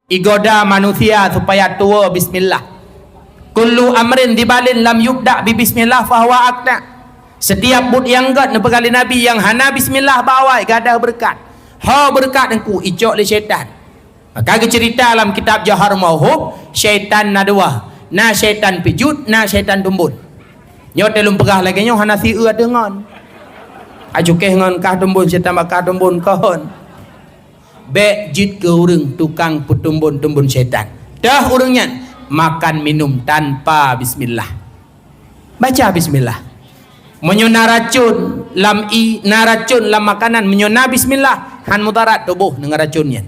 igoda manusia supaya tua bismillah. Kullu amrin dibalin lam yubda bi bismillah fahuwa aqna. Setiap bud yang gad nepekali nabi yang hana bismillah bawai gadah berkat. Ha berkat engku icok le syaitan. Maka cerita dalam kitab Jahar Mauhub, syaitan na dua. Na syaitan pijut, na syaitan tumbun. Nyo telum pegah lagi nyo hana si ua dengan. Ajukeh ngon kah tumbun syaitan bakah tumbun kahon. Be jit ke urang tukang petumbun-tumbun syaitan. Dah urangnya makan minum tanpa bismillah. Baca bismillah. Menyona racun lam naracun lam makanan menyona bismillah han mudarat tubuh dengan racunnya.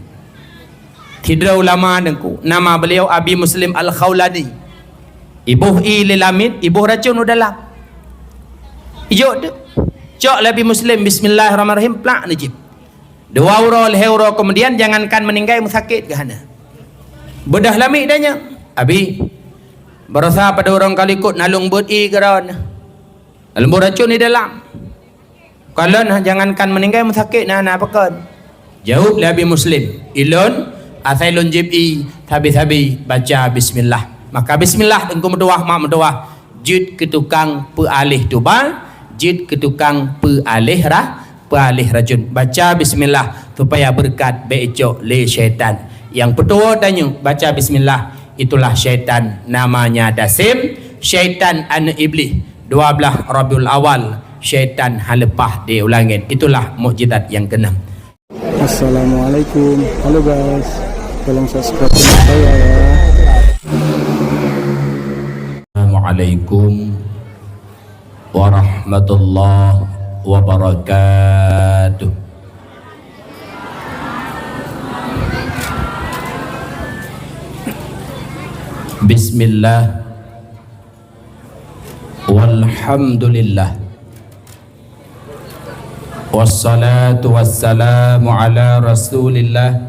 Tidra ulama dengku nama beliau Abi Muslim Al-Khawlani. Ibuh lilamid, ibuh racun udalah. Ijo tu. Cok Abi Muslim bismillahirrahmanirrahim plak najib. Dua euro leheuro kemudian jangankan meninggal sakit ke hana. Bedah lamik danya. Abi berasa pada orang kalikut nalung bud geron. Nalung racun di dalam. Kalau jangankan meninggal sakit nah apakan. Jawab Abi Muslim. Ilun asailun jib'i tabi-tabi baca bismillah. Maka bismillah engkau mendoah mak mendoah. Jid ke tukang pealih tubal, jid ke tukang pealih racun. Baca bismillah supaya berkat be'icok le syaitan. Yang petua tanya baca bismillah, itulah syaitan namanya Dasim, syaitan anu iblis 12 Rabiul Awal, syaitan halepah diulangin. Itulah mukjizat yang keenam. Assalamualaikum. Halo guys, tolong subscribe channel saya ya. Assalamualaikum warahmatullahi wabarakatuh. Bismillah walhamdulillah wassalatu wassalamu ala rasulillah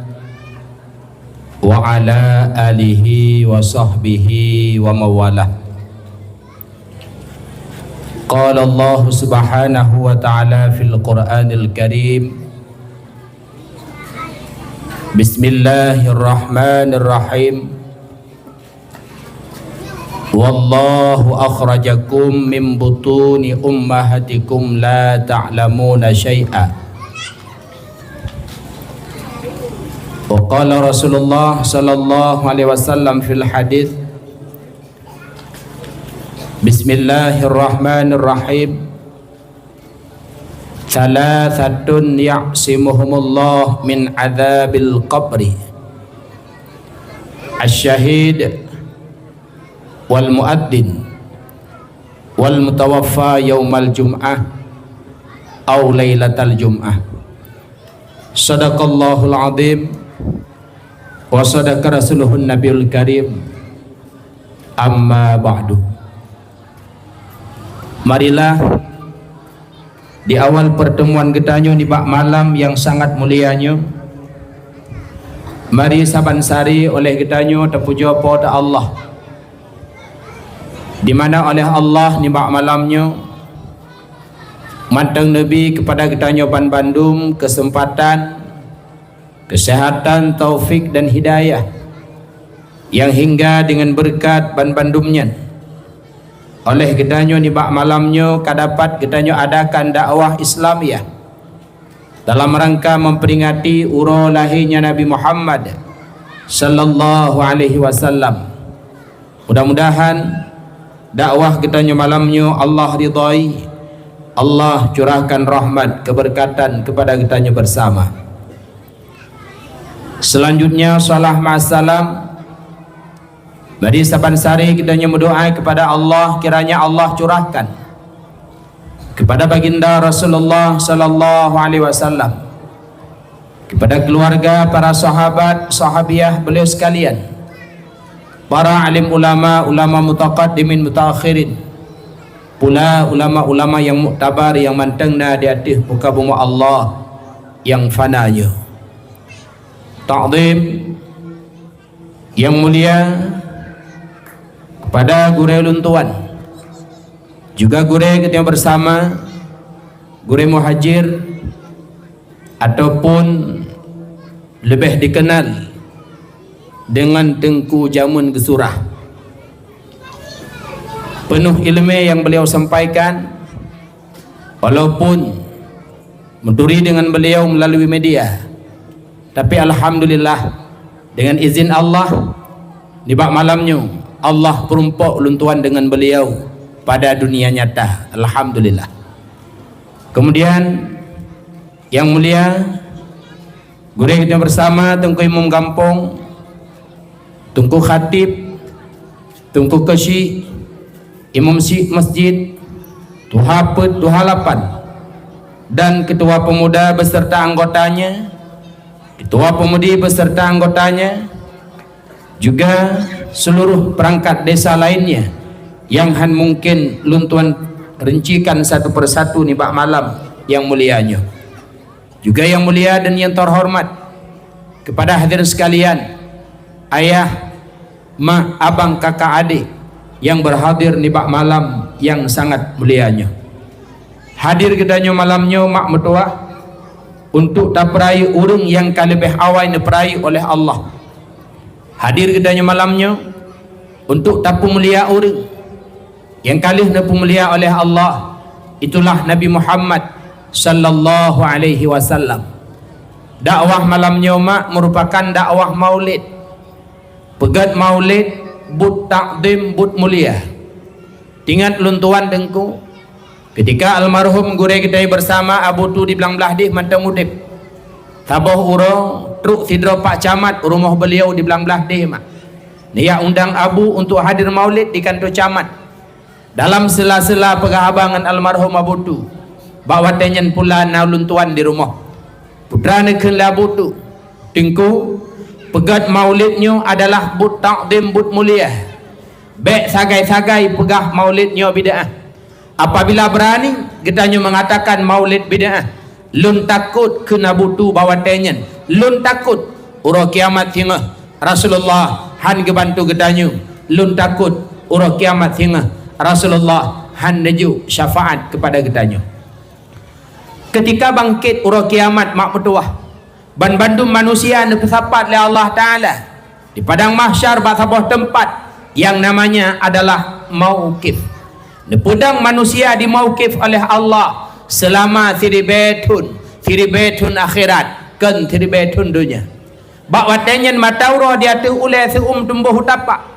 wa ala alihi wa sahbihi wa mawalah. Qala Allah subhanahu wa ta'ala fil Qur'anil Karim. Bismillahirrahmanirrahim. Wallahu akhrajakum min butuni ummahatikum la ta'lamuna syai'a. Wa qala Rasulullah sallallahu alaihi wasallam fil hadits. Bismillahirrahmanirrahim. Thalathatun ya'simuhumullah min adzabil qabri. Asy-syahid wal muadzin wal mutawaffa yaumal jum'ah aw lailatal jum'ah. Sadaqallahul azim wa sadaqa rasuluhun nabiyul karim. Amma ba'du. Marilah di awal pertemuan kita di bak malam yang sangat mulianya, mari saban sari oleh kita terpuja pada Allah, di mana oleh Allah di bak malamnya manteng Nabi kepada kita ban bandum kesempatan, kesehatan, taufik dan hidayah yang hingga dengan berkat ban bandumnya. Oleh kitanya di bak malamnya kadapat kitanya adakan dakwah Islamiyah dalam rangka memperingati uro lahirnya Nabi Muhammad sallallahu alaihi wasallam. Mudah-mudahan dakwah kitanya malamnya Allah ridai, Allah curahkan rahmat keberkatan kepada kitanya bersama. Selanjutnya salah ma'asalam. Bagi saban sari kita berdoa kepada Allah, kiranya Allah curahkan kepada baginda Rasulullah sallallahu alaihi wasallam, kepada keluarga, para sahabat, sahabiah beliau sekalian, para alim ulama, ulama mutaqaddimin mutaakhirin, pula ulama-ulama yang muktabar yang mantengna di atas muka bumi Allah yang fananya. Ta'zim yang mulia pada gure luntuan, juga gure kita bersama, gure muhajir ataupun lebih dikenal dengan Tengku Jamun Gesurah. Penuh ilmu yang beliau sampaikan, walaupun menturi dengan beliau melalui media, tapi alhamdulillah dengan izin Allah di bak malamnya Allah perumpok luntuan dengan beliau pada dunia nyata, alhamdulillah. Kemudian yang mulia guru kita bersama Tengku Imam Kampung, Tengku Khatib, Tengku Kesyik, Imam Syekh Masjid, Tuha Pet, Tuha Lapan, dan Ketua Pemuda beserta anggotanya, Ketua Pemudi beserta anggotanya, juga seluruh perangkat desa lainnya yang mungkin luntuan rincikan satu persatu ni bak malam yang mulianya. Juga yang mulia dan yang terhormat kepada hadirin sekalian, ayah, mak, abang, kakak, adik yang berhadir di bak malam yang sangat mulianya. Hadir kedanya malamnya mak mertua untuk taperai urung yang kalebih awal diperai oleh Allah. Hadir kedanya malamnya untuk tapu mulia urung yang kalih napu mulia oleh Allah. Itulah Nabi Muhammad sallallahu alaihi wasallam. Dakwah malamnya mak merupakan dakwah maulid. Pegat maulid but takdim but mulia. Tingat luntuan Tengku ketika almarhum gure kita bersama Abu Tu di belang belah dih mantang udip taboh urang truk sidro Pak Camat rumah beliau di belang belah dih mak niat undang Abu untuk hadir maulid di kantor camat. Dalam sela-sela pegahabangan almarhum Abu Tu bawa tenyen pula na luntuan di rumah putra nekeun Abu Tu Tengku. Pegat maulidnya adalah but takdim but mulia. Baik sagai-sagai pegah maulidnya bid'ah. Apabila berani getanya mengatakan maulid bid'ah, lun takut kena butu bawa tenyen, lun takut urang kiamat singa Rasulullah han gebantu getanya, lun takut urang kiamat singa Rasulullah han neju syafaat kepada getanya. Ketika bangkit urang kiamat mak mertua ban bandum manusia nepesapat oleh Allah Ta'ala di padang mahsyar bak sebuah tempat yang namanya adalah mauqif. Nepudang manusia di mauqif oleh Allah selama siribetun akhirat kan siribetun dunia. Bak watenyen mataurah dia tu ulai seum tumbuh tapak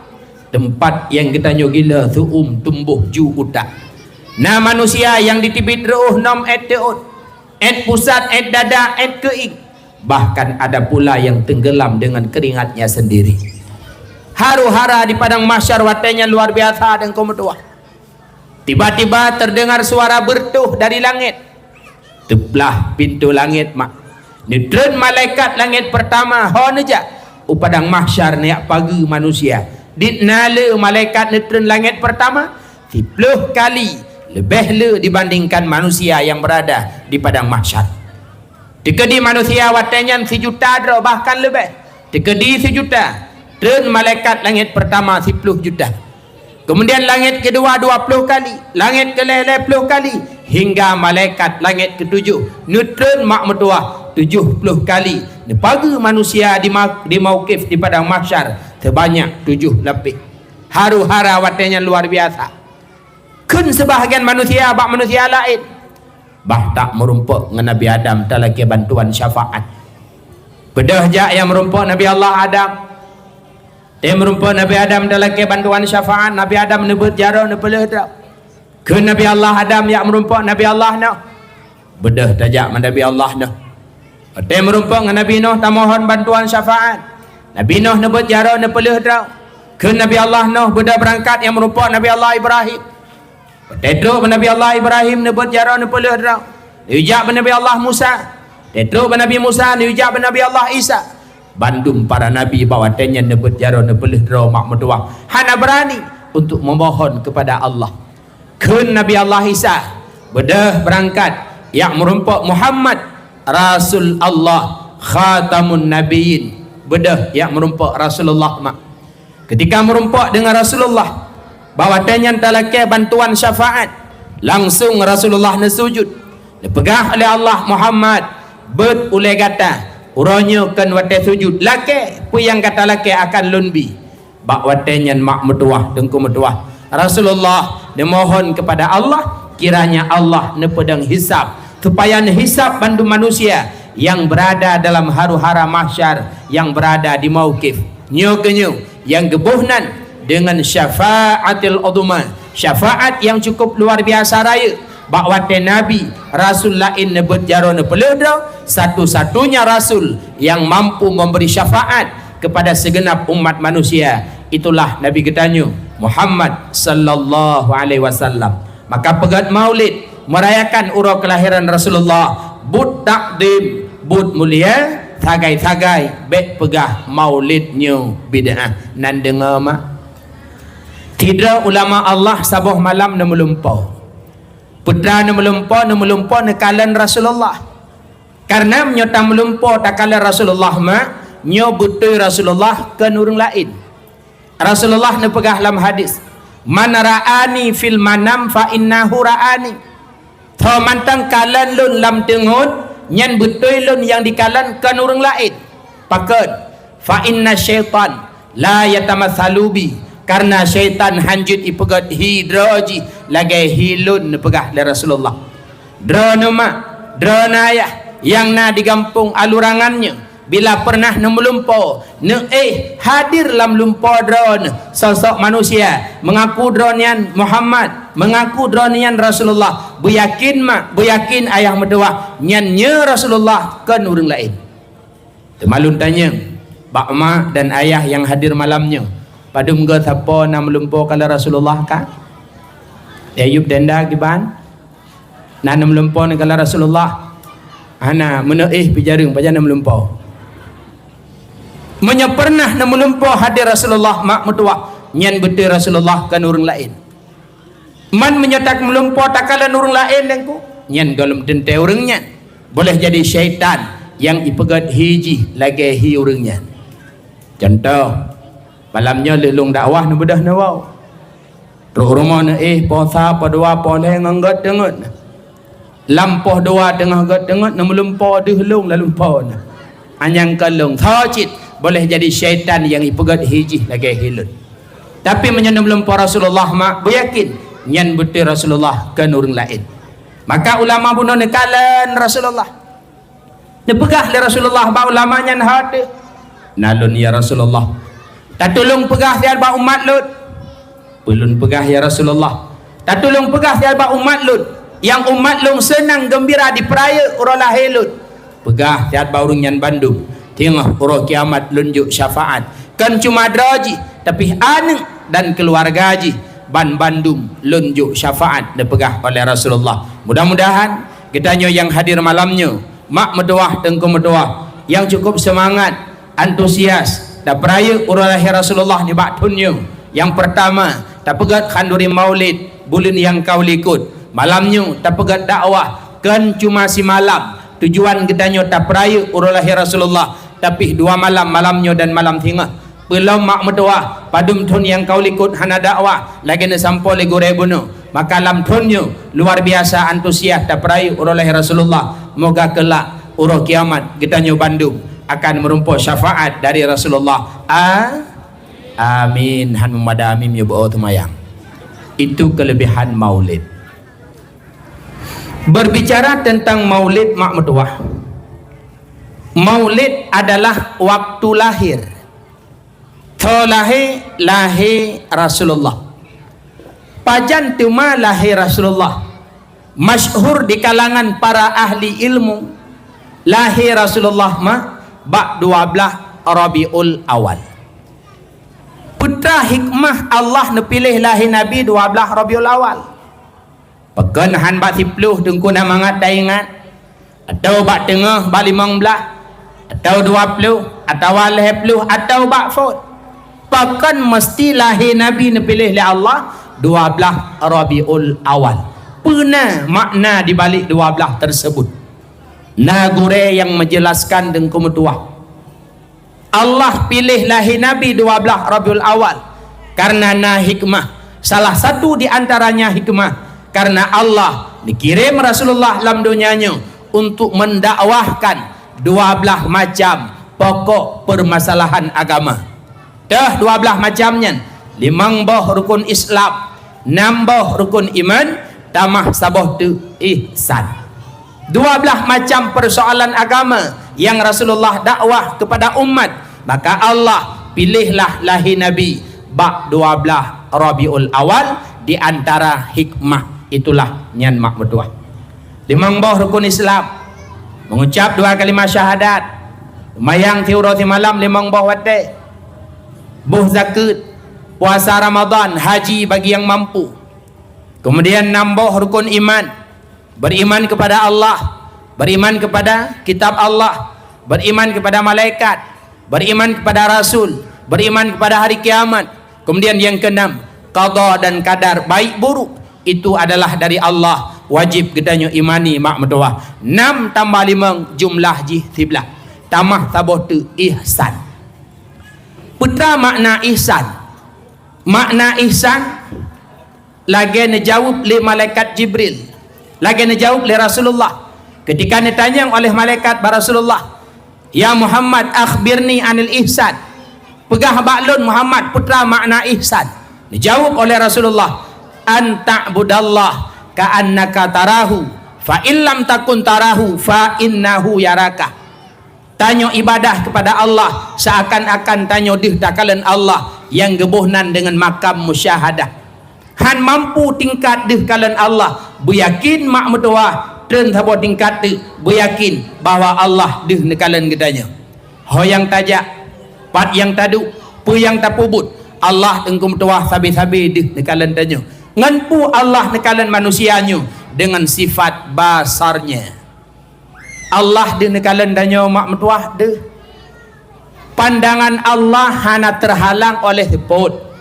tempat yang kita nyogila seum tumbuh ju utak. Nah manusia yang ditibit ruh nom et teut et pusat et dada et keing, bahkan ada pula yang tenggelam dengan keringatnya sendiri. Haru-hara di padang mahsyar watenya luar biasa dan kometua. Tiba-tiba terdengar suara bertuh dari langit. Teplah pintu langit mak. Nitren malaikat langit pertama honeja upadang mahsyar niak pagi manusia. Ditnala malaikat nitren langit pertama 10 kali lebih le dibandingkan manusia yang berada di padang mahsyar. Tikedi manusia watenyan 1 juta dro bahkan lebih. Tikedi 1 juta. Dan malaikat langit pertama 10 juta. Kemudian langit kedua 20 kali. Langit kelele 10 kali. Hingga malaikat langit ke-7. Nutren mak mertua 70 kali. Pagi manusia di mauqif di padang mahsyar sebanyak 7 lebih. Haru-hara watenyan luar biasa. Kun sebahagian manusia bak manusia lain bah tak merumpuk dengan Nabi Adam tak lagi bantuan syafaat. Bedah jak yang merumpuk Nabi Allah Adam. Dia merumpuk Nabi Adam tak lagi bantuan syafaat. Nabi Adam nebut jarau nepeleh tak. Ke Nabi Allah Adam yang merumpuk Nabi Allah nak. Bedah tajak Nabi Allah nak. Dia merumpuk dengan Nabi Nuh tak mohon bantuan syafaat. Nabi Nuh nebut jarau nepeleh tak. Ke Nabi Allah Nuh bedah berangkat yang merumpuk Nabi Allah Ibrahim. Tetro Nabi Allah Ibrahim nebut jarau nepeleh drau. Diujak Nabi Allah Musa. Tetro Nabi Musa diujak Nabi Allah Isa. Bandum para nabi bawa tenya nebut jarau nepeleh drau mak mertua. Hana berani untuk memohon kepada Allah. Kun Nabi Allah Isa bedah berangkat yang merumpuk Muhammad Rasul Allah Khatamun Nabiyyin. Bedah yang merumpuk Rasulullah mak. Ketika merumpuk dengan Rasulullah bahawa tenyan talake bantuan syafaat, langsung Rasulullah nesujud dipegah oleh Allah Muhammad bet ulai gata uranya kan wate sujud laki pu yang kata laki akan lunbi bak wate nyan mak metuah dengku metuah Rasulullah memohon kepada Allah kiranya Allah nepedang hisab supaya hisab bantu manusia yang berada dalam haru-hara mahsyar, yang berada di mauqif nyo kenyo yang gebuhnan dengan syafaatil udhma, syafaat yang cukup luar biasa raya bakwate Nabi Rasul lain nebut jaro nepeleda satu-satunya Rasul yang mampu memberi syafaat kepada segenap umat manusia, itulah Nabi kita Muhammad sallallahu alaihi wasallam. Maka pegat maulid merayakan urau kelahiran Rasulullah, but takdim, but mulia, tagai-tagai bek pegah maulidnya bid'ah. Nan dengar mak tidak ulama Allah sabuh malam na melumpau putra na melumpau nekalan Rasulullah karena menyotang melumpau takalan Rasulullah mak nyo betul Rasulullah ke nurung lain. Rasulullah na pegah dalam hadis man ra'ani fil manam fa innahu ra'ani. Tho mantang kalan lun lam tengun nyan betul lun yang dikalan ke nurung lain. Pakat fa inna syaitan la yatamatsalu bi, karena syaitan hanjut ipegat hidraji lagi hilun pegah le Rasulullah. Drona mak, drona ayah yang na digampung alurangannya bila pernah melumpau hadir lam lumpau drone sosok manusia mengaku dronian Muhammad, mengaku dronian Rasulullah, bu yakin ayah medua nyannya Rasulullah ke nurung lain. Temalun tanya bak mak dan ayah yang hadir malamnya padum ge siapa nak melumpau kala Rasulullah ka Ayub denda giban nak melumpau kala Rasulullah ana pijareng pajana melumpau menya pernah na melumpau hadir Rasulullah mak metua nyan betul Rasulullah kan urang lain man menyetak melumpau takala urang lain dengku nyan galum dente urang nyan boleh jadi syaitan yang ipegat hiji lagi hi urang nyan. Contoh malamnya lelung dakwah na bedah na wau rumah na posa padua pole nganggat dengut lampoh dua tengah gat dengut na melumpau dihlung lalu lumpau na anyang kalung thocit boleh jadi syaitan yang ipegat hiji lagi hilun. Tapi menyenam melumpau Rasulullah mak beryakin nyan betul Rasulullah ke nurung lain. Maka ulama bunuh nekalan Rasulullah nepegah le Rasulullah ba ulama nyan hade nalun ya Rasulullah tak tolong pegah ya ba umat lut belum pegah ya Rasulullah tak tolong pegah ya ba umat lut yang umat long senang gembira di peraya urang lahir lut pegah ya ba urang nyan Bandung tengah urang kiamat lunjuk syafaat kan cuma draji tapi anak dan keluarga haji ban Bandung lunjuk syafaat dipegah oleh Rasulullah. Mudah-mudahan kitanya yang hadir malamnya mak medoah tengku medoah yang cukup semangat antusias dah peraya urang lahir Rasulullah ni baktunnya. Yang pertama tak pegat khanduri maulid bulan yang kau likut malamnya tak pegat dakwah kan cuma si malam tujuan kitanya tak peraya urang lahir Rasulullah tapi dua malam, malamnya dan malam tengah belum mak medoah padum thun yang kau likut hana dakwah lagi na sampo le gore bunuh maka lam thunnya luar biasa antusias tak peraya urang lahir Rasulullah. Moga kelak urang kiamat kitanya Bandung akan merumpuk syafaat dari Rasulullah. Amin. Han memadamim ya bu tumayang. Itu kelebihan maulid. Berbicara tentang maulid mak metuah, maulid adalah waktu lahir lahir Rasulullah pajan tuma lahir Rasulullah masyhur di kalangan para ahli ilmu lahir Rasulullah bak 12 Rabiul Awal. Putra hikmah Allah nepilih lahir Nabi 12 Rabiul Awal. Pekan han bak 10 dengku na mangat daingat atau bak tengah bak 15 atau 20 atau 10 atau bak fot. Pekan mesti lahir Nabi nepilih oleh Allah 12 Rabiul Awal. Pernah makna di balik 12 tersebut. Nagure yang menjelaskan dengku metuah Allah pilih lahir Nabi 12 Rabiul Awal karena hikmah. Salah satu di antaranya hikmah karena Allah dikirim Rasulullah dalam dunianya untuk mendakwahkan 12 macam pokok permasalahan agama. Dah 12 macamnya. 5 boh rukun Islam, 6 boh rukun iman, tamah saboh tu ihsan. 12 macam persoalan agama yang Rasulullah dakwah kepada umat. Maka Allah pilihlah lahir Nabi bak 12 Rabiul Awal. Di antara hikmah itulah nyan mak bertuah. 5 boh rukun Islam, mengucap 2 kalimah syahadat, mayang tiurati malam 5 boh wate, buh zakat, puasa Ramadan, haji bagi yang mampu. Kemudian 6 boh rukun iman, beriman kepada Allah, beriman kepada kitab Allah, beriman kepada malaikat, beriman kepada Rasul, beriman kepada hari kiamat. Kemudian yang keenam, qada dan kadar baik buruk itu adalah dari Allah, wajib gedanya imani mak mertua. 6 tambah 5 jumlah jih 13, tamah taboh tu ihsan. Putra makna ihsan. Makna ihsan lagi dijawab oleh malaikat Jibril, lagi dijawab oleh Rasulullah ketika ditanya oleh malaikat Rasulullah, ya Muhammad akhbirni anil ihsan, pegah baklun Muhammad putra makna ihsan. Dijawab oleh Rasulullah, anta'budallah ka'annaka tarahu fa illam takun tarahu fa innahu yaraka. Tanyo ibadah kepada Allah seakan-akan tanyo dih takalan Allah yang gebuhnan dengan makam musyahadah. Han mampu tingkat dih kalan Allah, beryakin mak mertua dan sabo tingkat dih beryakin bahwa Allah dih nekalan gedanya. Ho yang tajak, pat yang tadu, pu yang tapubut, Allah engkum tuah sabi-sabi dih nekalan tanya. Nganpu Allah nekalan manusianya dengan sifat basarnya. Allah dih nekalan tanya mak mertua deh. Pandangan Allah hana terhalang oleh seput.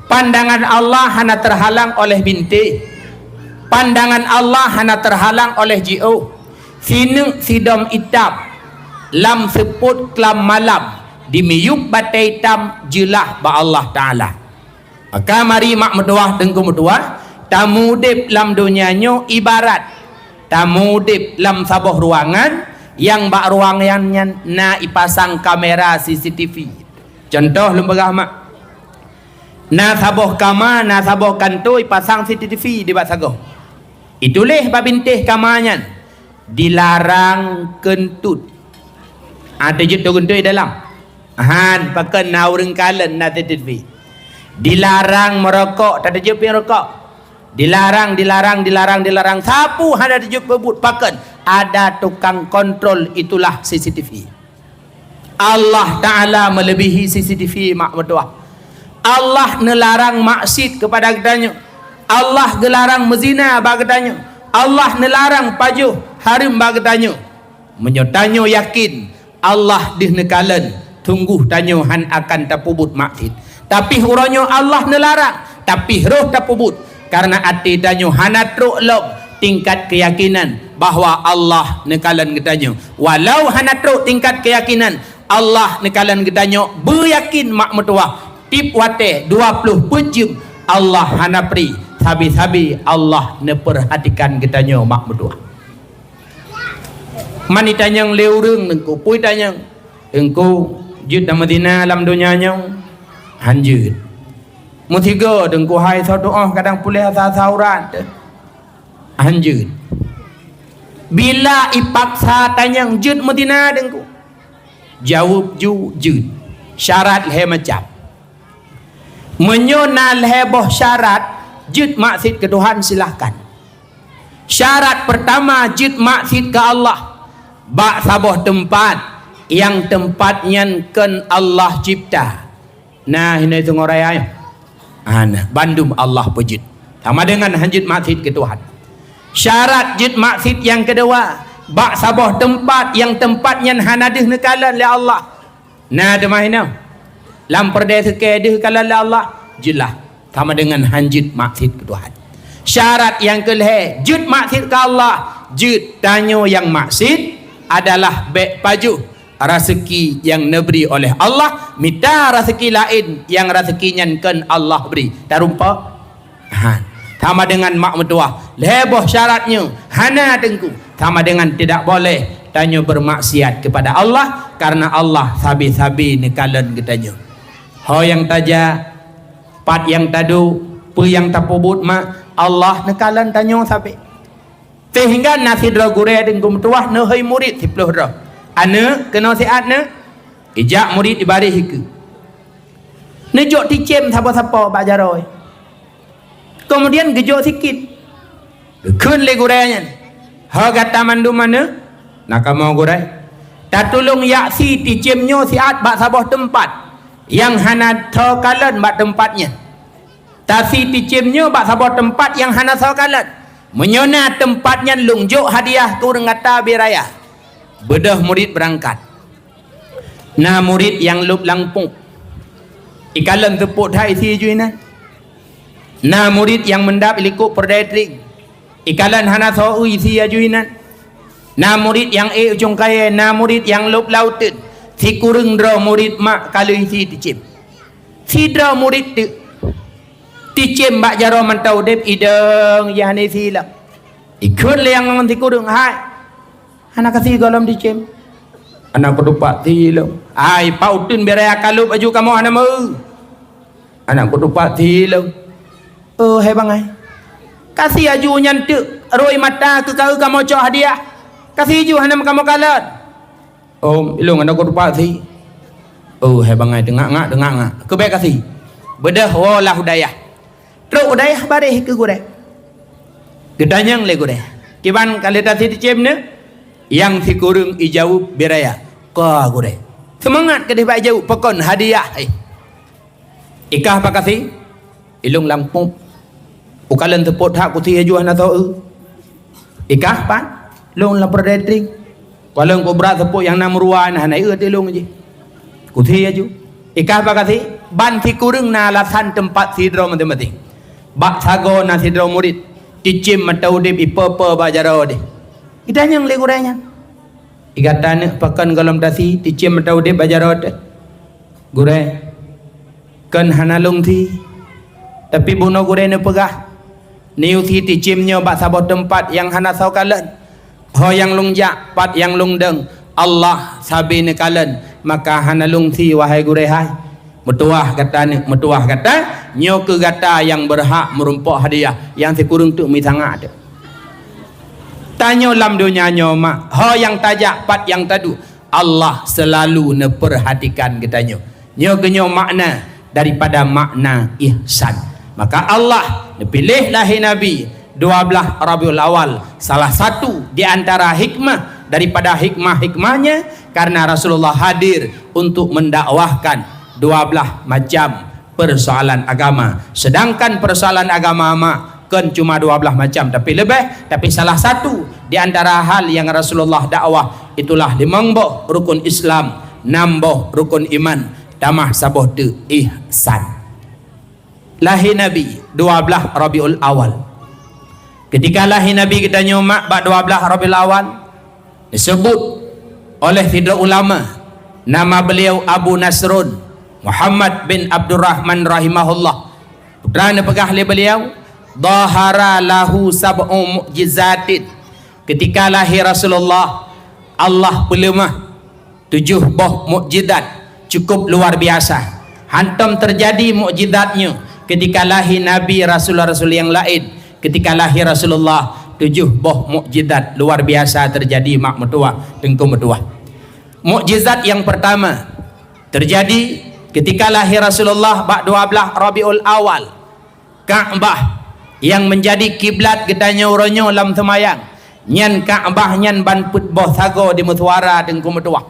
Pandangan Allah hana terhalang oleh binti. Pandangan Allah hana terhalang oleh ji'u. Sinu sidom itam lam seput kelam malam dimiyuk batai tam jelah ba Allah Ta'ala. Maka mari mak mertua dengku mertua, tamu dip lam dunianyo ibarat tamu dip lam sabuh ruangan yang bak ruangannya na ipasang kamera CCTV. Contoh lembaga mak na sabuh kamar, na sabuh kantor ipasang CCTV di bak sagoh. Itulih babintih kamarnya dilarang kentut. Ada jut kentut dalam. Han pakai naureng kalen na CCTV. Dilarang merokok, tak ada jut rokok. Dilarang. Sapu ada jut bebut pakai. Ada tukang kontrol, itulah CCTV. Allah Ta'ala melebihi CCTV mak berdoa. Allah nelarang maksiat kepada gedanya. Allah gelarang mezina bagedanya. Allah nelarang pajuh harim bagedanya. Menyotanyo yakin Allah dihnekalan, tunggu tanyo han akan tapubut maksiat. Tapi huronyo Allah nelarang, tapi roh tapubut karena ati tanyo hanatruk log tingkat keyakinan bahwa Allah nekalan gedanya. Walau hanatruk tingkat keyakinan Allah nekalan gedanya, beryakin mak mertua tip wate 20 pejum Allah hanapri sabi-sabi Allah neperhatikan gedanya mak mertua. Mani tanyang leureng engkau pui tanyang engkau jud dan Madinah alam dunianya hanjud mutiga dengku hai sa doa kadang pulih sa saurat hanjud. Bila ipaksa tanyang jud Madinah dengku jawab jud syarat leh macam menyona leboh syarat jud maksud ke Tuhan silahkan. Syarat pertama jud maksud ke Allah bak saboh tempat yang tempatnya kan Allah cipta. Nah ini tu ngoraya ana bandum Allah pujud sama dengan hanjud maksud ke Tuhan. Syarat jud maksud yang kedua bak saboh tempat yang tempatnya hanadih nekalan oleh Allah. Nah demahina lam perdeh sekedih kalan oleh Allah jelah sama dengan hanjud maksud ke Tuhan. Syarat yang kelih jud maksud ke Allah jud tanyo yang maksud adalah baik paju rezeki yang diberi oleh Allah, minta rezeki lain yang rezekinya kan Allah beri. Tak rumpa sama dengan mak mertua leboh syaratnya hana tengku sama dengan tidak boleh tanya bermaksiat kepada Allah karena Allah sabi-sabi nekalan katanya. Ho yang taja pat yang tadu pu yang tapubut mak Allah nekalan tanya sabi. Sehingga nasi dra gure dengan tuah ne hai murid 10 dra. Ana kena siat ne ijak murid ibadah hike. Ne jok ticem siapa-siapa bak jaroi. Kemudian gejok sikit. Kun le gurenya. Ha kata mandu mana? Nak mau gurai. Tak tolong yaksi ticemnya siat bak sabah tempat. Yang hana thakalan bak tempatnya. Tasi ticemnya bak sabah tempat yang hana thakalan. Menyona tempatnya lungjok hadiah tu rengata biraya. Bedah murid berangkat. Nah murid yang lup langpung. Ikalan tepuk dah isi juinan. Nah murid yang mendap ilikuk perdetring. Ikalan hana so isi juinan. Nah murid yang ujung kaya. Nah murid yang lup lautin. Si kurung dra murid mak kalau isi ticim. Si dra murid tu. Ticim bak jaro mantau dep ideng yang ni sila. Ikut le yang nanti kurung hai. Anak kasih golom ticim. Anak kedupak sila. Ai pautin beraya kalup baju kamu anak mau. Anak kedupak sila. Oh hai bang ai. Kasih aju nyantuk roi mata ke kau kamu cok hadiah. Kasih aju hanam kamu kalat. Oh ilung anak kedupak si. Oh hai bang ai dengak-ngak. Kebaik kasih. Bedah walah hudayah. Terus udayah bareh ke gure. Gedanyang le gure. Kiban kali tadi dicem ne yang si kurung ijau beraya. Ka gure. Semangat ke dia jauh pekon hadiah. Ikah apa kasih? Ilung lampung. Ukalan tepot hak kuti ajuan atau ikah pan? Long la perdetring. Walang ko berat tepot yang namruan hanai ilung je. Kuti aju. Ikah apa kasih? Ban si kurung na lasan tempat sidro mati-mati. Bak sago nasi dra murid cicim matau dip ipa-pa bajaro de. Idanyang le guranya. Igatane pakan galam dasi cicim matau dip bajaro de. Gure kan hanalung thi. Tapi buno gure ne pegah. Niu thi cicimnya bak sabot tempat yang hana sau kalan. Ho yang lungjak pat yang lungdeng. Allah sabi ne kalan maka hanalung thi wahai gure hai. Metuah kata ni, metuah kata nyo ke kata yang berhak merumpok hadiah yang si kurung tu mi sangat. Tanya lam dunia nyo mak, ho yang tajak pat yang tadu. Allah selalu neperhatikan katanya. Nyo kenyo makna daripada makna ihsan. Maka Allah pilih lahir Nabi 12 Rabiul Awal. Salah satu di antara hikmah daripada hikmah-hikmahnya karena Rasulullah hadir untuk mendakwahkan 12 macam persoalan agama. Sedangkan persoalan agama kan cuma 12 macam tapi lebih. Tapi salah satu di antara hal yang Rasulullah dakwah itulah 5 rukun Islam, 6 rukun iman, tamah saboh tu ihsan. Lahir Nabi 12 Rabiul Awal. Ketika lahir Nabi kita nyomak bak 12 Rabiul Awal disebut oleh tiga ulama nama beliau Abu Nasrun Muhammad bin Abdurrahman rahimahullah. Putrana pegah le beliau dhahara lahu sab'u mu'jizatin. Ketika lahir Rasulullah Allah pelemah 7 buah mukjizat cukup luar biasa. Hantam terjadi mukjizatnya ketika lahir Nabi Rasul-Rasul yang lain. Ketika lahir Rasulullah 7 buah mukjizat luar biasa terjadi mak metua tengku metua. Mukjizat yang pertama terjadi ketika lahir Rasulullah bak 12 Rabiul Awal. Kaabah yang menjadi kiblat gedanya uronyo lam semayang. Nyan Kaabah nyan ban put boh sago di muswara tengku metua.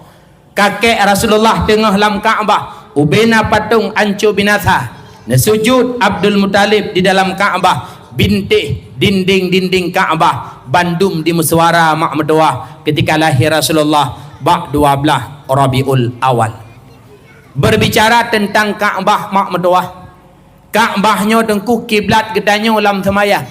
Kakek Rasulullah tengah lam Kaabah. Ubena patung ancu binasa. Nesujud Abdul Muttalib di dalam Kaabah. Bintih dinding-dinding Kaabah. Bandum di muswara mak metua ketika lahir Rasulullah bak 12 Rabiul Awal. Berbicara tentang Kaabah mak metuah. Kaabahnya tengku kiblat gedanya ulam semayang.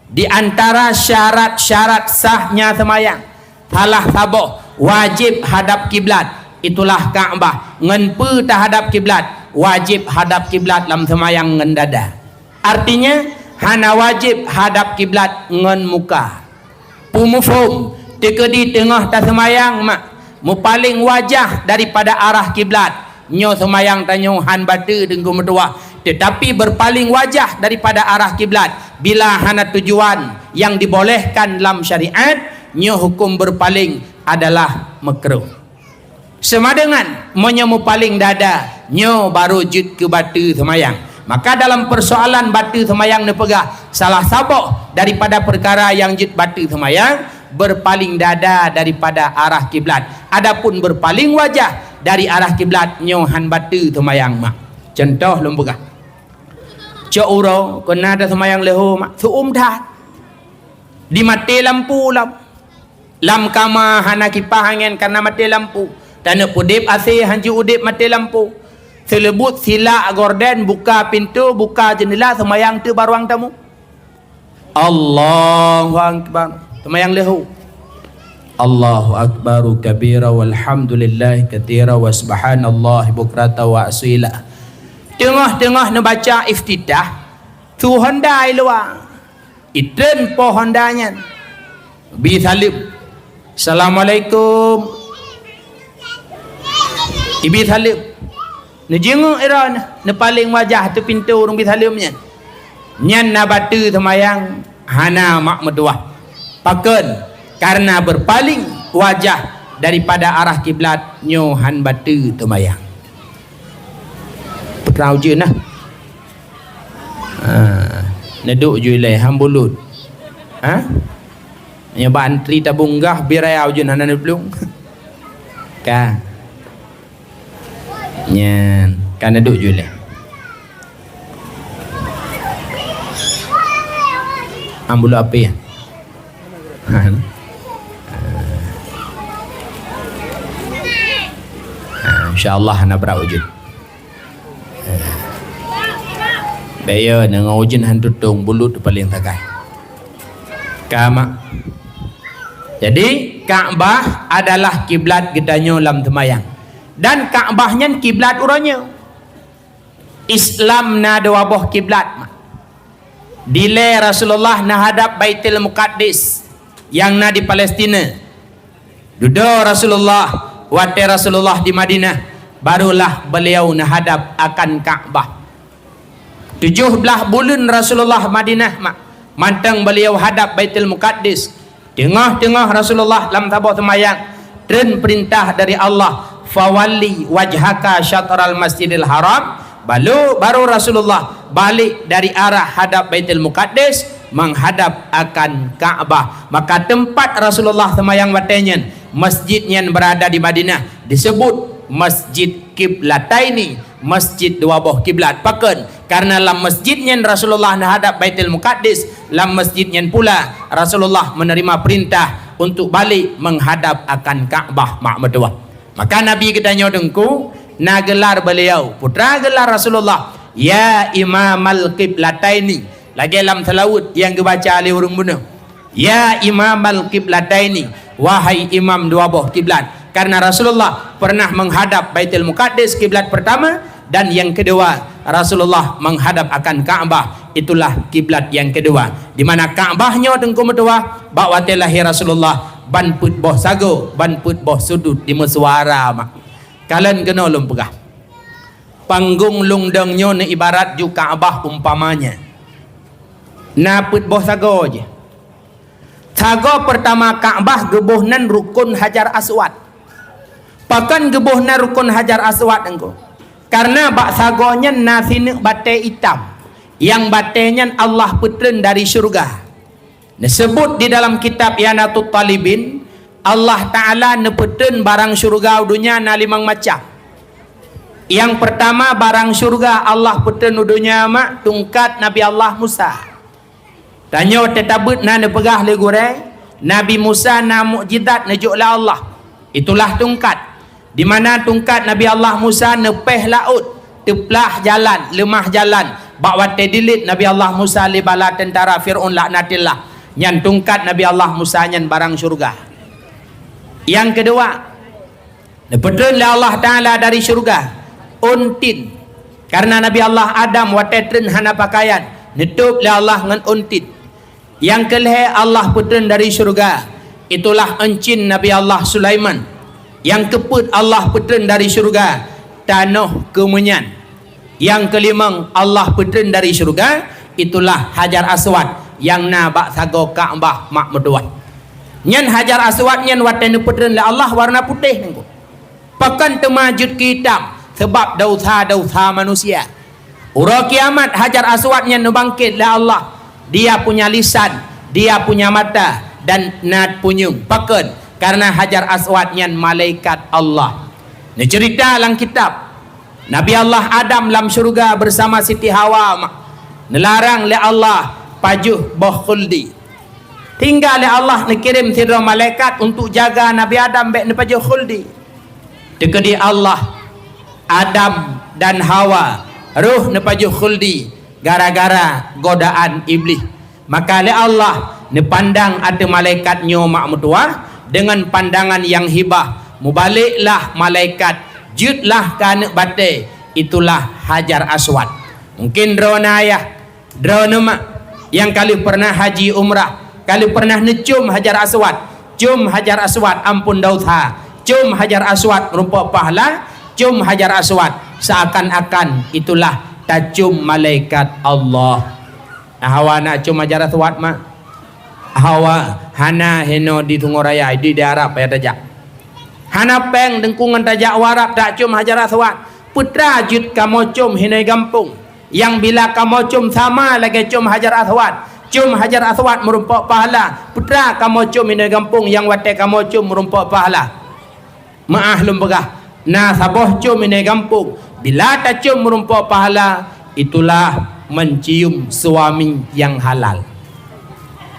Di antara syarat-syarat sahnya semayang salah sabo wajib hadap kiblat. Itulah Kaabah. Ngen tak hadap kiblat, wajib hadap kiblat lam semayang ngen dada. Artinya hana wajib hadap kiblat ngen muka. Pumufum teka di tengah tak semayang mak mu paling wajah daripada arah kiblat nyo semayang tanyo han batu dengku medua tetapi berpaling wajah daripada arah kiblat bila hana tujuan yang dibolehkan dalam syariat nyo hukum berpaling adalah makruh. Sama dengan menyo paling dada nyo baru jut ke batu semayang. Maka dalam persoalan batu semayang ni pegah salah sabuk daripada perkara yang jut batu semayang berpaling dada daripada arah kiblat. Adapun berpaling wajah dari arah kiblat nyo han batu semayang mak. Contoh lum pegah. Cok uro kena ada semayang leho mak suum dah. Di mati lampu lam kama hana kipah angin karena mati lampu. Tanah pudip asih hanji udip mati lampu. Selebut sila gorden buka pintu buka jendela semayang tu baruang tamu. Allahu akbar. Semayang lehu. Allahu akbaru kabira walhamdulillah katsira wa subhanallah bukrata wa asila. Tengah-tengah nak baca iftitah tu Honda luar. Itren po Hondanya. Bi salib. Assalamualaikum. Ibi salib. Ni jenguk era ni paling wajah tu pintu orang bi salimnya. Nyan na batu semayang hana mak meduah. Paken karena berpaling wajah daripada arah kiblat nyo han batu semayang. Petrau je nah. Neduk je lai hambulut. Ha? Nya bantri tabunggah birayau je nana belum. Ka. Nyan kan duduk je lah. Ambul apa ya? InsyaAllah nak berawujud. Bayar dengan ujin hantu tung bulut paling takai. Kama. Jadi Kaabah adalah kiblat gedanya dalam semayang. Dan Kaabahnya kiblat uranya. Islam na dua boh kiblat. Dile Rasulullah na hadap Baitul Muqaddis yang na di Palestina. Duduk Rasulullah, wate Rasulullah di Madinah, barulah beliau na hadap akan Kaabah. 17 bulan Rasulullah Madinah mantang beliau hadap Baitul Muqaddis. Tengah-tengah Rasulullah dalam tabah semayang, dan perintah dari Allah, fawalli wajhaka syatral masjidil haram. Baru Rasulullah balik dari arah hadap Baitul Muqaddis menghadap akan Kaabah. Maka tempat Rasulullah semayang watenya, masjidnya berada di Madinah, disebut Masjid Kiblataini, masjid dua boh kiblat. Paken karena dalam masjidnya Rasulullah menghadap Baitul Muqaddis, dalam masjidnya pula Rasulullah menerima perintah untuk balik menghadap akan Kaabah mak medua. Maka Nabi kita nyodengku na gelar beliau putra gelar Rasulullah ya imamal qiblataini. Lagi dalam selawut yang dibaca oleh orang bunuh, ya imamal qiblataini, wahai imam dua boh kiblat. Karena Rasulullah pernah menghadap Baitul Muqaddis kiblat pertama, dan yang kedua Rasulullah menghadap akan Kaabah, itulah kiblat yang kedua. Di mana Kaabahnya dengku medua bawa telahi Rasulullah ban put boh sago, ban put boh sudut di mesuara mak. Kalian kena lum pegah. Panggung lungdengnya ni ibarat ju Kaabah umpamanya. Na put boh sago je. Sago pertama Kaabah gebuhnan rukun Hajar Aswad. Pakan gebuhnan rukun Hajar Aswad engko. Karena bak sagonya nasine batai hitam. Yang batainya Allah putren dari syurga. Disebut di dalam kitab Yanatut Talibin, Allah Ta'ala nepeten barang syurga dunia na limang macam. Yang pertama barang syurga Allah peten dunia mak tungkat Nabi Allah Musa. Tanya tetabut na nepegah legure Nabi Musa na mukjizat najuklah Allah. Itulah tungkat. Di mana tungkat Nabi Allah Musa nepeh laut, teplah jalan, lemah jalan. Bawa tedilit Nabi Allah Musa li bala tentara Fir'aun laknatillah. Yang tungkat Nabi Allah Musa nyan barang syurga. Yang kedua, nepetrenlah Allah Ta'ala dari syurga untin. Karena Nabi Allah Adam watetren hana pakaian, netuplah Allah ngan untin. Yang kelih Allah putren dari syurga itulah encin Nabi Allah Sulaiman yang keput Allah petern dari syurga tanah kemenyan. Yang kelima Allah petern dari syurga itulah Hajar Aswad yang nabak sago Kaabah mak meduah. Nyan Hajar Aswad nyan watan petern le Allah warna putih nengko. Pakan temajud kitab sebab dosa-dosa manusia. Ura kiamat Hajar Aswad nyan bangkit le Allah. Dia punya lisan, dia punya mata dan nat punyung. Pakan karena Hajar Aswad nyan malaikat Allah. Ni cerita dalam kitab Nabi Allah Adam dalam syurga bersama Siti Hawa nelarang le Allah pajuh boh khuldi. Tinggal le Allah kirim tiga malaikat untuk jaga Nabi Adam baik pajuh khuldi. Dekedi Allah Adam dan Hawa ruh pajuh khuldi gara-gara godaan iblis. Maka le Allah pandang ada malaikat nyo mak mutuah dengan pandangan yang hibah. Mubaliklah malaikat jutlah kana bate itulah Hajar Aswad. Mungkin drona ayah drona mak yang kali pernah haji umrah, kali pernah necum Hajar Aswad, cum Hajar Aswad ampun dosa, cum Hajar Aswad rupa pahala, cum Hajar Aswad seakan-akan itulah tajum malaikat Allah. Hawa nak cum Hajar Aswad mak Hawa hana heno di Tungoraya di daerah payah tajak hana peng dengkungan tajak warap tak cum Hajar Aswad putra jut kamu cum hinai gampung yang bila kamu cum sama lagi cum Hajar Aswad. Cum Hajar Aswad merumpak pahala, putra kamu cum hinai gampung yang wate kamu cum merumpak pahala. Maah lum begah na saboh cum hinai gampung bila tak cum merumpak pahala itulah mencium suami yang halal.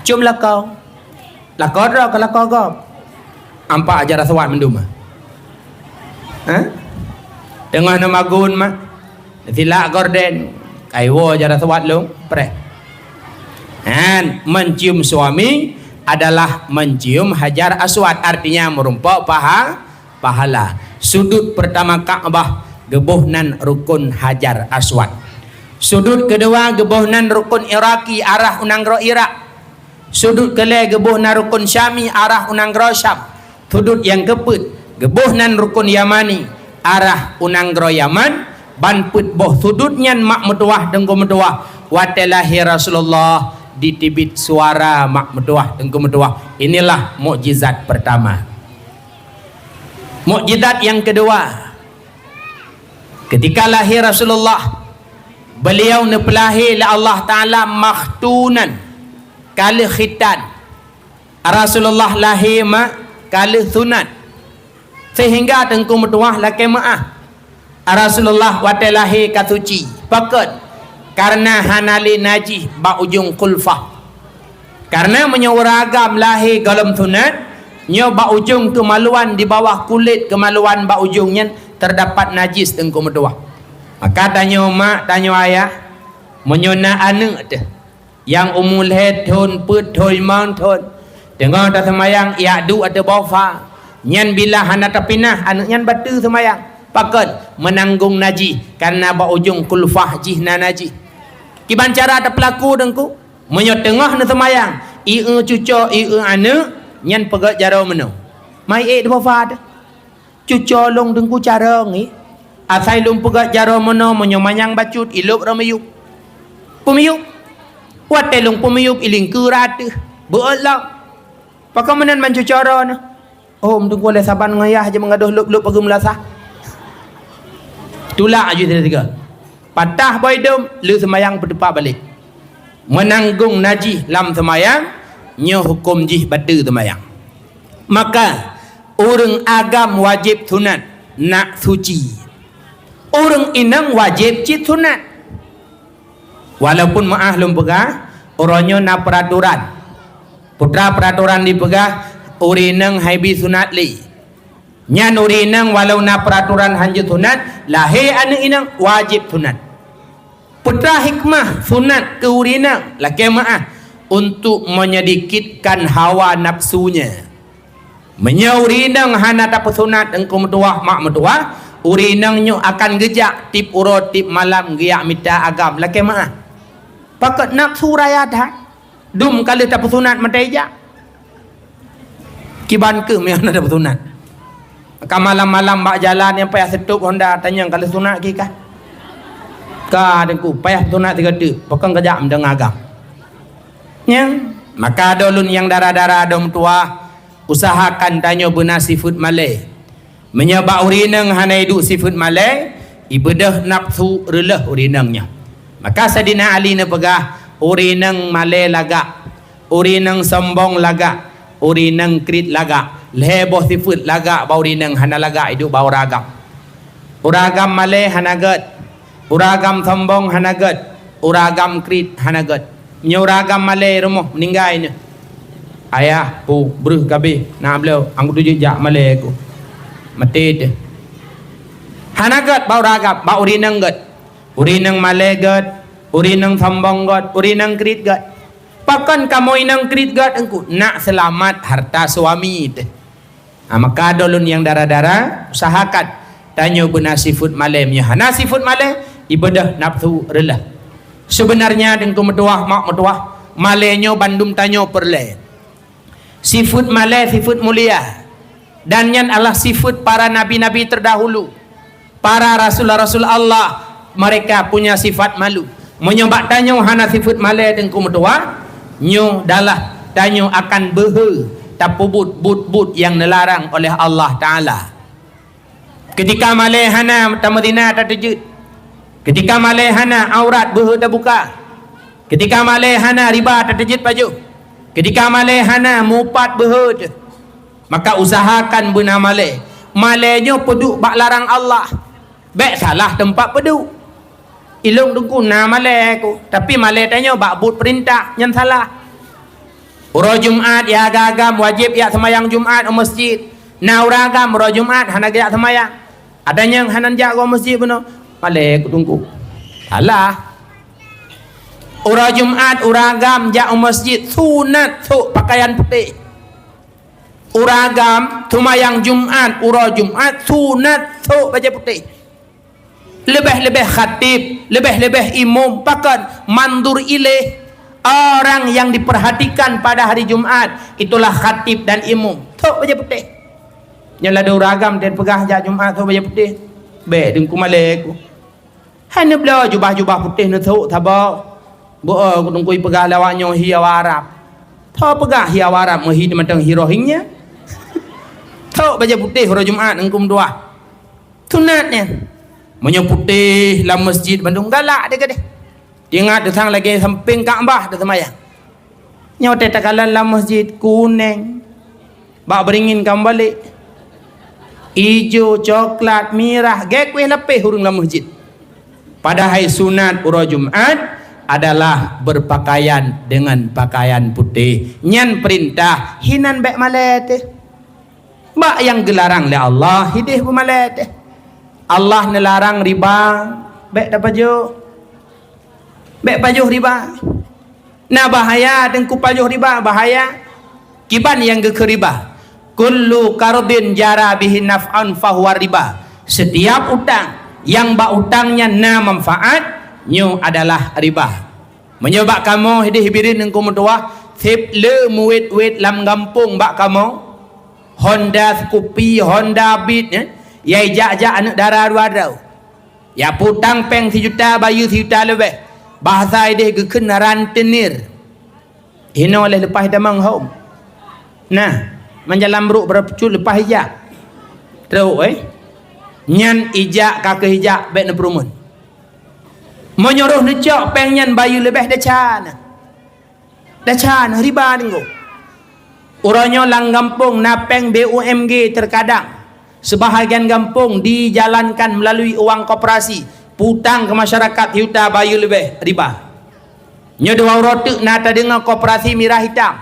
Cum lakau dah kalau kau ampak Hajar Aswad menduma dengan nama gun mah silak gorden kaiwo Hajar Aswad long pre mencium suami adalah mencium Hajar Aswad artinya merumpak pahala. Sudut pertama Ka'bah gebuhnan rukun Hajar Aswad. Sudut kedua gebuhnan rukun Iraki arah Unanggro Irak. Sudut kelai gebuhnan rukun Syami arah Unanggro Syam. Sudut yang keput gebuhnan rukun Yamani arah Unanggro Yaman. Ban put boh sudutnya mak metuah dengku metuah watelahi Rasulullah ditibit suara mak metuah dengku metuah. Inilah mukjizat pertama. Mukjizat yang kedua, ketika lahir Rasulullah beliau nepelahi oleh Allah Ta'ala makhtunan kali khitan. Rasulullah lahir mak kali sunat sehingga dengku metuah laki maah Rasulullah wate lahir kasuci pakat karena hanali najih ba ujung kulfah karena menyewaragam lahir galam sunat nyo ba ujung kemaluan di bawah kulit kemaluan ba ujungnya terdapat najis dengku metuah. Maka tanya mak tanya ayah menyona anak tu yang umul head thon put thoi mang thon dengar tak semayang ia du ada bawa nyan bila hana tapinah anak nyan batu semayang pakat menanggung najis karena ba ujung kulfah jihna najis. Kiban cara ada pelaku dengku menyot tengah na semayang ieu cucu ieu anak nyan pegat jaro meno mai de bawa cucu long dengku cara ngi asai lum pegat jaro meno menyomanyang bacut ilup rameyuk pemiyuk wate long pemiyuk iling kurat beolah pakamanan man cucara na oh dengku le saban ngayah je mengaduh lup pagi melasah tulak aja tiga patah boy dom lu semayang berdepan balik menanggung najis lam semayang nyo hukum jih batu semayang. Maka orang agam wajib sunat nak suci, orang inang wajib cit sunat walaupun maah lum pegah orangnya na peraturan putra peraturan dipegah urinang haibi sunat li nyan urinang walau na peraturan hanjut sunat lahir anak inang wajib sunat. Putra hikmah sunat ke urinang laki maah untuk menyedikitkan hawa nafsunya. Menyaurinang hana tak sunat engkau metuah mak metuah urinangnya akan gejak tip urut tip malam giak mita agam laki maah pakat nafsu raya dah dum kali tak sunat mateja Kiban ke yang ada bersunat. Maka malam-malam bak jalan yang payah setup Honda tanya kalau sunat ke kah? Ka dengku payah bersunat 3 detik. Pokok kejap mendengar agam. Ya, maka dolun yang darah-darah dom tua usahakan tanyo benar sifat malai. Menyebab urinang hanai duk sifat malai, ibadah nafsu relah urinangnya. Maka Saidina Ali ne pegah urinang malai lagak, urinang sombong lagak, urinang krit lagak, leboh sifat lagak bau urinang hana lagak hidup bau ragam. Uragam malai hanagat, uragam sombong hanagat, uragam krit hanagat. Nyuragam malai rumah meninggal ni. Ayah pu beruh kabeh nak beliau angku tuju jak malai aku. Mati dia. Hanagat bau ragam, bau urinang gat. Urinang malai gat, urinang sombong gat, urinang krit gat. Pakan kamu inang krit gat engku nak selamat harta suami tu. Maka dolun yang darah-darah usahakan tanya benar sifat malai nya. Hana sifat malai ibadah nafsu relah. Sebenarnya dengku metuah mak metuah malenyo bandum tanyo perle. Sifat malai sifat mulia. Dan yang adalah sifat para nabi-nabi terdahulu. Para rasul-rasul Allah mereka punya sifat malu. Menyebab tanyo hana sifat malai dengku metuah nyo dalah tanyo akan behe tapubut but yang dilarang oleh Allah Taala. Ketika malai hana tamadina tatejut. Ketika malai hana aurat behu terbuka. Ketika malai hana riba tertejit baju. Ketika malai hana mupat behu. Maka usahakan benar malai. Malainya peduk bak larang Allah. Baik salah tempat peduk. Ilung dengku na malai aku. Tapi malai tanya bak but perintah yang salah. Ura Jumat ya agam wajib ya semayang Jumat masjid. Na uragam ura Jumat hana gaya semayang. Adanya yang hanan jaga masjid benar. Malai aku tunggu. Alah. Ura Jumat, uragam, jak masjid, sunat, so pakaian putih. Uragam, tumayang Jumat, ura Jumat, sunat, so baju putih. Lebih-lebih khatib, lebih-lebih imam, pakan mandur ilaih. Orang yang diperhatikan pada hari Jumat, itulah khatib dan imam, so baju putih. Yang ada uragam dan pegah jak Jumat, so baju putih. Baik, dengku malai aku. Hanya bela jubah-jubah putih ni tahu tabak. Boa aku tunggu pegah lawaknya hiaw Arab. Tahu pegah hiaw Arab mahi macam Rohingya. Tahu baju putih hari Jumat engkum dua. Sunatnya. Menyo putih dalam masjid Bandung galak dia kadeh. Ingat datang lagi samping Kaabah dah semayang. Nyo tetakalan dalam masjid kuning. Bak beringin kam balik. Ijo, coklat, merah, gek weh lepih hurung dalam masjid. Padahal sunat ura Jumat adalah berpakaian dengan pakaian putih. Nyan perintah hinan bek malet. Bak yang gelarang oleh Allah hidih pemalet. Allah nelarang riba, bek dah pajuh. Bek pajuh riba. Nah bahaya dengku pajuh riba bahaya. Kiban yang ke riba. Kullu qardin jara bihi naf'an fahuwa riba. Setiap utang yang bak utangnya na manfaat nyu adalah riba. Menyebab kamu hidih birin engkau mentua sip le muit-wit lam gampung bak kamu Honda Scoopy, Honda Beat ya jak-jak anak darah dua ya putang peng 1 juta bayu 1 juta lebih bahasa hidih gekun rantenir hina oleh lepas damang home. Nah menjalan beruk berapcu lepas hijab teruk nyan ijak kakek hijak baik na perumun menyuruh necok pengen bayu lebih dacan riba ninggu uranya lang gampung napeng BUMG terkadang sebahagian gampung dijalankan melalui uang koperasi putang ke masyarakat yuta bayu lebih riba nyodoh rotuk nata dengan koperasi mirah hitam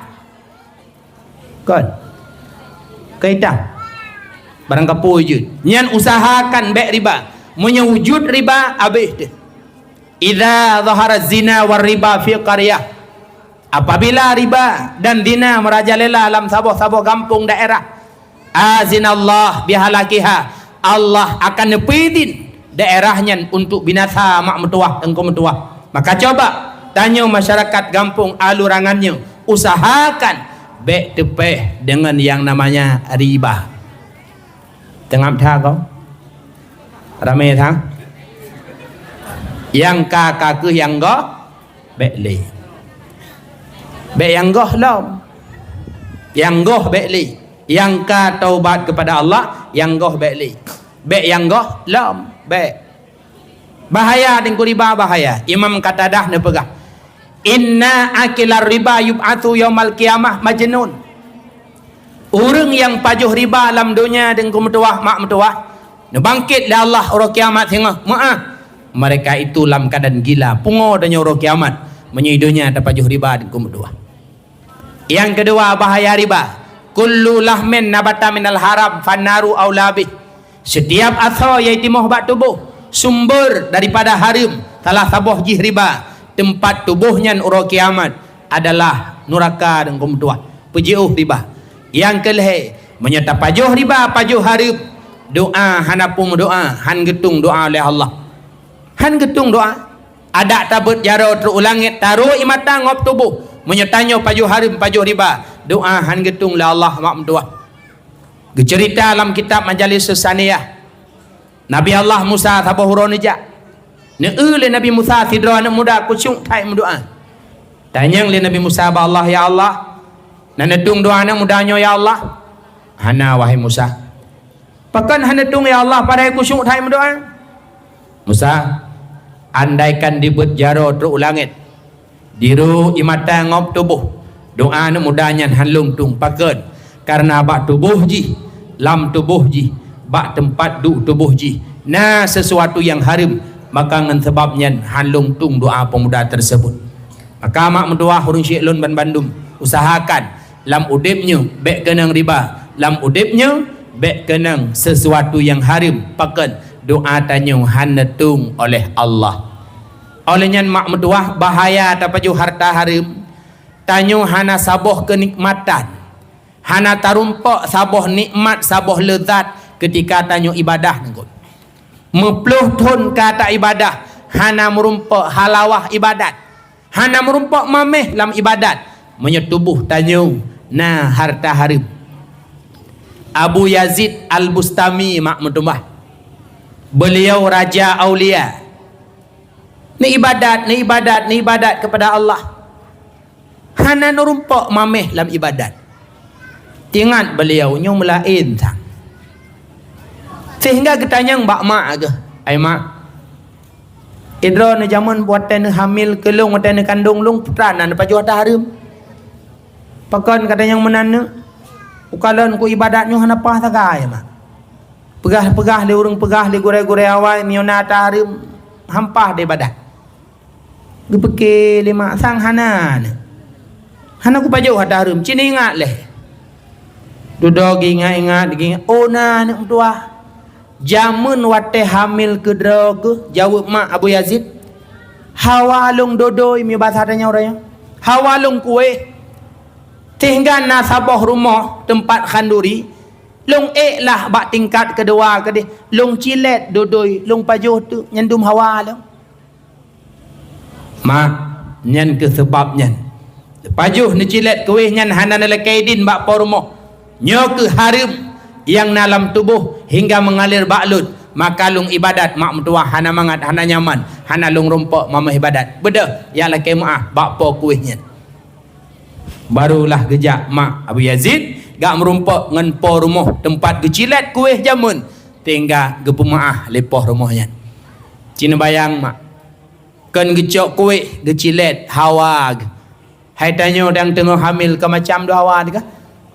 kan ke hitam barang kapu wujud nyan usahakan bek riba menyewujud riba habis dia. Idza zahara zina war riba fi qaryah apabila riba dan zina merajalela dalam sabuh-sabuh kampung daerah azinallah bihalakiha Allah akan nepidin daerahnya untuk binasa mak metuah engkau metuah. Maka coba tanya masyarakat kampung alurangannya usahakan bek tepeh dengan yang namanya riba. Tengah tha kau ramai thang yang kakak ke yang goh bek li bek yang goh lam yang goh bek li yang ka taubat kepada Allah yang goh bek li bek yang goh lam bek bahaya dengan riba bahaya. Imam Qatadah ne pegah inna akilar riba yub'atsu yaumal qiyamah majnun. Orang yang pajuh riba dalam dunia dengan metuah mak metuah ne bangkit dah Allah orang kiamat tengah maaf mereka itu dalam keadaan gila pungo dan orang kiamat menyidunya ada pajuh riba dengan metuah. Yang kedua bahaya riba kullu lahmin nabata minal haram fannaru aulabih. Setiap asal yang timuh bak tubuh sumber daripada haram salah sabuh jih riba tempat tubuhnya orang kiamat adalah neraka dan kumtuah pejiuh riba. Yang kelih menyata pajuh riba pajuh haram doa hanapung doa han getung doa oleh Allah han getung doa ada tabut jaro terulangit taruh imata ngop tubuh menyetanyo pajuh haram pajuh riba doa han getung oleh Allah mak mentuah. Cerita dalam kitab Majalis Saniyah Nabi Allah Musa tabahuron aja ne le Nabi Musa sidra anak muda kusyuk thai mendoa tanya le Nabi Musa ba Allah ya Allah nan nedung doa anak mudanya ya Allah hana wahai Musa pakan hana dung ya Allah pada kusyuk thai mendoa Musa andaikan dibut jaro teruk langit diru imata ngop tubuh doa anak mudanya hanlung tung pakan karena bak tubuh ji lam tubuh ji bak tempat du tubuh ji nah sesuatu yang haram maka dengan sebabnya hanlung tung doa pemuda tersebut. Maka mak mendoa hurung syekh lun ban Bandung usahakan lam udipnya bek kenang riba lam udipnya bek kenang sesuatu yang haram pakan doa tanya hanetung oleh Allah. Olehnya mak mendoa bahaya tapaju harta haram tanya hana saboh kenikmatan hana tarumpok saboh nikmat saboh lezat ketika tanya ibadah nengkut mepluh tun kata ibadah hana merumpok halawah ibadat hana merumpok mameh dalam ibadat menyetubuh tanya nah harta haram. Abu Yazid Al-Bustami mak mentumbah beliau raja aulia ni ibadat kepada Allah hana merumpok mameh dalam ibadat ingat beliau nyu melain sang sehingga ketanya mbak mak ke ai mak idro ne zaman buatan hamil kelung buatan kandung lung putranan pajuh haram pakan katanya menana ukalan ku ibadatnya hana pah tagai mak pegah le urang pegah le gore-gore awai miona haram hampah de ibadat gepeke lima sang hana ku pajuh haram cini ingat leh duduk ingat oh na nak tua jamun wate hamil ke droge jawab mak Abu Yazid hawalung dodoi mi bahasanya orangnya hawalung kue tinggal nasabah rumah tempat khanduri lung lah bak tingkat kedua ke dia lung cilet dodoi lung pajuh tu nyandum hawa long mak nyan ke sebabnya pajuh ni cilet kue nyan hana lekaidin bak porumah nyo ke haram yang dalam tubuh hingga mengalir baklut maka lung ibadat mak mentua hana mangat hana nyaman hana lung rumpok mama ibadat beda ya laki maaf bak po kuihnya barulah gejak mak Abu Yazid gak merumpok ngan po rumah tempat gecilat kuih jamun tinggal gepemaah lepoh rumahnya cina bayang mak kan gecok kuih gecilat hawa hai tanya yang tengah hamil ke macam do hawa dikah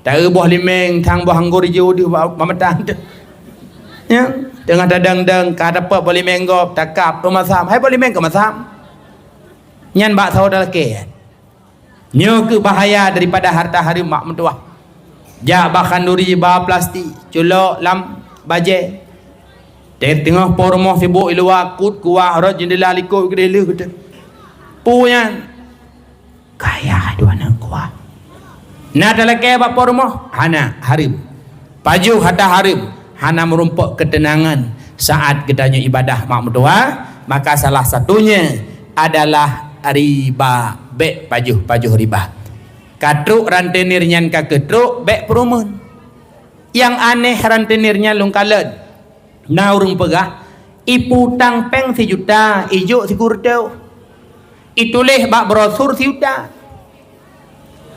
tak buah limeng tang buah anggur hijau di pamatang tu ya tengah dadang-dang kata apa boleh menggop takap rumah sam hai boleh meng ke masam nyan bak saudara ke nyo ke bahaya daripada harta haram mak mentua ja bahkan duri ba plastik culok lam baje tengah pormoh sibuk luar kut kuah rot jendela liko gede le kata punya kaya dua anak kuah na dalake bak pormoh hana haram pajuh harta haram hana merumpok ketenangan saat kitanya ibadah mak mentua maka salah satunya adalah riba bek pajuh riba Katruk rantenirnya kaketruk bek perumun. Yang aneh rantenirnya lungkalan. Nah urung pegah. Iputang peng 1 juta, ijo si kurteu. Ituleh bak brosur 1 juta.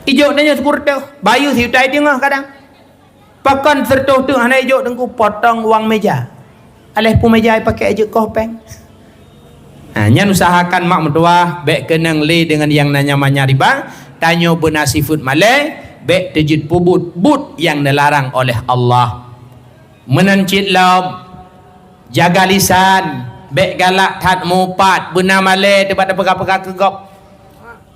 Ijo nanya si kurteu, bayu 1 juta itu ngah kadang. Pakan sertuh tu hana ijo dengku potong uang meja. Alih pu meja pakai ijo kopeng. Hanya usahakan mak mertua bek kenang li dengan yang namanya riba. Tanyo benasifut malai bek tejid pubut but yang dilarang oleh Allah. Menencit laum, jaga lisan, bek galak tat mupat, benar malai daripada pegah-pegah kegop.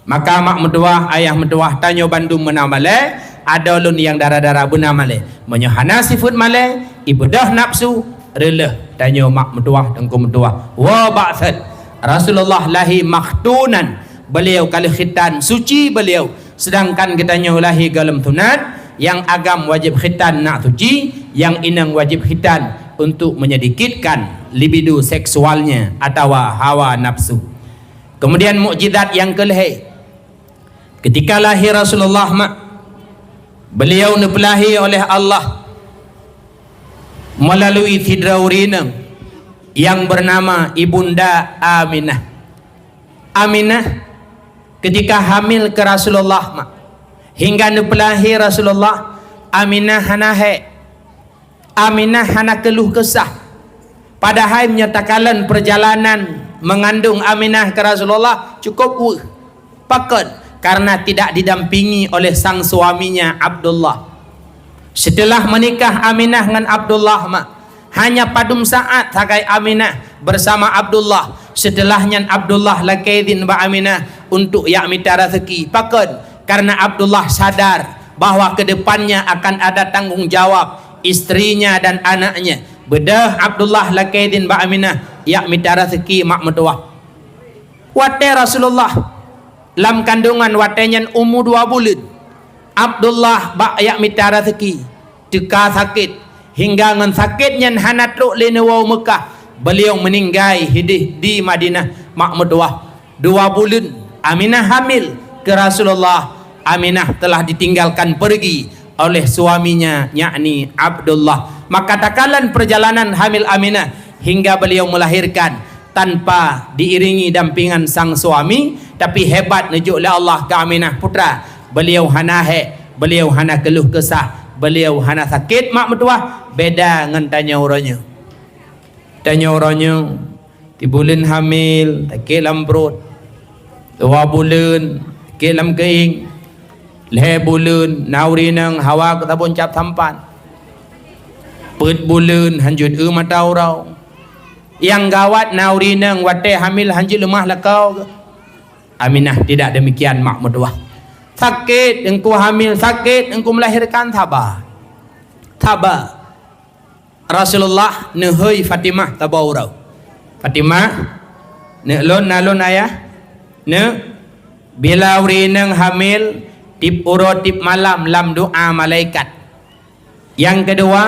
Maka mak mertua, ayah mertua tanyo bandung benar malai, ada lun yang darah-darah benar malai. Menyohana sifut malai, ibadah nafsu, releh tanyo mak mertua tengku mertua. Wa ba'thad Rasulullah lahi makhtunan, beliau kali khitan suci beliau, sedangkan kitanya lahi galam tunat yang agam wajib khitan nak suci, yang inang wajib khitan untuk menyedikitkan libido seksualnya atau hawa nafsu. Kemudian mukjizat yang kelih, ketika lahir Rasulullah beliau dipelahi oleh Allah melalui sidraurina yang bernama Ibunda Aminah. Aminah ketika hamil ke Rasulullah hingga dipelahi Rasulullah, Aminah hanahe, Aminah hana keluh kesah. Padahal menyatakan perjalanan mengandung Aminah ke Rasulullah cukup pakat karena tidak didampingi oleh sang suaminya Abdullah. Setelah menikah Aminah dengan Abdullah hanya padum saat sakai Aminah bersama Abdullah. Setelahnya Abdullah lakaidin ba Aminah untuk yakmita rezeki pakat karena Abdullah sadar bahwa kedepannya akan ada tanggungjawab istrinya dan anaknya. Bedah Abdullah lakaidin ba Aminah yakmita rezeki mak mertua. Wate Rasulullah lam kandungan watenyan umur 2 bulan. Abdullah ba yakmita rezeki teka sakit hingga ngan sakitnya hana truk lenewau Mekah, beliau meninggal hidih di Madinah mak mertua. 2 bulan Aminah hamil ke Rasulullah. Aminah telah ditinggalkan pergi oleh suaminya yakni Abdullah. Maka takalan perjalanan hamil Aminah hingga beliau melahirkan tanpa diiringi dampingan sang suami, tapi hebat nujuk oleh Allah ke Aminah putra. Beliau hana beliau hana keluh kesah, beliau hana sakit mak mertua. Beda dengan tanya orangnya. Tanya orangnya di bulan hamil takil lam perut, 2 bulan takil lam keing, 5 bulan nauri nang hawa ketabun cap sampan, 4 bulan hanjut mata urau. Yang gawat nauri nang wate hamil hanjut lemah lakau. Aminah tidak demikian mak mertua. Sakit engkau hamil, sakit engkau melahirkan, sabar. Sabar. Rasulullah nehoi Fatimah tabaurau. Fatimah ne lon nalon ayah ne bila urinang hamil tip uro tip malam lam doa malaikat. Yang kedua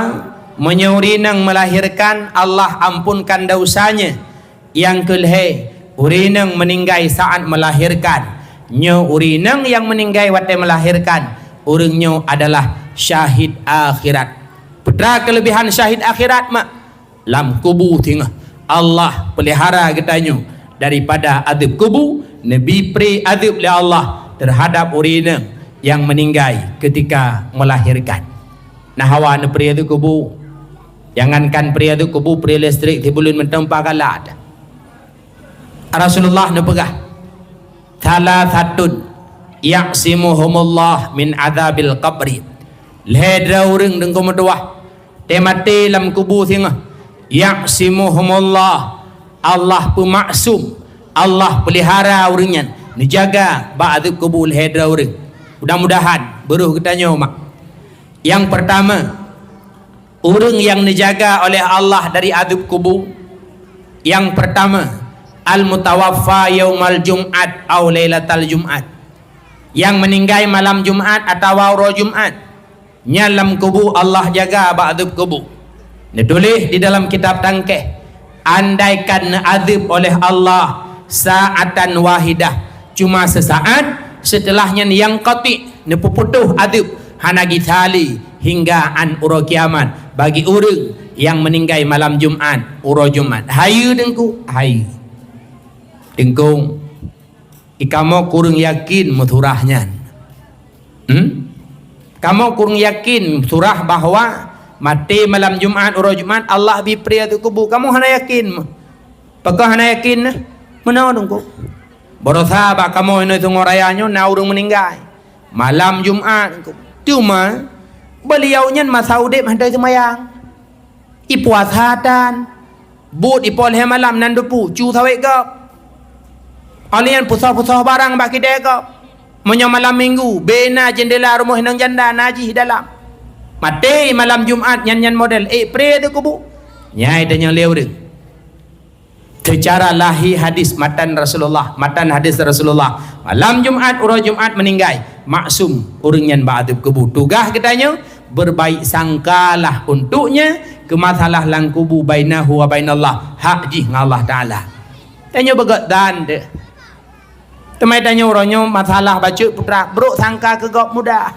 menyurinang melahirkan Allah ampunkan dosanya. Yang kelih urinang meninggal saat melahirkan. Nyo urinang yang meninggal waktu melahirkan, urangnya adalah syahid akhirat. Putra kelebihan syahid akhirat lam kubur tinggal Allah pelihara kitanya daripada adab kubur. Nabi pri adab oleh Allah terhadap urinang yang meninggal ketika melahirkan. Nah hawa ne pria tu kubur, jangankan pria tu kubur, pria listrik di bulan mentempa kalat. Rasulullah ne pegah thalathatun yaqsimuhumullah min adzabil qabri. Lehedra urang dengko medua temate lam kubur singa yaqsimuhumullah, Allah pemaksum, Allah pelihara urangnya, dijaga ba'du kubur lehedra urang. Mudah-mudahan beruh kitanya mak. Yang pertama, orang yang dijaga oleh Allah dari adab kubur. Yang pertama, al-mutawaffa yaumal jum'at atau lailatal jum'at, yang meninggal malam Jumat atau roh Jumat. Nyalam kubur Allah jaga ba'dub kubur. Ditulis di dalam kitab tangkeh, andaikan azab oleh Allah sa'atan wahidah, cuma sesaat, setelahnya yang qati nepuputuh adab hanagi tali hingga an uro kiamat bagi orang yang meninggal malam Jumat uro Jumat. Hayu dengku, hayu dengkung ikamo kurang yakin muturahnya. Kamu kurang yakin surah bahwa mati malam Jumat uro Jumat Allah bipri tu kubu. Kamu hana yakin? Pakah hana yakin? Mana dengku? Berusaha bak kamu ini tunggu rayanya na urung meninggal malam Jumat. Cuma beliaunya masa udip handai semayang. Ipuasa dan but ipol he malam nan depu cu sawek gap. Alian pusah-pusah barang bak kidai gap. Menyo malam minggu bena jendela rumah nang janda najih dalam. Mati malam Jumat nyan model pre tu kubu. Nyai dan yang leu deung. Secara lahir hadis matan Rasulullah, matan hadis Rasulullah. Malam Jumat uro Jumat meninggal, maksum urang nyan ba'dub kubu. Tugas katanya berbaik sangkalah untuknya ke masalah lang kubu bainahu wa bainallah. Hak jih ngallah taala. Tanya begat dan de. Temai tanya orangnya masalah baca putra beruk sangka ke gop mudah.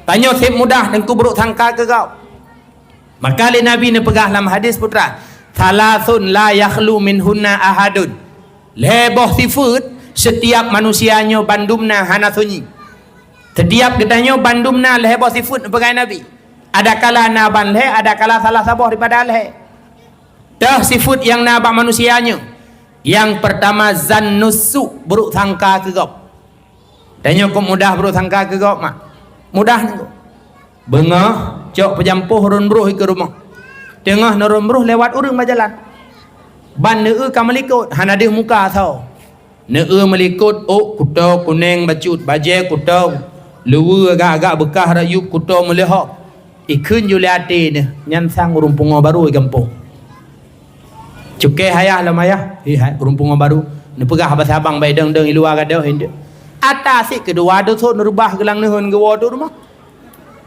Tanya sip mudah dan ku beruk sangka ke gop. Maka li Nabi ni pegah dalam hadis putra, salasun la yakhlu minhunna ahadun. Leboh sifat setiap manusianya bandumna hana sunyi. Setiap gedanya bandumna leboh sifat pegai Nabi. Ada kala na ban le, ada kala salah sabah daripada le. Dah sifat yang nabak manusianya. Yang pertama zannusu buruk sangka ke gop. Tanya kok mudah buruk sangka ke gop mak. Mudah ni kok. Bengah cok pejampuh run bruh ke rumah. Tengah nurun bruh lewat urang berjalan. Ban neue ka melikut hana dia muka tau. Neue melikut oh kuto kuning bacut baje kuto. Lewe agak-agak bekah rayup kuto melehok. Ikun juliati ni nyan sang urung pungo baru i kampung. Cukai hayah lah mayah. Rumpung baru. Ni pegah bahasa abang baik deng luar kada hendak. Atas si kedua tu nurubah gelang nehun ke wadu rumah.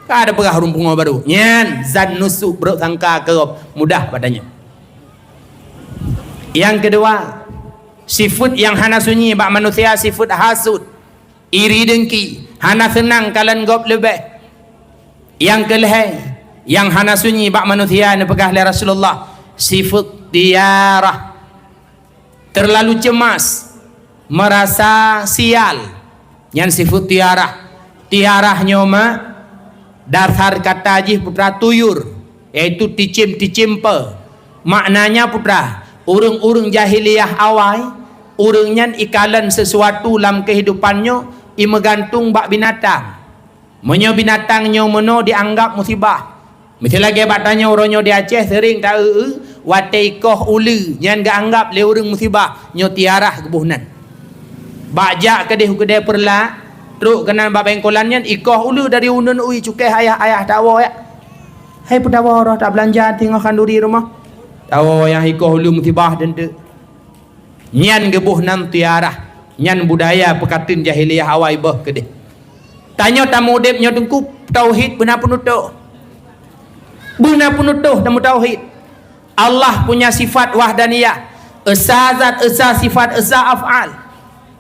Ada pegah rumpung baru. Nyan zan nusuk beruk sangka ke mudah padanya. Yang kedua, sifat yang hana sunyi bak manusia sifat hasud, iri dengki, hana senang kalian gop lebih. Yang kelih, yang hana sunyi bak manusia ni pegah oleh Rasulullah, sifat tiarah, terlalu cemas, merasa sial. Yang sifat tiarah, tiarahnya mak dasar kata jih putra tuyur, iaitu ticim-ticimpe. Maknanya putra, urang-urang jahiliyah awal, urangnya ikalan sesuatu dalam kehidupannya, imegantung bak binatang. Menyo binatangnya meno dianggap musibah. Mesti lagi batanya orangnya di Aceh sering tahu watai koh ulu yang gak anggap le urang musibah nyo tiarah kebuhnan. Bajak kedai perla truk kena babengkolannya ikoh ulu dari unun ui cukai ayah tawa ya. Hai putawa roh tak belanja tengok kanduri rumah. Tawa yang ikoh ulu musibah dan de. Nyan gebuhnan tiarah, nyan budaya pekatin jahiliyah awal bah kedai. Tanya tamu dep nyo dengkup tauhid benar penutuh. Benar penutuh dan tauhid. Allah punya sifat wahdaniyah. Esa zat, esa sifat, esa af'al.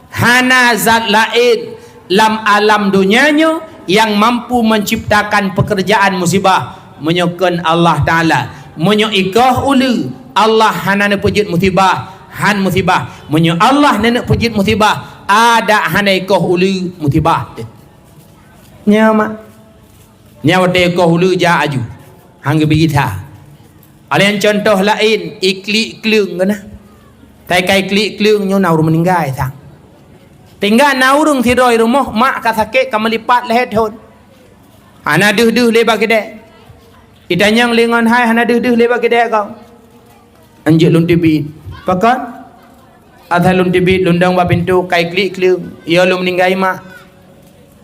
Hana zat lain lam alam dunianya yang mampu menciptakan pekerjaan musibah. Menyokan Allah Ta'ala. Menyoikah ulu. Allah hana nepejit musibah. Han musibah. Menyo Allah nenek pejit musibah. Ada hana ikah ulu musibah. Nyama. Nyawa ikah ulu ja aju. Hangga begita. Alian contoh lain iklik klung kena. Tai kai klik klung nyo naur meninggal sang. Tinggal naurung tiroi rumah mak ka sakit ka melipat lehet hon. Hana duh leba gede. Ditanyang lengan hai hana duh leba gede kau. Anjek lun tibit. Pakat adha lun tibit lundang ba pintu kai klik klung. Ia lu meninggal mak.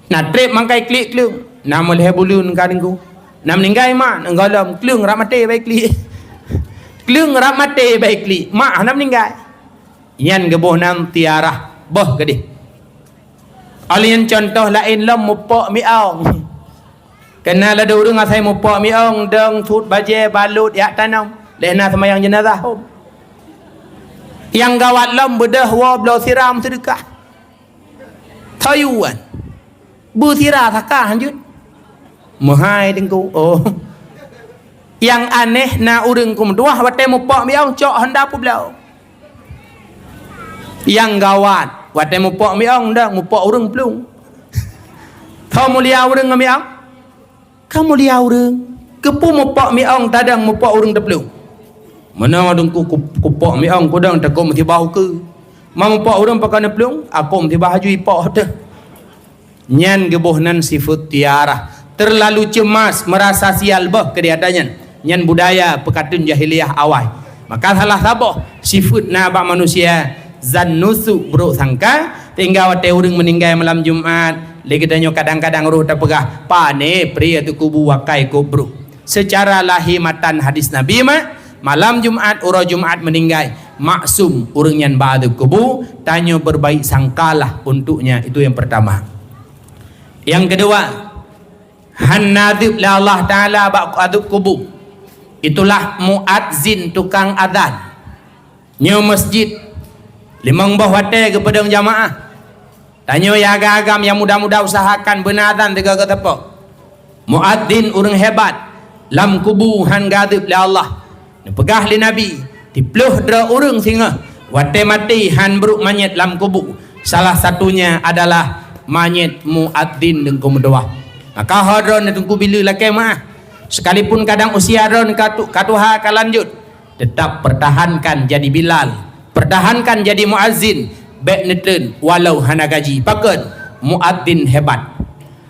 Na trip mang kai klik klung. Nama lehe bulun ka dengku. Nam meninggal mak nggalam klung rak mate baik klik. Klung rak mate baik klik. Mak nam meninggal. Yan geboh nam tiarah boh gede. Alien contoh lain lam mupok miaung. Kenal ada urang asai mupok miaung deng tut baje balut yak tanam. Lehna semayang jenazah hom. Yang gawat lam bedah wa blau siram sedekah. Tayuan. Bertira takah lanjut. Mahai dengku. Oh. Yang aneh na urang kumduah wate mupok miong cok hendak pula. Yang gawat wate mupok miong dah mupok urang pelung. Kau mulia urang miong? Kau mulia urang. Kepu mupok miong tadang mupok urang tepelung. Mana dengku kupok miong kudang takom ti bau ke. Mam mupok urang pakai nepelung, akom ti baju ipok dah. Nyan gebuhnan sifat tiarah. Terlalu cemas merasa sial bah kediadannya. Nyan budaya pekatun jahiliyah awal. Maka salah sabah sifat na abak manusia zannusu bro sangka tinggal wate urang meninggal malam Jumat. Lagi tanya kadang-kadang roh tak pegah pane pria tu kubu wakai kubru. Secara lahimatan hadis Nabi malam Jumat urang Jumat meninggal maksum urang yang ba'du kubu tanya berbaik sangkalah untuknya. Itu yang pertama. Yang kedua, hanadzib la Allah Ta'ala ba'adub kubu. Itulah muadzin tukang adzan. Nyo masjid limang bah wate kepada jamaah. Tanya ya agam yang muda-muda usahakan benar adzan tiga ke tepak. Muadzin urang hebat. Lam kubu han gadib la Allah. Pegah li Nabi. Dipluh dra urang singa. Wate mati han beruk manyet lam kubu. Salah satunya adalah manyet muadzin dengku mendoa. Maka hadron tunggu bila laki mah. Sekalipun kadang usia ron katuha kalanjut, tetap pertahankan jadi Bilal, pertahankan jadi muazzin, baik neten walau hana gaji. Pakat muadzin hebat.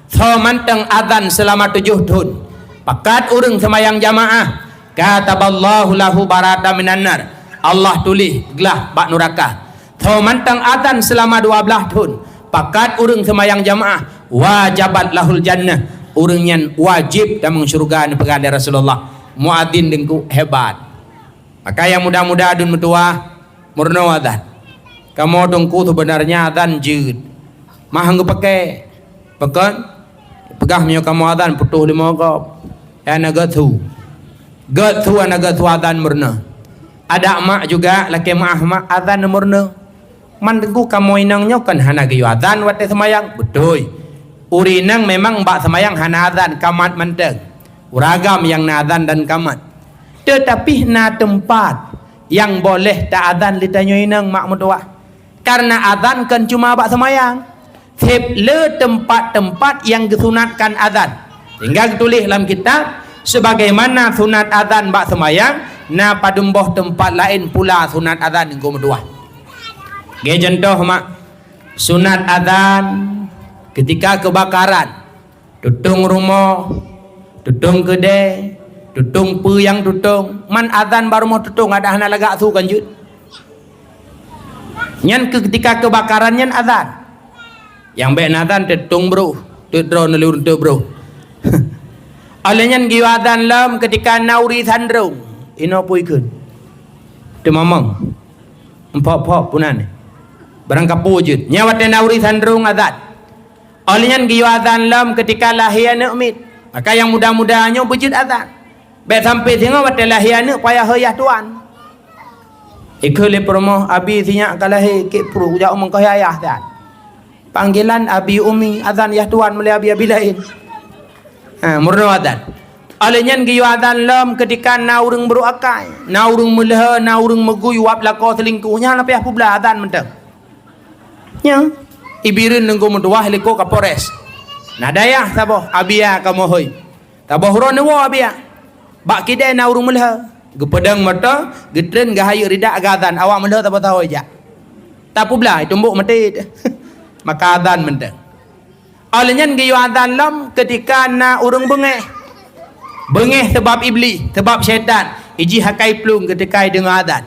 So manteng adzan selama 7 tahun. Pakat urang semayang jamaah. Kataballahu lahu barata minan nar. Allah tulis gelah bak neraka. So manteng adzan selama 12 tahun. Pakat urang semayang jamaah wajabat lahul jannah. Urang yang wajib dalam syurga ni pegang dari Rasulullah. Muadzin dengku hebat. Maka yang muda-muda adun metua murno adzan. Kamu dengku sebenarnya adzan jid. Mah hanggu pakai. Pakat pegah mio kamu adzan putuh 5 kop. Ana gathu. Gathu ana gathu adzan murno. Ada mak juga laki mak adzan murno. Man dengku kamu inangnya kan hana gayu adzan wate semayang. Betul. Urinang memang bak semayang hana adzan kamat menteng. Uragam yang na adzan dan kamat. Tetapi na tempat yang boleh tak adzan ditanya inang mak mutua. Karena adzan kan cuma bak semayang. Sep le tempat-tempat yang disunatkan adzan. Tinggal tulis dalam kitab sebagaimana sunat adzan bak semayang, na padumboh tempat lain pula sunat adzan dengku mutua. Ge contoh mak sunat adzan ketika kebakaran, tutung rumah, tutung kedai, tutung pu yang tutung, man adzan baru mau tutung ada hana lagak tu kan jut. Nyan ketika kebakaran nyan adzan. Yang baik adzan tutung bro, tutro nelur tu bro. Alenya giu adzan lam ketika nauri sandrung, ino puikeun. Tu mamang. Empok-pok punan. Barang kapu jut. Nyawat nauri sandrung adzan. Olehnya giu adzan lam ketika lahir anak mit. Maka yang muda-mudanya bujud adzan. Baik sampai tengok wate lahir anak payah hayah tuan. Ikut promo abi sinya kalahir ke pro jauh mengkau ayah dah. Panggilan abi umi adzan yah tuan mulai abi lain. Murno adzan. Olehnya giu adzan lam ketika naurung beruakai, naurung meleh, naurung meguy wap lako selingkuhnya lapih pula adzan mentang. Ya. Ibirin nengko mentuah liko kapores. Nadayah taboh abia kamu hoy. Taboh ron wo abia. Bak kide na urung melha. Gepedang mata, getren gahayu rida agadan awak melha taboh tahu aja. Tapu belah tumbuk mati. Maka adan menteng. Olehnya giyu adan lam ketika na urung bengeh. Bengeh sebab iblis, sebab syaitan. Iji hakai plung ketika dengar adan.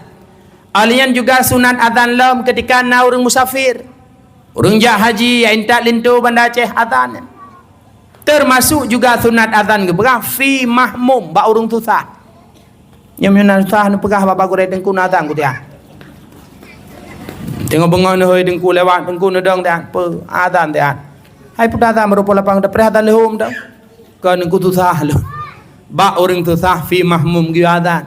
Olehnya juga sunat adan lam ketika na urung musafir. Urang jak haji yang tak lintu Banda Aceh adzan. Termasuk juga sunat adzan geberah fi mahmum ba urang susah. Yang menan susah nu pegah bapa gurei dengku adzan ku dia. Tengok bengon hoi dengku lewat dengku nedang dah pe adzan dia. Hai puta adzan merupa lapang dah perih adzan lehum dah. Kan dengku susah lu. Ba urang susah fi mahmum gi adzan.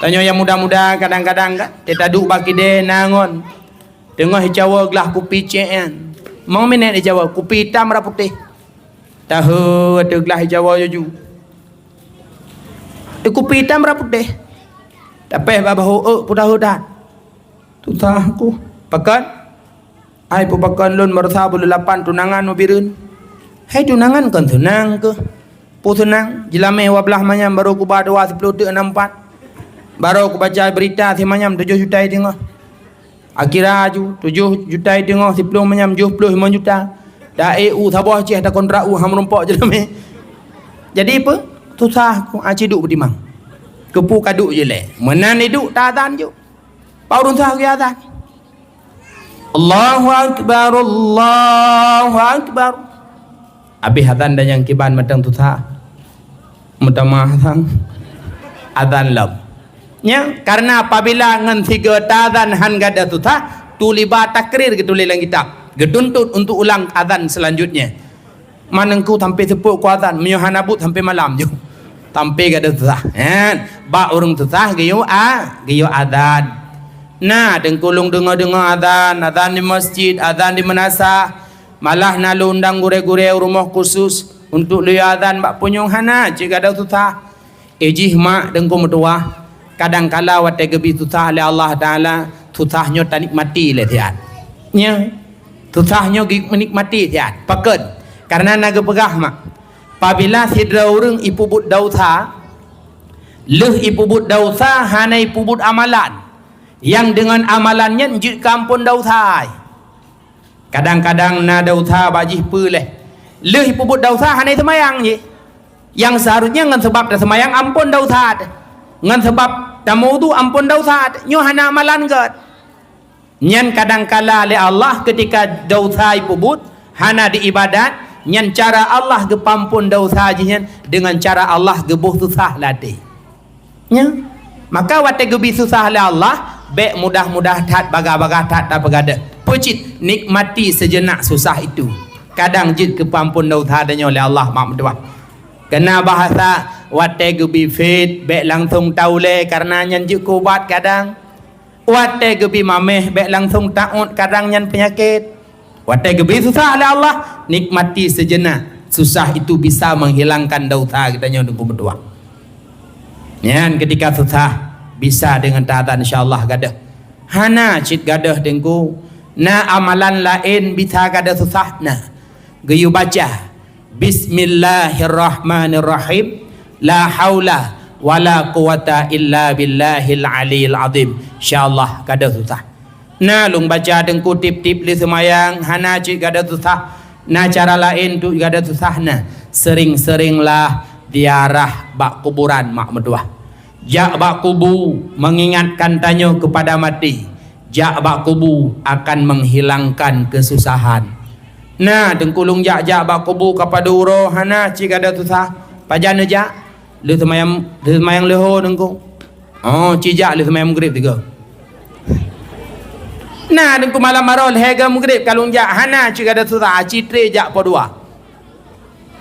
Tanya yang muda-muda kadang-kadang tak taduk baki de nangon. Tengah hicawa gelah kopi ceen. Mau minat di Jawa, kopi hitam merah putih. Tahu ada gelas Jawa ju. Kopi hitam merah putih. Tapi babahu pudah-pudah. Tutah aku. Pakan. Ai pakan lun martha bulu 8 tunangan mobireun. Hai tunangan kan tunang ke. Pu tunang jilame wablah manyam baru ku badwa 10 64. Baru ku baca berita si manyam 7 juta tengah. Akhirnya ju 7 juta tengah 10 manyam 75 juta. Dah EU thabah ceh dah kontrak ham rompok jilame. Jadi apa? Susah ku aci duk bertimang. Kepu kaduk je le. Menan hidup tak azan je. Paurun sah ke azan. Allahu akbar, Allahu akbar. Habis azan dan yang kiban matang tu sah. Mutamah sang azan lam. Ya, karena apabila ngan 3 azan han gada tu sah, tu libat takrir ke tulis dalam kitab. Getuntut untuk ulang azan selanjutnya. Manengku sampai sepuk ku azan, menyuhan abut sampai malam je. Sampai gada tu sah. Ba urung tu sah gayo azan. Nah, dengkulung dengar azan di masjid, azan di manasah. Malah nalu undang gure-gure rumah khusus untuk lu azan bak punyong hana jika ada susah. Ejih mak dengku mertua. Kadang kala wate gebi susah oleh Allah Taala, susahnya tak nikmati le tiat. Nya. Susahnya menikmati tiat. Paken. Karena naga pegah mak. Apabila sidra urang ipubut dausa, leh ipubut dausa hana ipubut amalan. Yang dengan amalannya njit kampun dausa. Kadang-kadang na dausa bajih peleh. Leh ipubut dausa hana semayang je. Yang seharusnya ngan sebab dah semayang ampun dausa. Ngan sebab tamu tu ampun dausa. Nyo hana amalan gat. Nyan kadang-kala le Allah ketika dausa ipubut hana di ibadat. Nyan cara Allah gepampun dausa jinya dengan cara Allah gebuh susah latih. Ya. Maka wate gebi susah le Allah, be mudah-mudah tat baga-baga tat tak begada. Pucit nikmati sejenak susah itu. Kadang jid kepampun dausa danyo le Allah mak medua. Kena bahasa wate gebi fit be langsung taule karena nyan jid kubat kadang. Wate gebi mameh be langsung taut kadang nyan penyakit. Wate gebi susah oleh Allah, nikmati sejenak. Susah itu bisa menghilangkan dausa kita nyo dengku berdua. Yan ketika susah bisa dengan taatan insyaallah gadah. Hana cit gadah dengku. Na amalan lain bisa gadah susah na. Geyu baca Bismillahirrahmanirrahim. La haula wala quwata illa billahil aliyil azim. Insyaallah gadah susah. Na lung baca dengku tip-tip li semayang hana cik gada susah. Na cara lain tu gada susah na. Sering-seringlah diarah bak kuburan mak medua. Jak bak kubu mengingatkan tanyo kepada mati. Jak bak kubu akan menghilangkan kesusahan. Na dengkulung jak bak kubu kepada uro hana cik gada susah. Pajan jak li semayang leho dengku. Oh cijak li semayang maghrib tiga. Nah, dengku malam marol hega maghrib kalung jak hana cik ada susah citre jak podua.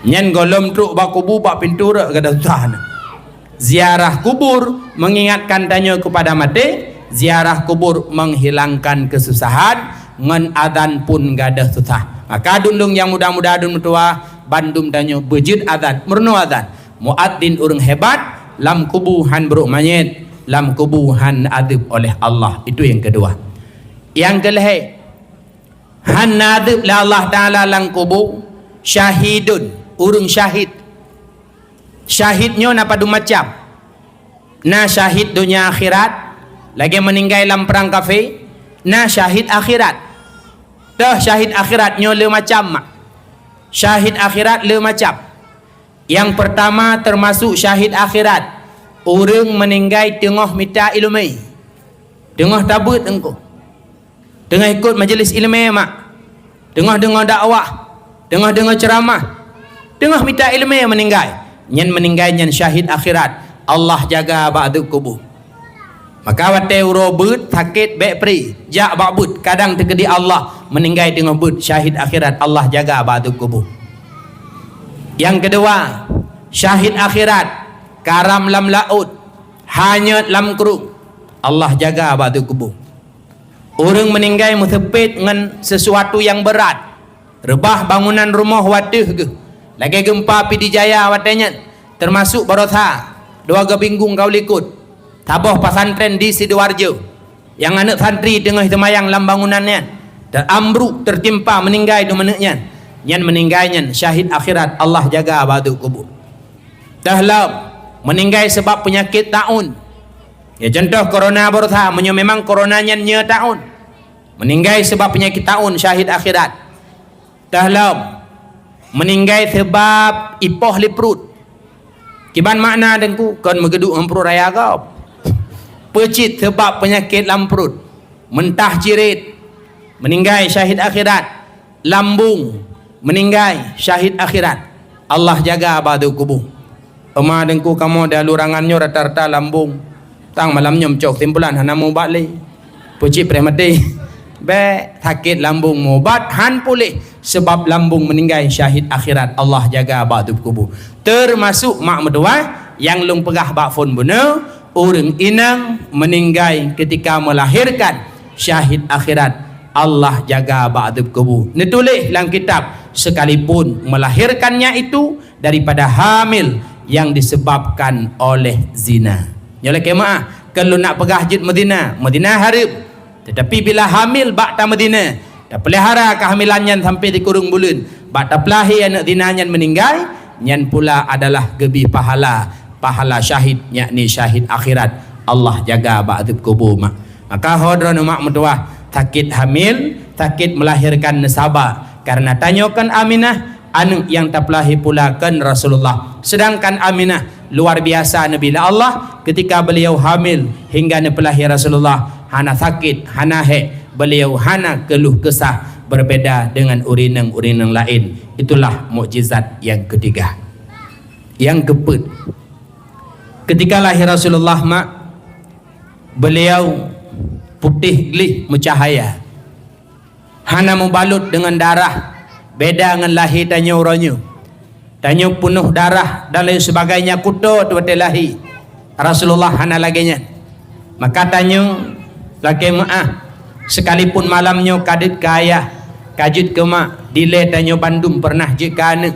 Nyen golom truk bak kubu bak pintu rek ada susah. Ziarah kubur mengingatkan tanya kepada mati, ziarah kubur menghilangkan kesusahan, ngan adzan pun gadah susah. Maka dundung yang muda-muda dun mertua bandum tanya bejid adzan, murno adzan. Muadzin urang hebat, lam kubuhan beruk mayit, lam kubuhan adib oleh Allah. Itu yang kedua. Yang kelih han nadib la Allah Taala lang kubu syahidun urung syahid. Syahidnya napa du macam? Na syahid dunia akhirat lagi meninggal dalam perang kafir. Na syahid akhirat. Dah syahid akhiratnya le macam mak. Syahid akhirat le macam. Yang pertama termasuk syahid akhirat. Urang meninggal tengah minta ilmu. Tengah tabut engkau. Tengah ikut majlis ilmu mak. Tengah dengar dakwah. Tengah dengar ceramah. Tengah minta ilmu meninggal. Nyen meninggal nyen syahid akhirat. Allah jaga ba'du kubur. Maka wate uro but sakit baik pri. Jak bak but kadang terkedi Allah meninggal tengah but syahid akhirat. Allah jaga ba'du kubur. Yang kedua, syahid akhirat karam lam laut, hanyut lam keruk. Allah jaga ba'du kubur. Orang meninggal musepit dengan sesuatu yang berat. rebah bangunan rumah waduh ke lagi gempa Pidijaya watanya termasuk Barotha 2 minggu kau likut taboh pasantren di Sidoarjo yang anak santri tengah temayang lam bangunannya dan ambruk tertimpa meninggal di meneknya nyan meninggalnya syahid akhirat Allah jaga batu kubur dahlam meninggal sebab penyakit taun ya contoh corona Barotha memang coronanya nya taun meninggal sebab penyakit taun syahid akhirat dahlam meninggal sebab ipoh liprut kiban makna dengku kon megeduk emprut raya kau pecit sebab penyakit lamprut mentah cirit meninggal syahid akhirat lambung meninggal syahid akhirat Allah jaga batu kubur Oma dengku kamu dah lurangannya rata-rata lambung tang malamnya mencok timbulan hana mau balik puji premati be sakit lambung mubat han pulih sebab lambung meninggal syahid akhirat Allah jaga batu kubur termasuk mak medua yang lung pegah bak fon bener orang inang meninggal ketika melahirkan syahid akhirat Allah jaga batu kubur ni tulis dalam kitab sekalipun melahirkannya itu daripada hamil yang disebabkan oleh zina nyala kemah kalau nak pegah jid Madinah harib tetapi bila hamil bak ta Madinah dah pelihara kehamilannya sampai di kurung bulan bak ta pelahi anak zinanya meninggal nyan pula adalah gebi pahala syahid yakni syahid akhirat Allah jaga bak kubur mak maka hodron mak metuah sakit hamil sakit melahirkan nasabah karena tanyakan Aminah anu yang tak pelahi pula kan Rasulullah sedangkan Aminah luar biasa Nabi Allah ketika beliau hamil hingga nepelahi Rasulullah hana sakit hana beliau hana keluh kesah berbeda dengan urinang lain itulah mukjizat yang ketiga yang keempat ketika lahir Rasulullah mak beliau putih glih mencahaya hana membalut dengan darah beda dengan lahir tanya orangnya tanya penuh darah dan lain sebagainya kuto tu lahi Rasulullah hana laginya maka tanya laki maaf sekalipun malamnya kadit kaya kajut ke mak dile tanya Bandung pernah jika anak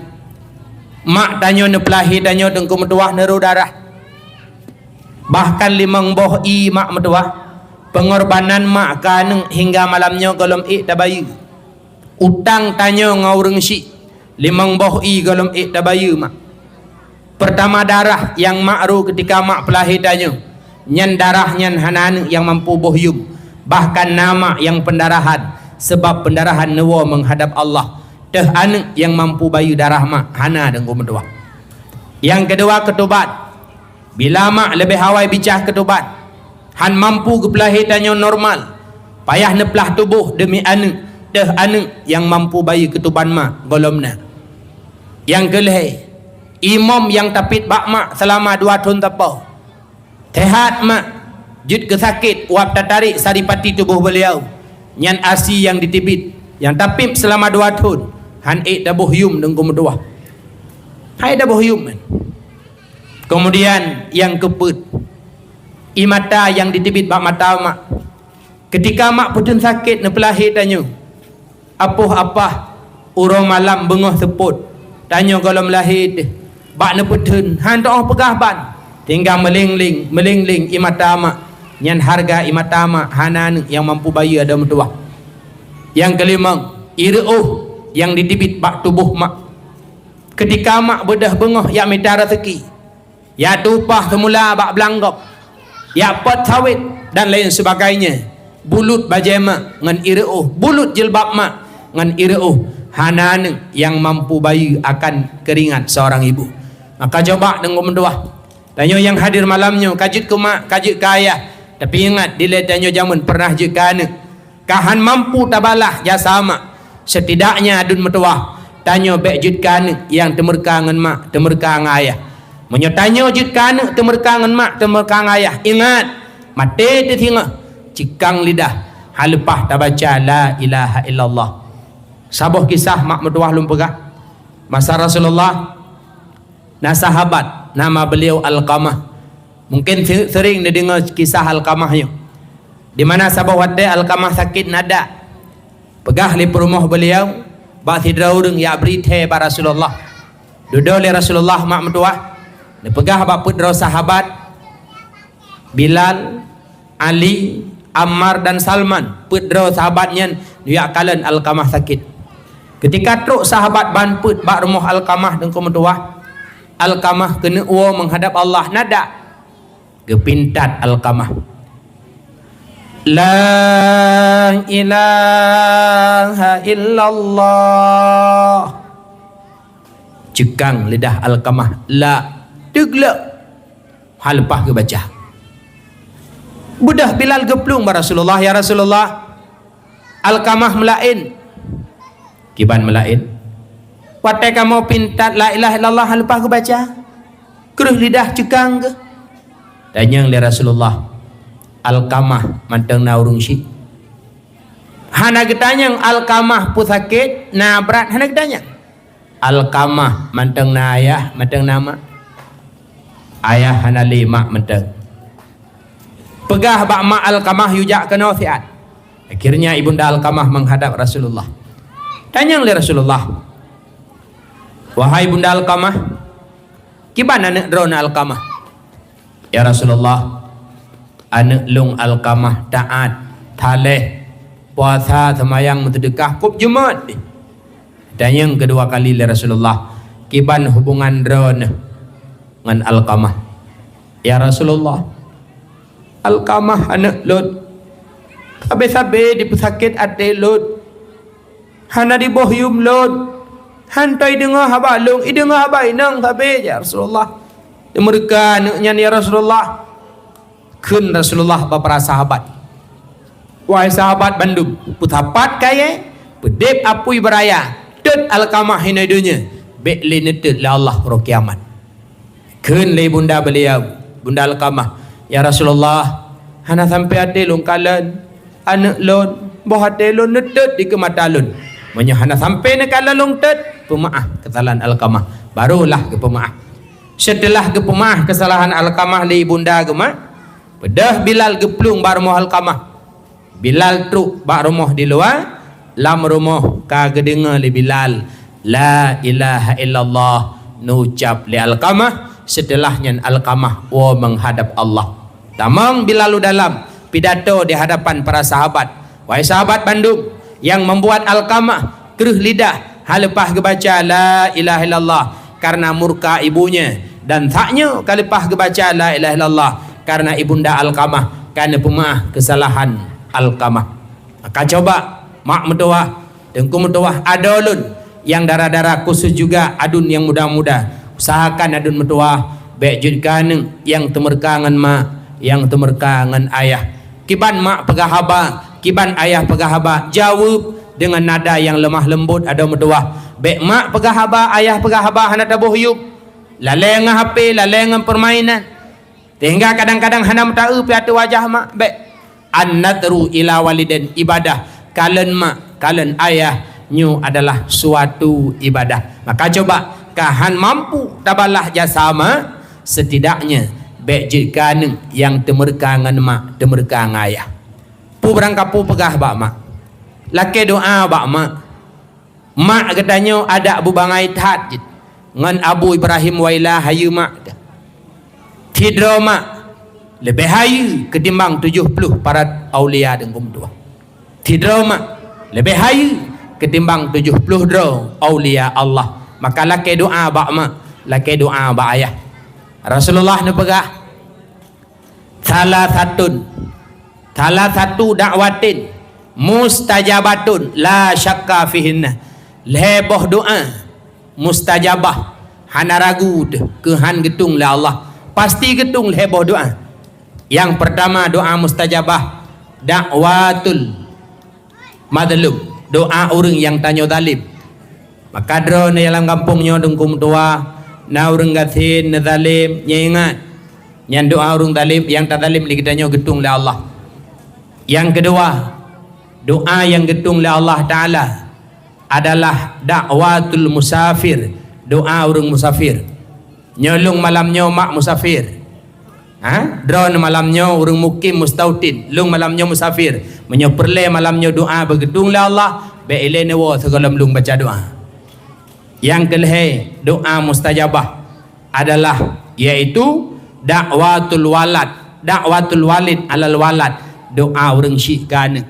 mak tanya ne pelahi tanya dengku metuah neru darah bahkan 5 boh i mak metuah pengorbanan mak kaneng hingga malamnya golom tabayu utang tanya ngaureng si 5 boh i golom tabayu mak pertama darah yang makru ketika mak pelahi tanya nyan darah nyan hanan yang mampu bohyum bahkan nama yang pendarahan sebab pendarahan newa menghadap Allah teh anak yang mampu bayu darah mak hana dan gumedua yang kedua ketubat bila mak lebih hawai bicah ketubat han mampu kepelahi tanya normal payah neplah tubuh demi anak teh anak yang mampu bayu ketuban mak golomna yang kelih imam yang tapit bak mak selama 2 tahun tapau tehat mak jud kesakit wap tarik saripati tubuh beliau nyan asi yang ditibit yang tapip selama 2 tahun han dabuh yum dengku medua hai dabuh yum man. Kemudian yang keput imata yang ditibit bak mata mak ketika mak putun sakit nepelahi tanya apa urang malam bengah seput tanya kalau melahir bak neputun han doa pegah ban tinggal melingling imata mak nyan harga imata mak hanan yang mampu bayar ada metuah yang kelima ireuh yang ditibit bak tubuh mak ketika mak bedah bengah ya minta rezeki ya tupah semula bak belanggok ya pot sawit dan lain sebagainya bulut bajema ngan ireuh bulut jilbab mak ngan ireuh hanan yang mampu bayi akan keringat seorang ibu maka coba dengan mendoa tanya yang hadir malamnya kajut ke mak kajut ke ayah tapi ingat dile tanya zaman pernah jika anak kahan mampu tabalah ya sama setidaknya adun metuah tanya bek jut ke anak yang temerkangan mak temerkang ayah menyatanya jut ke anak temerkangan mak temerkang ayah ingat mati tertinggal cikang lidah halepah tabaca la ilaha illallah sabuh kisah mak metuah lumpegah masa Rasulullah nah sahabat nama beliau Alqamah mungkin sering dengar kisah Alqamahnya di mana sahabat wadai Alqamah sakit nada pegah li rumah beliau ba tidra urang ya berite ba Rasulullah duduk le Rasulullah mak mentua ne pegah ba putera sahabat Bilal, Ali, Ammar dan Salman putera sahabatnya dia kalan Alqamah sakit. Ketika truk sahabat banput bak rumah Alqamah dan kementua Alqamah kena menghadap Allah nada kepintat Alqamah La ilaha illallah cekang lidah Alqamah la tegla hal lepas ke baca budah Bilal geplung ba Rasulullah ya Rasulullah Alqamah melain kiban melain watai kamu pintat la ilaha illallah hal lepas ke baca keruh lidah cekang ke tanya oleh Rasulullah Alqamah manteng na urung syik hana getanyang Alqamah pu sakit na berat hana getanyang Alqamah manteng na ayah manteng nama ayah hana lima manteng pegah bak mak Alqamah yujak kena siat akhirnya ibunda Alqamah menghadap Rasulullah tanya oleh Rasulullah wahai bunda Alqamah gimana nak drona Alqamah ya Rasulullah anak lung Alqamah taat taleh puasa semayang mentedekah kub Jumat dan yang kedua kali le Rasulullah kiban hubungan drone dengan Alqamah ya Rasulullah Alqamah anak Lut habis-habis di pesakit ate Lut hana di bohyum Lut hantai dengar haba lung dengar haba inang habis ya Rasulullah mereka anaknya ya Rasulullah kun Rasulullah beberapa sahabat wahai sahabat Bandung putapat kaya pedep apui beraya tet Alqamah hina dunia bekli netet la Allah pro kiamat kun le bunda beliau bunda Alqamah ya Rasulullah hana sampai ate long kalan anak lon boh ate lon netet di kematalun menyo hana sampai ne kalan long tet pemaaf kesalahan Alqamah barulah ke pemaaf setelah ke pemaaf kesalahan Alqamah le bunda gemah pedah Bilal geplung bar rumah Alqamah Bilal truk bak rumah di luar lam rumah kagedenga li Bilal la ilaha illallah nucap li Alqamah setelahnya Alqamah menghadap Allah tamang Bilal dalam pidato di hadapan para sahabat wahai sahabat Bandung yang membuat Alqamah keruh lidah hal lepas kebaca la ilaha illallah karena murka ibunya dan taknya kalepah kebaca la ilaha illallah karena ibunda Alqamah karena pemaaf kesalahan Alqamah. Maka coba mak mentua dengku mentua adolun yang darah-darah khusus juga adun yang muda-muda usahakan adun mentua bejudkan yang temerkangan mak yang temerkangan ayah kiban mak pegahaba kiban ayah pegahaba jawab dengan nada yang lemah lembut ada mentua bek mak pegahaba ayah pegahaba hana tabuhyub lalengan HP lalengan permainan sehingga kadang-kadang hana tahu piatu wajah mak baik an-nadru ila walidin ibadah kalen mak kalen ayah nyu adalah suatu ibadah maka coba kahan mampu tabalah jasama setidaknya baik jikan yang temerkangan mak temerkang ayah pu berangkap pu pegah bak mak laki doa bak mak katanya ada Abu Bangai tat ngan Abu Ibrahim Wailah hayu mak tidra mak lebih hayu ketimbang 70 para aulia dan kumtua tidra mak lebih hayu ketimbang 70 dra aulia Allah maka laki doa bak mak laki doa bak ayah Rasulullah ni pegah salah satu dakwatin mustajabatun la syakka fihinna leboh doa mustajabah hana ragu kehan getung la Allah pasti getung heboh doa yang pertama doa mustajabah dakwatul madlum doa orang yang tanya zalim maka drone dalam kampungnya dengkum tua na orang gasin na zalim ingat yang doa orang zalim yang tak zalim kita nyo getung la Allah yang kedua doa yang getung la Allah Ta'ala adalah dakwatul musafir doa orang musafir nyolong malamnya mak musafir drone malamnya orang mukim mustautin lung malamnya musafir menyeperle malamnya doa bergedung la Allah be ilene wo segala melung baca doa. Yang kelih doa mustajabah adalah yaitu dakwatul walid alal walad, doa orang syik kana,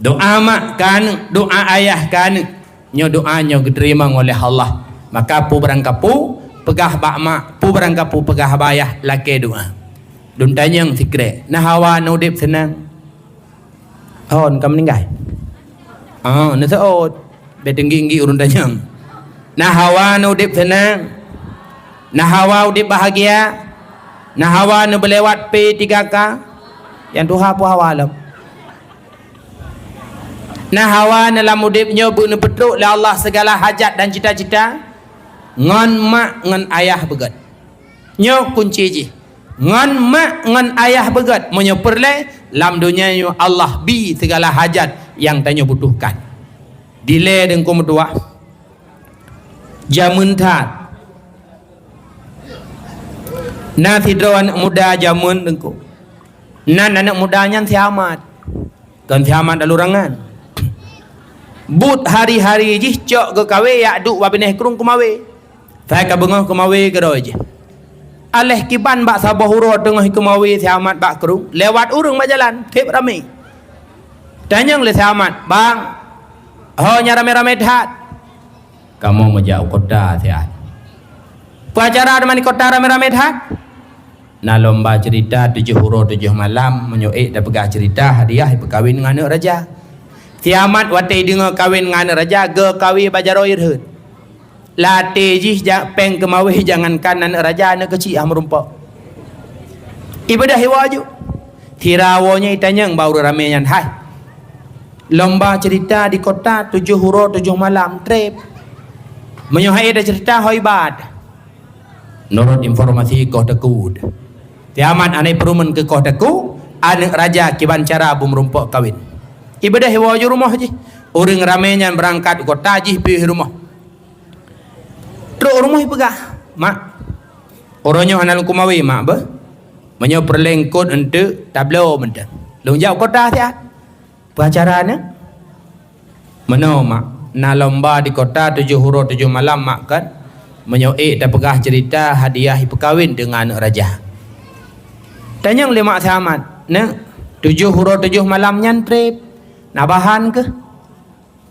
doa mak kana, doa ayah kana, nyo doa nyo diterima oleh Allah. Maka pu berangkapu pegah bak mak, pu berangkapu pegah bayah laki doa. Dun tanyang fikre, nah hawa nudip senang. Oh, kamu meninggal. Oh, nasa ot, betenggi urun tanyang. Nah hawa nudip senang. Nah hawa udip bahagia. Nah hawa nu berlewat P3K. Yang Tuhan pu hawa alam. Nah hawa dalam udipnya bu nu petruk le Allah segala hajat dan cita-cita. Ngan mak ngan ayah begat. Nyo kunci je. Ngan mak ngan ayah begat. Menyo perle lam dunia nyo Allah bi segala hajat yang tanya butuhkan. Dile dengku medua. Jamun tat. Na tidro anak muda jamun dengku. Nan anak mudanya siamat. Kan siamat alurangan. But hari-hari jih cok ke kawe yak duk wabineh kurung kumawe. Saya ka bengah kumawe ke je. Aleh kiban bak sabah huro tengah kumawe siamat bak kurung. Lewat urung berjalan, tip ramai. Tanyang le siamat, bang. Ho nya rame-rame tat. Kamu menjauh kota siat. Pacara di kota rame-rame tat. Na lomba cerita 7 huro 7 malam menyoek dah pegah cerita hadiah berkawin dengan anak raja. Tiamat watai dengar kawin dengan anak raja ge kawi bajaro irhut. Late jih peng kemawih jangankan anak raja anak kecil merumpak. Ibadah hiwaju. Tirawonya itanyang baru ramaian hai. Lomba cerita di kota 7 huro 7 malam trip. Menyohai ada cerita hoibat. Menurut informasi Koh Tekud. Tiamat anai perumen ke Koh Tekud, anak raja kiban cara bumrumpok kawin. Ibadah hiwaju rumah je. Orang ramainya berangkat kota je pergi rumah. Teruk rumah pegah. Mak. Orangnya anal kumawi mak ba. Menyo perlengkot untuk tablo mentang. Long jauh kota siat. Pacaranya. Meno mak. Na lomba di kota 7 huro 7 malam mak kan. Menyoek dah pegah cerita hadiah perkawin dengan anak raja. Tanyang lemak sahamat. Nah, 7 huro 7 malam nyantrip. Nak bahan ke?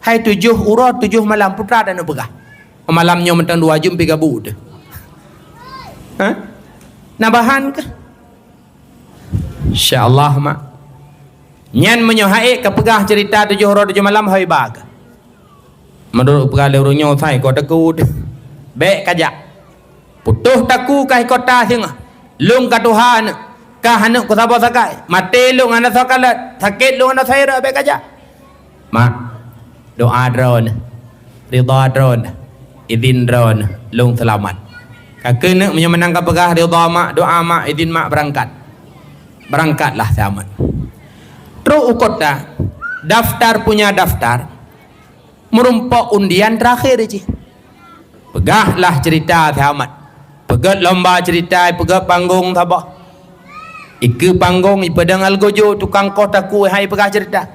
Hai 7 huro 7 malam putra dan pegah. Malamnya mentang 2 jam pergi gabut. Hah? Nak bahan ke? InsyaAllah mak. Nyan menyohai ke pegah cerita 7 huro 7 malam hai bag. Menurut pegala orangnya saya kau takut baik kajak putuh taku kai kota singa lung ka Tuhan ka hanak ko sabo sakai mate lung anak sakalat sakit lung anak saya baik kajak mak doa drone ridha drone izin drone lung selamat kakena menang ka pegah ridha mak doa mak izin mak berangkatlah selamat terus kota daftar punya daftar merumpok undian terakhir je. Pegahlah cerita selamat. Pegat lomba cerita, pegat panggung tabah. Ike panggung ipadang algojo tukang kotaku hai pegah cerita.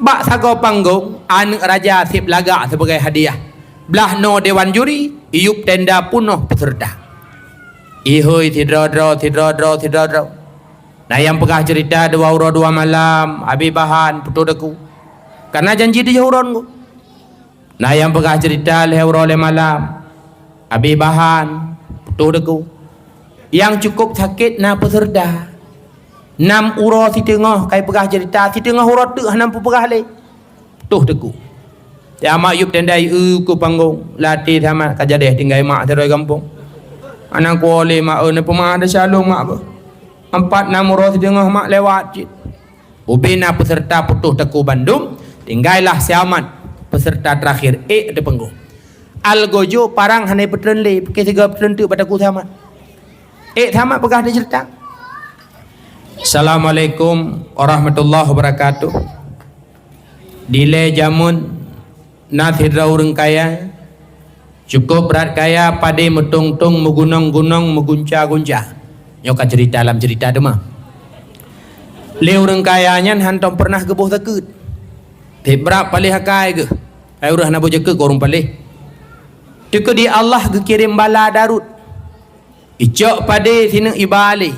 Bak sago panggung anak raja sip lagak sebagai hadiah. Belah no dewan juri, iup tenda punuh peserta. Ihoi tidro. Nah yang pegah cerita 2 huro 2 malam, habis bahan putu deku. Karena janji di jahuron ku. Nah yang pegah cerita lehur oleh malam habis bahan putuh deku. Yang cukup sakit na peserta 6 uro si tengah kai pegah cerita si tengah uro tu 6 pegah le putuh deku. Ya mak yup tendai ku panggung latih sama kajadeh tinggal mak teroi kampung. Anak ku oleh mak ne pemah ada shalom mak ba. 4 6 uro si tengah mak lewat cit. Ubina peserta putuh deku Bandung tinggallah siamat peserta terakhir di panggung. Algojo parang hanai petren le pakai 3 petren tu pada ku sama. Sama pegah dia cerita. Assalamualaikum warahmatullahi wabarakatuh. Dile jamun nathira urang kaya cukup berat kaya pade metung-tung megunung-gunung megunca-gunca. Nyoka cerita dalam cerita demam. Le urang kayanya hantam pernah gebuh tekut. Berat palih hakai ke? Ai urah nak jaga ke orang palih. Tuku di Allah ke kirim bala darut. Icok pada sini ibali.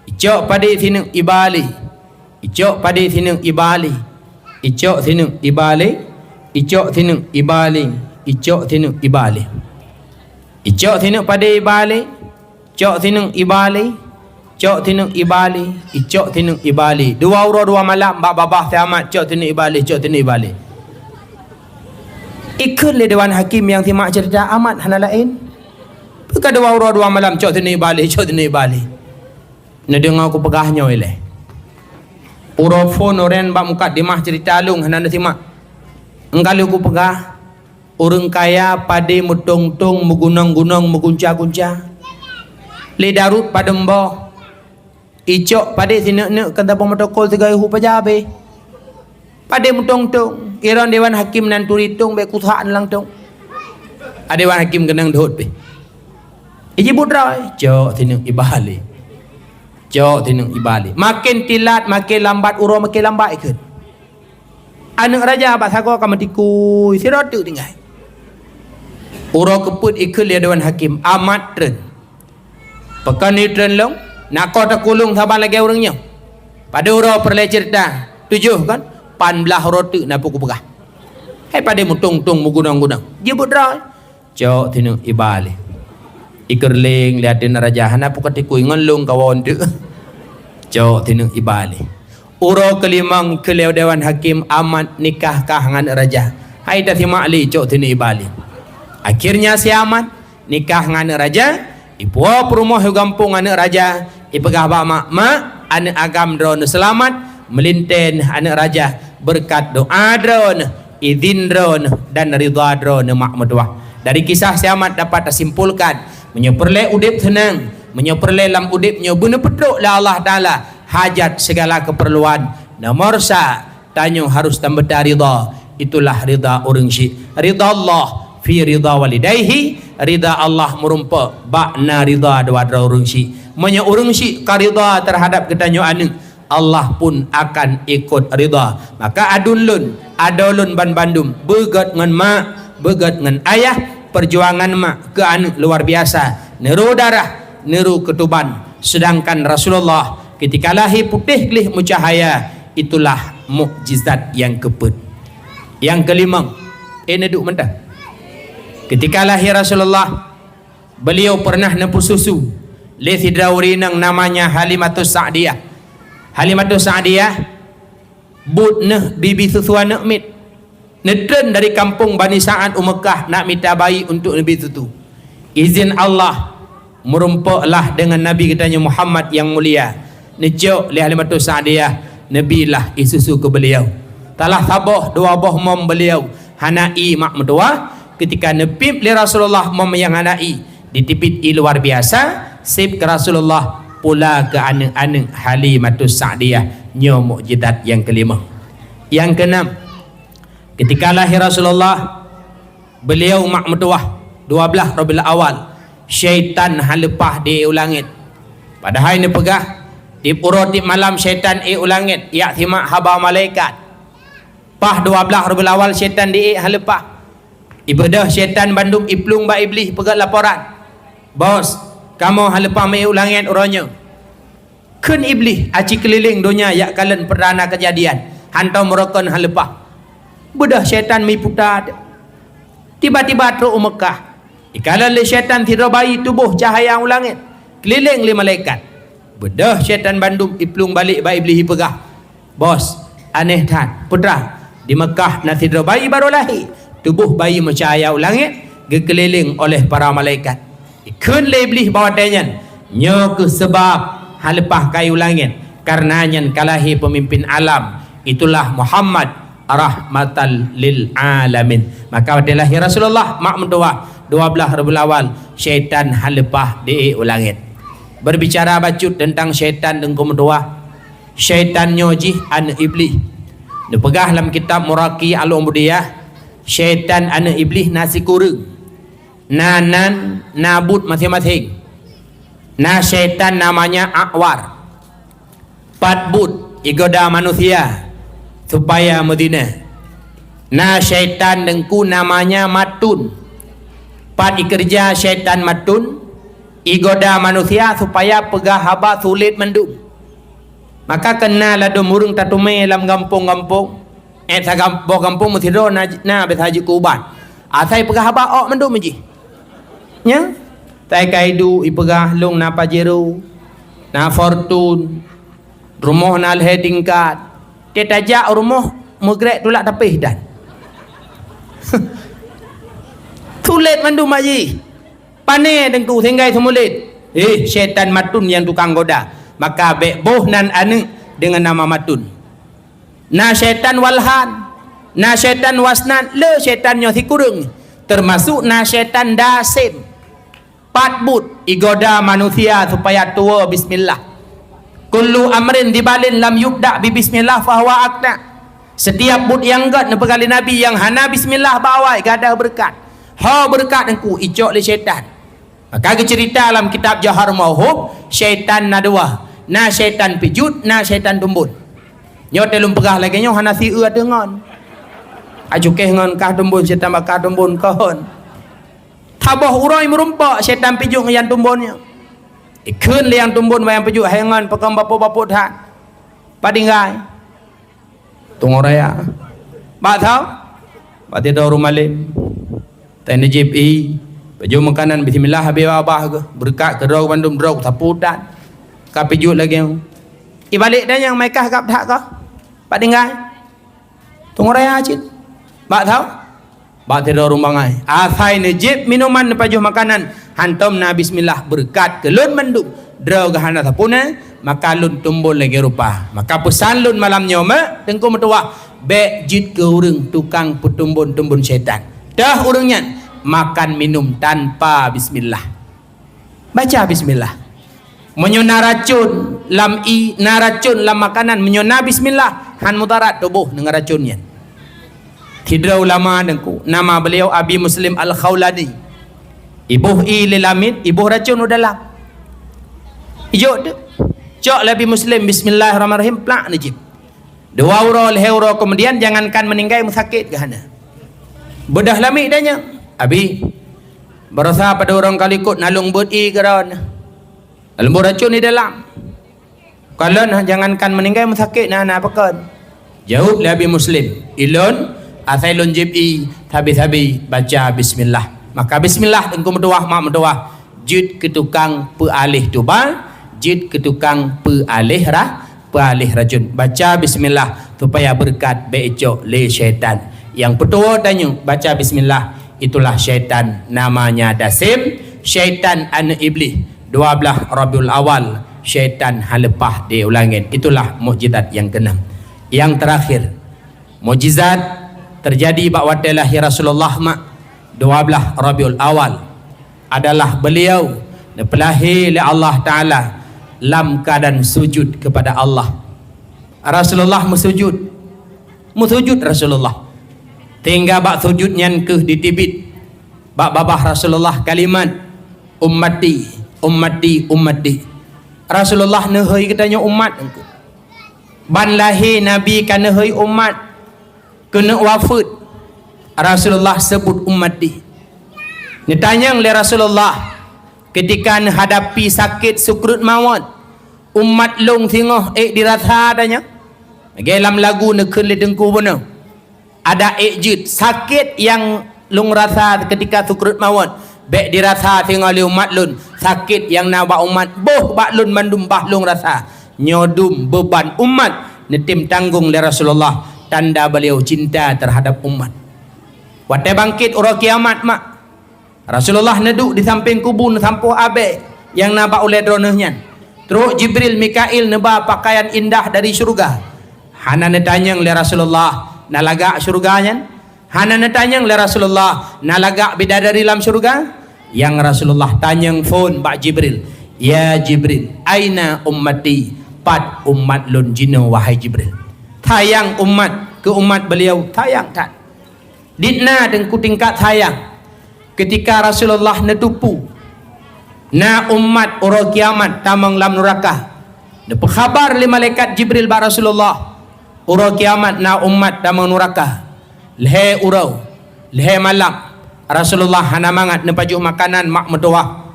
Icok pada sini ibali. Icok pada sini ibali. Icok sini ibali. Icok sini ibali. Icok sini ibali. Icok sini pada ibali. Icok sini ibali. Icok sini ibali. Icok sini ibali. Dua urut dua malam babah tamat icok sini ibali. Icok sini ibali. Ikut le Dewan Hakim yang timak cerita amat hana lain. Bukan dua urut dua malam icok sini ibali. Icok sini ibali. Nak dengar aku pegahnya oleh. Urofon orang bak muka dimah cerita lung hana simak. Engkali aku pegah. Orang kaya pada mutong-tong mugunang-gunang mugunca-gunca. Le darut pada mbah. Icok pada sini kata pemotokol tiga ihu pajabe. Pada mutong-tong. Iran Dewan Hakim nan turitung be kuthaan lang tong. Ada Dewan Hakim kenang dot be. Iji budra cok sini ibali. Cok sini ibali. Makin tilat makin lambat uro makin lambat ikut. Anak raja abak sago akan metikui sirot tu tinggal. Uro keput ikut dia Dewan Hakim amat tren. Pekan ni tren long. Nak kau tak kulung sabar lagi orangnya. Pada uro perle cerita 7 kan. 18 roti nak pukul pegah. Hai pada mutung-tung mugunang-gunang. Dia budra. Cok sini ibali. Ikerling liatin raja hana pukul tikui ngelung kawan tu. Cok sini ibali. Uro kelimang keliau Dewan Hakim amat nikah kahangan raja. Hai dah simak li cok sini ibali. Akhirnya si amat nikah dengan raja. Ibu perumah gampung anak raja. Ipegah bak mak anak agam drone selamat melinten anak raja berkat doa drone, izin drone dan ridha drone mak mertua. Dari kisah si amat dapat tersimpulkan menyeperle udip senang, menyeperle lam udipnya benar peduk lah Allah Taala hajat segala keperluan. Nomor sa tanyo harus tambah ridha. Itulah ridha orang syik. Ridha Allah fi ridha walidayhi, ridha Allah merumpa bakna ridha dua-dua orang syik. Menya orang syik karidha terhadap ketanyo anak, Allah pun akan ikut ridha. Maka adun adolun ban bandum begat ngan mak, begat ngan ayah, perjuangan mak ke anak luar biasa. Neru darah, neru ketuban. Sedangkan Rasulullah ketika lahir putih gelih mucahaya, itulah mukjizat yang keput. Yang kelima, duduk mentah. Ketika lahir Rasulullah, beliau pernah nempuh susu. Le sidrawrinang namanya Halimatus Sa'diyah. Halimatus Sa'diyah budneh bibi susu anak mit. Netren dari kampung Bani Sa'ad Mekah nak minta bayi untuk Nabi susu. Izin Allah merumpaklah dengan Nabi katanya Muhammad yang mulia. Nejok le Halimatus Sa'diyah Nabi lah isusu ke beliau. Talah sabah dua buah mom beliau hanai mak mertua. Ketika nepip li Rasulullah mom yang hanai ditipit luar biasa. Sip ke Rasulullah pula ke anak-anak Halimatus Sa'diyah nyo mukjizat yang kelima. Yang keenam, ketika lahir Rasulullah, beliau mak mertua 12 Rabiul Awal, syaitan halepah di ulangit. Padahal ini pegah di urut malam syaitan ulangit ya simak haba malaikat. Pah 12 Rabiul Awal syaitan di halepah. Ibadah syaitan bandung iplung ba iblis pegat laporan. Bos, kamu halepah mai ulangit orangnya. Kun iblis aci keliling dunia yak kalen perdana kejadian. Hantau merokon halepah. Bedah syaitan mai putar. Tiba-tiba teruk Mekah. Ikalan le syaitan tidak bayi tubuh cahaya ulangit. Keliling le malaikat. Bedah syaitan bandung iplung balik ba iblis pegah. Bos, aneh tan. Putra, di Mekah nak tidak bayi baru lahir. Tubuh bayi mencahaya ulangit dikeliling oleh para malaikat. Kun le iblis bawa tanyan nyo ke sebab halepah kayu langit karenanya kalahi pemimpin alam itulah Muhammad rahmatan lil alamin. Maka pada lahir Rasulullah mak mentua 12 Rabiul Awal syaitan halepah di ulangit. Berbicara bacut tentang syaitan dan mentua, syaitan nyoji anak iblis. Dipegah dalam kitab Muraqi al-Ubudiyah, syaitan anak iblis nasi kurung. Nanan nabut masing-masing. Nah syaitan namanya Akwar. Patbut igoda manusia supaya Madinah Na syaitan dengku namanya matun. Pat ikerja syaitan matun, igoda manusia supaya pegah haba sulit mendung. Maka kena lado murung tatume dalam kampung-kampung. Sa kampung mesti do na berhaji kuban. Asai pegah haba ok mendung meji. Nya? Tai kaidu ipegah long na pajero, na fortune, rumah na tingkat. Dia tajak rumah mugrek tulak tapih dan. Sulit mandu maji. Pane deng tu senggai semulit. Syaitan matun yang tukang goda. Maka boh nan anu dengan nama matun. Na syaitan walhan, na syaitan wasnan, le syaitan nyo sikurung. Termasuk na syaitan dasim. Patbut igoda manusia supaya tua bismillah. Kullu amrin dibalin lam yubda bi bismillah fahuwa akna. Setiap bud yang gad nepekali Nabi yang hana bismillah bawai gadah berkat. Ha berkat engku icok le syaitan. Maka cerita dalam kitab Jahar Mauhub, syaitan na dua. Na syaitan pijut, na syaitan tumbun. Nyo telum pegah lagi nyo hana si ua dengan. Ajukeh ngon kah tumbun syaitan bakah tumbun kahon. Tabah urai merumpak syaitan pijut yang tumbunnya. Ikun le yang tumbun yang pijut hengan pekam bapu-bapu tak. Padingai. Tunggu raya. Bak tahu? Bak tidur rumah lim. Tanya JPI. Baju makanan bismillah habis abah ke. Berkat ke draw bandum draw saputan. Kap pijut lagi. Ibalik dan yang mereka kap tak ke? Pak tinggal. Tunggu raya cik. Bak tahu? Bak tidur rumah ngai. Asai nejib minuman paju makanan. Hantam na bismillah berkat ke lun bandum. Draw ke hana sapuna. Maka lun tumbul lagi rupa. Maka pesan lun malam nyoma tengku metua be jit ke urang tukang petumbun-tumbun syaitan. Dah urangnya makan minum tanpa bismillah. Baca bismillah. Menyona racun lam racun lam makanan menyona bismillah han mudarat tubuh dengan racunnya. Tidak ulama dengku nama beliau Abi Muslim Al-Khawlani. Ibuh lilamid, ibuh racun udalah. Ijo tu. Cok lebih Muslim bismillahirrahmanirrahim plak najib. Dua euro leheuro kemudian jangankan meninggal musakit ke hana. Bedah lamik danya. Abi berasa pada orang kalikut nalung budi keron. Dalam racun di dalam. Kalau jangankan meninggal musakit nah apakan. Jauh lebih Muslim. Ilon asailun jibi tabi baca bismillah. Maka bismillah engkau mendoah mak mendoah. Jid ke tukang pealih tubal. Jid ke tukang pealih racun. Baca bismillah supaya berkat beicok le syaitan. Yang petua tanya baca bismillah itulah syaitan namanya dasim. Syaitan an iblis 12 Rabiul Awal. Syaitan halepah di ulangin. Itulah mukjizat yang keenam. Yang terakhir mukjizat terjadi bakwati lahir Rasulullah 12 Rabiul Awal adalah beliau dipelahi oleh Allah Ta'ala dalam keadaan sujud kepada Allah. Rasulullah musujud Rasulullah. Tinggal bak sujud nyan ke ditibit. Bak babah Rasulullah kalimat ummati. Rasulullah nehoi katanya umat engkau. Ban lahir Nabi kan nehoi umat. Kena wafat. Rasulullah sebut ummati. Ditanya oleh Rasulullah ketika hadapi sakit sukrut maut, umat long singoh dirasa adanya. Dalam lagu nekun le dengku benar. Ada jid sakit yang long rasa ketika sukrut maut. Bek dirasa singoh le umat lun. Sakit yang nawa umat boh bak lun mandum bah long rasa. Nyodum beban umat netim tanggung le Rasulullah. Tanda beliau cinta terhadap umat. Waktu bangkit orang kiamat mak. Rasulullah neduk di samping kubur sampuh abe yang nabak oleh dronenya. Terus Jibril Mikail neba pakaian indah dari syurga. Hana netanya oleh Rasulullah nalagak syurganya. Hana netanya oleh Rasulullah nalagak bidadari dalam syurga. Yang Rasulullah tanya phone Pak Jibril. Ya Jibril, aina ummati? Pat umat lun jino wahai Jibril. Tayang umat ke umat beliau tayang tak. Ditna dengku tingkat tayang. Ketika Rasulullah netupu na umat orang kiamat tamang lam neraka. Dapat khabar li malaikat Jibril ba Rasulullah orang kiamat na umat tamang neraka. lehe urau, lehe malam Rasulullah hana mangat nepajuh makanan mak metuah,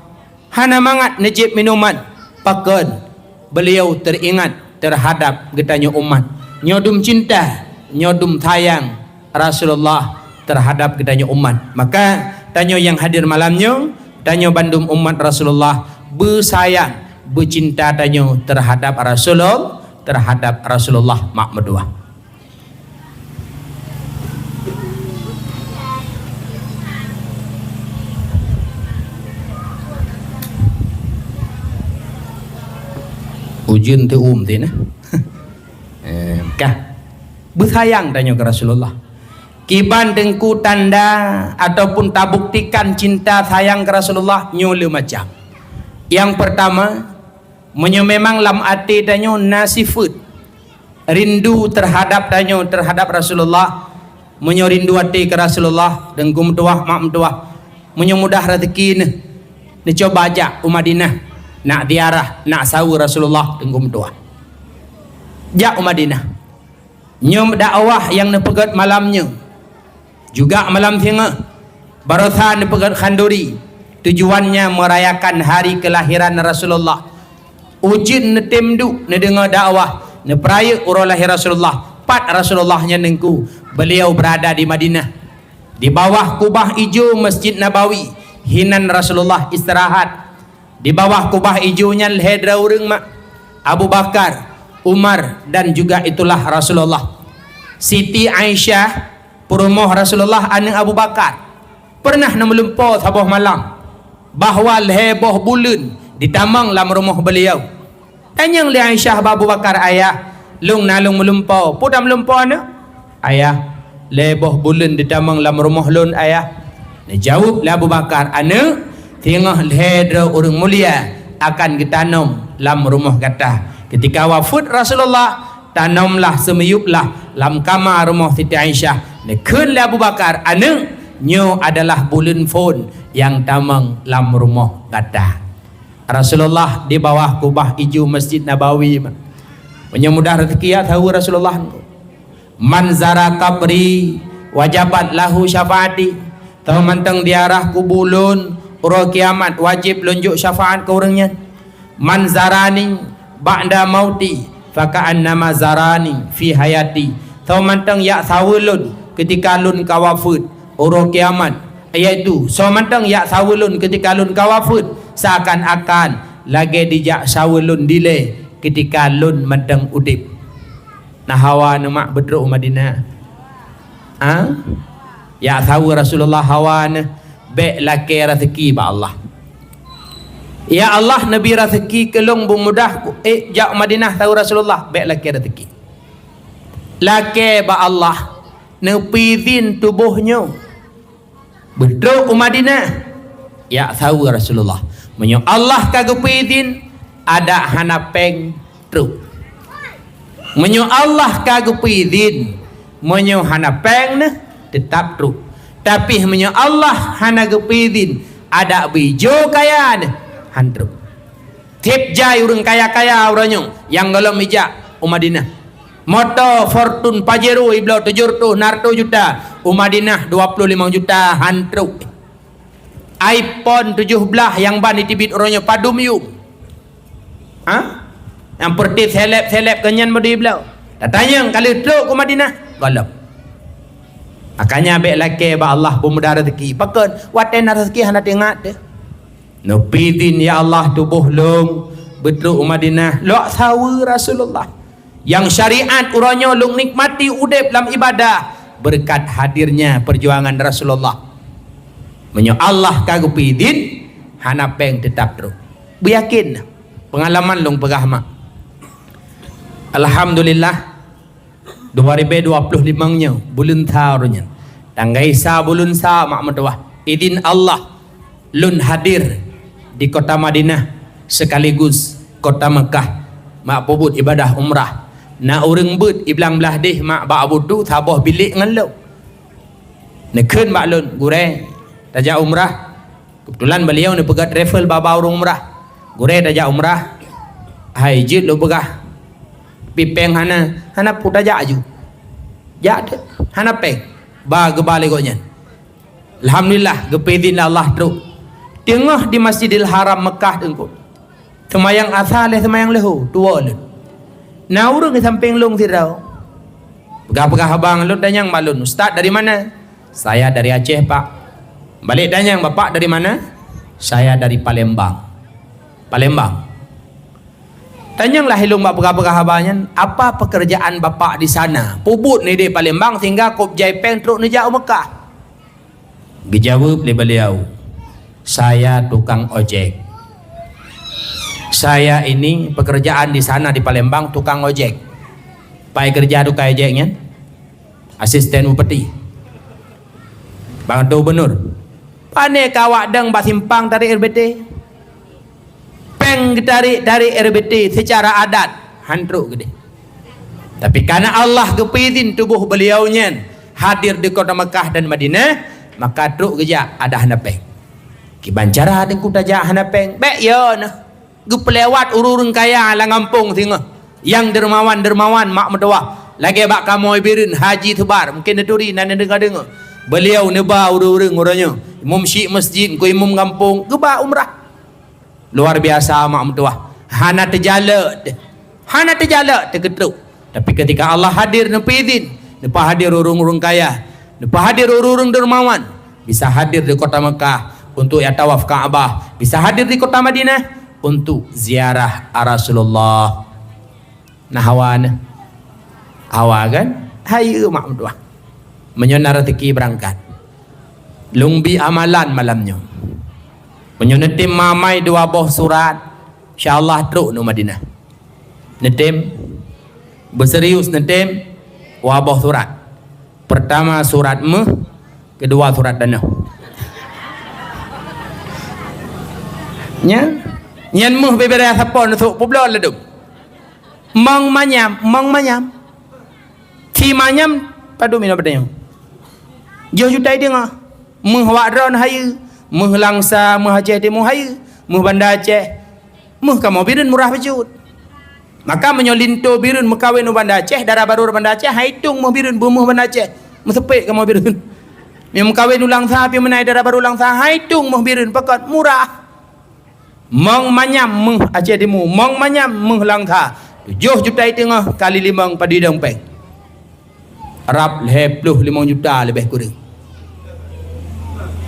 hana mangat nejib minuman, pakan beliau teringat terhadap getanya umat, nyodum cinta, nyodum tayang Rasulullah terhadap getanya umat. Maka tanyo yang hadir malamnya, tanyo bandum umat Rasulullah bersayang, bercinta tanyo terhadap Rasulullah mak metuah. Ujian tu tu na. Kah bersayang tanya ke Rasulullah. Kiban dengku tanda ataupun tak buktikan cinta sayang ke Rasulullah nyole macam. Yang pertama, memang lam ati tanya nasifut rindu terhadap Rasulullah, rindu hati ke Rasulullah dengku metuah mak metuah, mudah rezeki ni coba ajak Madinah nak ziarah, nak sawu Rasulullah tengkum doa. Jak Madinah. Nyom dakwah yang nepegat malamnya. Juga malam tengah. Barotha nepegat khanduri. Tujuannya merayakan hari kelahiran Rasulullah. Ujin netemdu nedengar dakwah, neperaya urang lahir Rasulullah. Pat Rasulullahnya nengku. Beliau berada di Madinah. Di bawah kubah hijau Masjid Nabawi. Hinan Rasulullah istirahat. Di bawah kubah hijaunya lehedra urang mak Abu Bakar, Umar dan juga itulah Rasulullah. Siti Aisyah perumoh Rasulullah anak Abu Bakar pernah melumpau sabuh malam bahawa leheboh bulan ditamang dalam rumah beliau. Tanya li Aisyah Abu Bakar, ayah lung nalung melumpau pun melumpau anak ayah leheboh bulan ditamang dalam rumah lun ayah. Jawab Abu Bakar, anak tengah lehedra orang mulia akan ditanam dalam rumah kata. Ketika wafat Rasulullah, tanamlah semiyuplah dalam kamar rumah Siti Aisyah. Nekun Abu Bakar, anak nyo adalah bulan phone yang tamang dalam rumah kata. Rasulullah di bawah kubah hijau Masjid Nabawi. Menyemudah rezeki ya tahu Rasulullah. Manzara kabri wajabat lahu syafaati. Tahu mantang diarah kubulun urang kiamat wajib lunjuk syafaat ke orangnya. Man zarani ba'da mauti faka'annama zarani fi hayati. Tau mantang ya sawulun ketika lun kawafut urang kiamat, iaitu so mantang ya sawulun ketika lun kawafut seakan-akan lagi dijak sawulun dile ketika lun mantang udip. Nah hawa nama bedru Madinah. Ya tahu Rasulullah hawa baik laki rezeki ba Allah. Ya Allah Nabi rezeki kelong mudah jak Madinah tahu Rasulullah baik laki rezeki. Laki ba Allah nepidin tubuhnya bedok Madinah. Ya tahu Rasulullah menyo Allah kagak pidin ada hanapeng truk. Menyo Allah kagak pidin menyo hanapeng tetap truk. Tapi hanya Allah hana gepidin ada bijo kaya hantruk. Tip jai urang kaya-kaya orangnya yang dalam mijak Madinah. Motor Fortune Pajero iblau 70 narto juta, Madinah 25 juta hantruk. iPhone 17 yang ban ditibit orangnya padumium. Yang perti seleb kenyan madi iblau. Tanya kali truk ke Madinah galap. Makanya baik laki ba Allah pemuda rezeki. Pakan waten rezeki hana tengok deh. No pidin ya Allah tubuh long betul Madinah. Lok sawu Rasulullah. Yang syariat urangnya long nikmati udip dalam ibadah berkat hadirnya perjuangan Rasulullah. Menyo Allah kagak pidin hana peng tetap terus. Beryakin pengalaman long pegah mak. Alhamdulillah 2025-nya bulan tahunnya tanggai sa bulan sa mak metuah idin Allah lun hadir di kota Madinah sekaligus kota Mekah mak pubut ibadah umrah na urang but iblang belah deh mak ba abudu taboh bilik ngan lo nekeun mak lun gure tajak umrah kebetulan beliau ni pegat travel baba urang umrah gure tajak umrah hai jid lo pegah pipeng hana puta ja aju ja hana peng ba gebalignya. Alhamdulillah gepedin Allah teruk. Tengah di Masjidil Haram Mekah tengku. Semayang asal semayang lehu tua le. Na urang ke samping long tirau. Pegah-pegah abang lu danyang malun. Ustaz dari mana? Saya dari Aceh, Pak. Balik danyang, Bapak dari mana? Saya dari Palembang. Palembang. Tanyanglah hilung bak pegah-pegah abangnya, apa pekerjaan Bapak di sana? Pubut ni di Palembang sehingga kop Jaipeng teruk ni jauh Mekah. Dijawab oleh beliau, saya tukang ojek. Saya ini pekerjaan di sana di Palembang tukang ojek. Pai kerja tukang ojeknya, asisten bupati, bantu benur. Pane kawak deng bak simpang tarik RBT. Peng dari RBT secara adat hantruk gede. Tapi karena Allah gepidin tubuh beliaunya hadir di kota Mekah dan Madinah, maka truk geja ada hanapeng. Kibancara dengan kuda hanapeng. Bek yo nah. Gup lewat ururung kaya ala ngampung singa. Yang dermawan mak medawah. Lagi bak kamu ibirin haji tebar. Mungkin neturi nan dengar. Beliau neba ururung orangnya. Imam syik masjid, ku imam kampung, geba umrah. Luar biasa mak medawah. Hana terjala terketuk. Tapi ketika Allah hadir nepi izin, nepa hadir urung-urung kaya, nepa hadir urung dermawan, bisa hadir di kota Mekah untuk ya tawaf Ka'bah, bisa hadir di kota Madinah untuk ziarah Rasulullah. Nah hawa kan? Hayu mak medawah. Menyonar rezeki berangkat. Lungbi amalan malamnya. Menyonetim mamai dua boh surat. InsyaAllah teruk no Madinah. Netim berserius netim wabah surat. Pertama surat kedua surat dana. Nyan bebere sapon sok poblo ledum. Mong manyam. Ti manyam padu mina badanya. Jo jutai dengar. Wa'adron hayu, langsa, Aceh Timur hayu, Banda Aceh, kamu birun murah bejut. Maka menyolinto birun mekawin Banda Aceh, darah baru Banda Aceh, haitung birun bumuh Banda Aceh, mesepik kamu birun. Yang mekawin langsa, yang menaik darah baru langsa, haitung birun pekat murah. Mong manyam Aceh Timur, mong manyam langsa, 7 juta tengah kali 5 padi dongpeng. Arab 25 juta lebih kurang.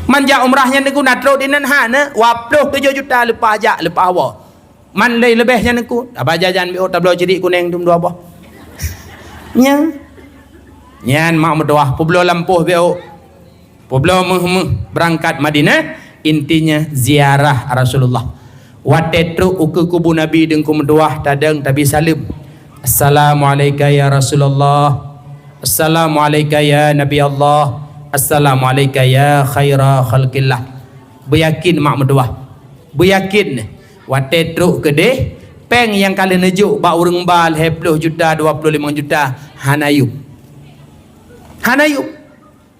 Manja umrahnya niku natro dinan hana waploh 7 juta lepas ajak lepas awak. Man lebihnya niku apa jajan bi tablo ciri kuning tum dua apa. Nyan mak medawah poblo lampuh bi poblo berangkat Madinah, intinya ziarah Rasulullah. Watetru uku kubu Nabi dengan medawah tadang tabi salim. Assalamualaikum ya Rasulullah. Assalamualaikum ya Nabi Allah. Assalamualaikum ya khaira khalqillah. Beryakin mak medawah. Beryakin watetru kedeh peng yang kali nejuk ba urang bal 10 juta 25 juta hanayub.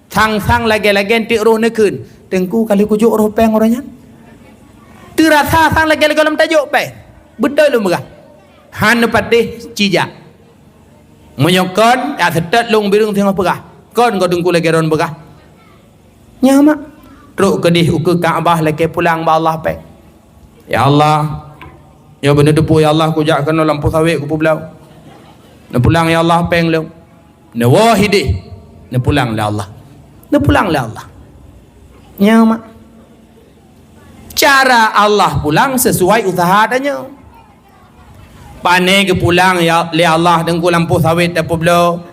Sang lagi-lagi ti roh nekeun. Tengku kali kujuk roh peng orangnya. Tu rasa sang lagi-lagi dalam tajuk peng. Betul lu megah. Han patih cijak. Menyokon ya setet long birung tengah pegah. Kon kau tengku lagi ron pegah. Nyamak truk kedih uke Kaabah lagi pulang ba Allah pe. Ya Allah, ya benar depu ya Allah, ku jak kena lampu sawit ku pulau. Na pulang ya Allah peng lu. Na wahidi. Na pulang la Allah. Nyamak. Cara Allah pulang sesuai usaha adanya. Pane ke pulang ya le Allah dengku lampu sawit te pulau.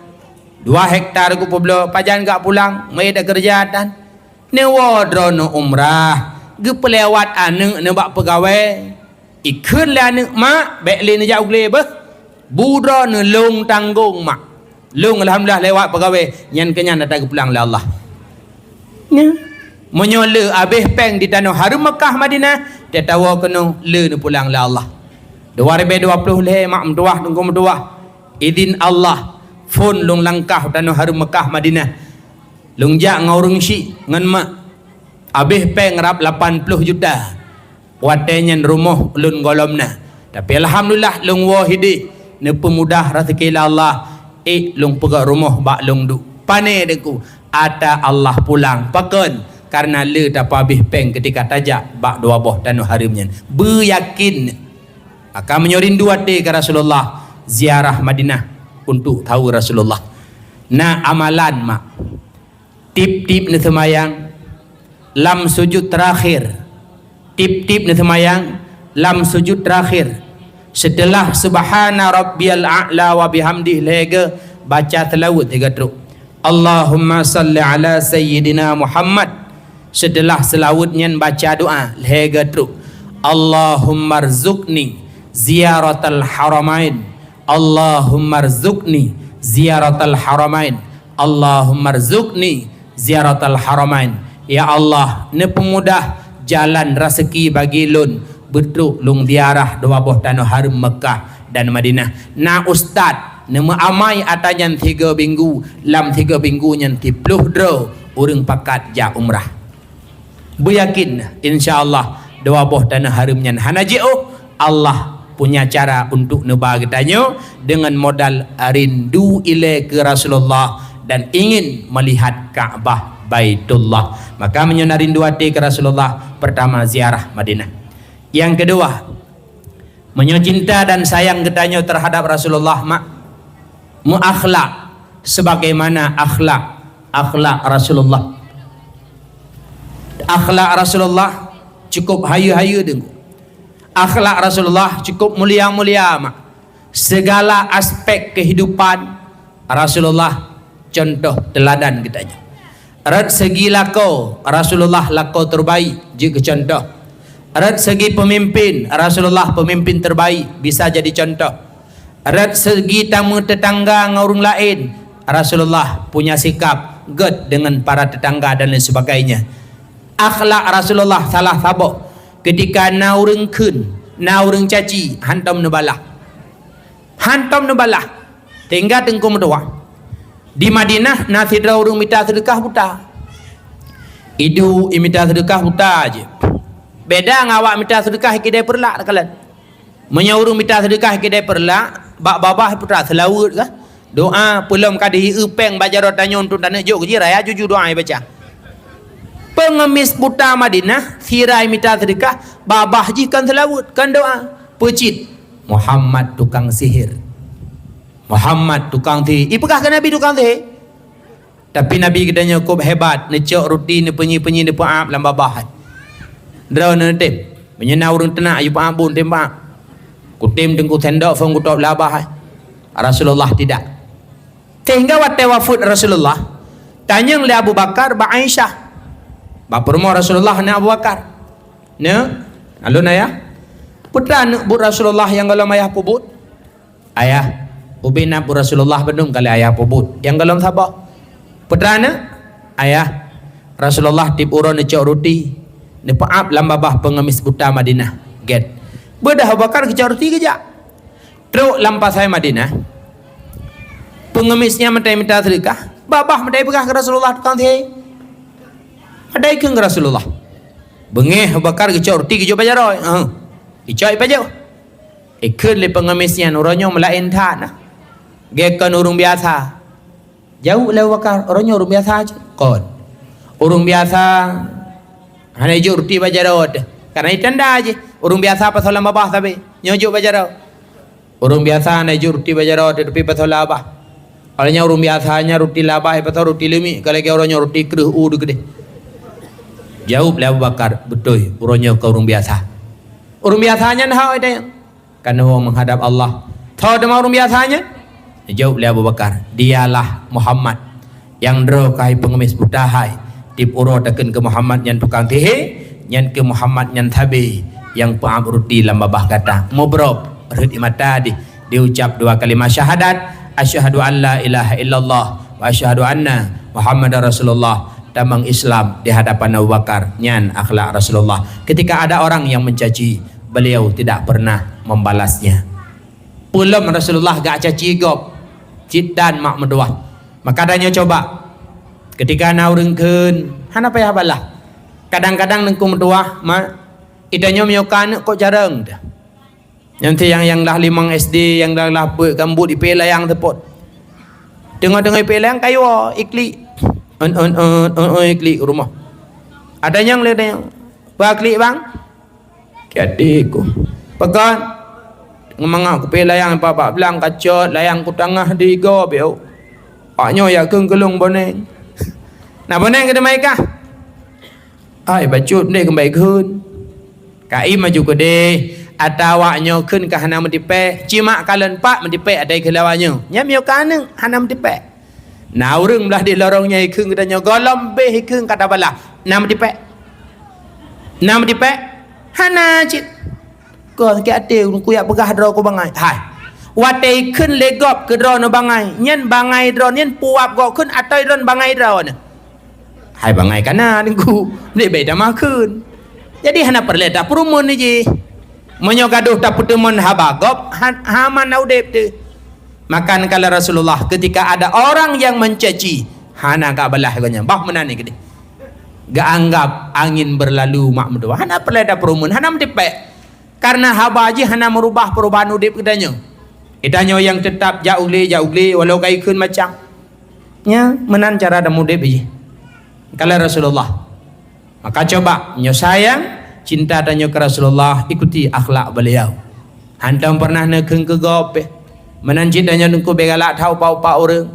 2 hektar ku pulau, pajan gak pulang, mai dak kerjaan. Newa drono umrah gepelewat anu nebak pegawai ikun la anu mak bek le ne jauh le beh budro ne long tanggung mak long alhamdulillah lewat pegawai nyan kenyan datang pulang la Allah nya menyola habis peng di tanah harum Mekah Madinah dia tahu kena le ne pulang la Allah 2020 le mak mendoah tunggu mendoah izin Allah fun long langkah tanah harum Mekah Madinah lung jak ngorung si ngan mak habis peng rap 80 juta watenya rumah lun golomna tapi alhamdulillah lung wahidi ne pemudah rezeki Allah lung pegak rumah bak lung du pane deku ata Allah pulang pakon karena le dapat habis peng ketika tajak bak dua boh dan harimnya beryakin akan menyerindu hati ke Rasulullah ziarah Madinah untuk tahu Rasulullah. Nah amalan mak tip-tip ni semayang lam sujud terakhir, tip-tip ni semayang lam sujud terakhir setelah subhana rabbiyal a'la wa bihamdihi lega baca selawat 3 truk Allahumma salli ala sayyidina Muhammad. Setelah selawatnya baca doa lega truk Allahumma rzuqni ziyaratal haramain, Allahumma rzuqni ziyaratal haramain, Allahumma rzuqni ziyaratal haramain. Ya Allah, ne pemudah jalan rezeki bagi lun betruk lung ziarah dua buah tanah haram Mekah dan Madinah. Na ustaz nama amai atajan 3 minggu lam 3 minggu nyan 10 dro urang pakat ja umrah. Beryakin insyaallah dua buah tanah haram nyan hanaji'u Allah punya cara untuk nebagi tanya dengan modal rindu ile ke Rasulullah dan ingin melihat Ka'bah Baitullah. Maka menyana rindu hati ke Rasulullah, pertama ziarah Madinah. Yang kedua menyocinta dan sayang ketanya terhadap Rasulullah mak muakhlak sebagaimana akhlak Rasulullah. Akhlak Rasulullah cukup hayu-hayu dengu. Akhlak Rasulullah cukup mulia-mulia mak. Segala aspek kehidupan Rasulullah contoh teladan kitanya. Rat segi lako Rasulullah lako terbaik juga contoh. Rat segi pemimpin Rasulullah pemimpin terbaik bisa jadi contoh. Rat segi tamu tetangga ngurung lain Rasulullah punya sikap good dengan para tetangga dan lain sebagainya. Akhlak Rasulullah salah sabuk ketika naureng kun naureng caci hantam nubalah tinggal tengkum doa. Di Madinah nasi daurung minta sedekah buta. Itu minta sedekah buta aje. Beda ngawak minta sedekah kedai perlak kalian. Menyuruh minta sedekah kedai perlak, bak babah putra selawat kah? Doa pelum kadihi upeng bajar tanya untuk tanah jok je raya jujur doa baca. Pengemis buta Madinah sirai minta sedekah, babah ji kan selawat kan doa. Pecit Muhammad tukang sihir. Muhammad tukang sihir. Ipakah ke Nabi tukang sihir? Tapi Nabi katanya cukup hebat. Necok roti ni penyi-penyi ni paap dalam babah. Draw na tem. Menyena urang tenak ayu paap bun tem paap. Kutim tengku sendok fong kutop labah. Rasulullah tidak. Sehingga waktu wafat Rasulullah tanya oleh Abu Bakar ba Aisyah. Ba permo Rasulullah na Abu Bakar. Ne? Alun ayah. Putra bu Rasulullah yang galam ayah pubut. Ayah ubina pu Rasulullah bedung kali ayah pubut yang galom sabak putrana ayah Rasulullah tip uron necok roti ne paap lambabah pengemis buta Madinah get bedah bakar kecok roti kejak truk lampas saya Madinah pengemisnya mentai minta sedekah babah mentai pegah ke Rasulullah tukang teh adai ke Rasulullah bengeh bakar kecok roti kejok bajaroi kecok pajau ikut le pengemisnya nuronyo melain tanah gekan urung biasa jauh lewat bakar orangnya urung biasa aja kon urung biasa hanya jurti bajarot karena itu anda aja urung biasa pasal lama bah tapi nyojuk bajarot urung biasa hanya jurti bajarot tapi pasal labah orangnya urung biasanya roti labah pasal roti lemi kalau orangnya roti keruh udah gede jauh lewat bakar betul orangnya ke urung biasanya nah ada yang karena menghadap Allah tahu dengan urung biasanya jawab oleh Abu Bakar, dialah Muhammad yang dro kai pengemis buta hai tip uro teken ke Muhammad yang tukang tehe yang ke Muhammad yang tabi yang paam ruti lambah kata mubrob reti mata diucap 2 kalimat syahadat asyhadu an la ilaha illallah wa asyhadu anna Muhammadar Rasulullah damang Islam di hadapan Abu Bakar nyan akhlak Rasulullah. Ketika ada orang yang mencaci beliau tidak pernah membalasnya. Pulam Rasulullah gak caci gop cidan mak mendoah. Maka adanya coba ketika naurengkeun hana payah balah. Kadang-kadang nengku mendoah mak idanya miokan kok jarang dah. Nanti yang lah 5 SD yang lah kambut di pelayang tepot. Tengok-tengok pelayang kayu ikli. klik rumah. Ada yang lihat yang klik bang. Kiadiku. Pekan. Ngomong aku pilih layang bapak belang kacot, layang ku tengah di go beo. Paknya ya keng kelung boneng. Nah boneng ke mereka. Ai bacut ni kembali kun. Kai maju ke de. Atawaknya kun ke hana mentipe. Cima kalen pak mentipe ada kelawanya. Nyam yo kaneng hana mentipe. Nah urang belah di lorongnya ikeng katanya golom be ikeng kata bala. Nam mentipe. Nam mentipe. Hana cit. Ko ke ate ku ya pegah dro ko bangai. Hai. Wate kun legop ke dro no bangai. Nyen bangai dro nyen puap go kun atoi dron bangai dro ne. Hai bangai kana ningku. Ni beda makun. Jadi hana perle tak perumun ni je. Menyo gaduh tak putemun habagop haman audep tu. Makan kala Rasulullah ketika ada orang yang mencaci hana ka belah gonya. Bah menani gede. Gak anggap angin berlalu mak medua. Hana perle tak perumun hana mendipek. Karena haba aja hana merubah perubahan udip kedanya. Itanya yang tetap jauh le walau kai kun macam. Nya menan cara dah udip aja. Kala Rasulullah. Maka coba nyo sayang cinta tanya ke Rasulullah, ikuti akhlak beliau. Hantam pernah nekeng ke gope. Menanjit tanya nungku begalak tahu pau-pau orang.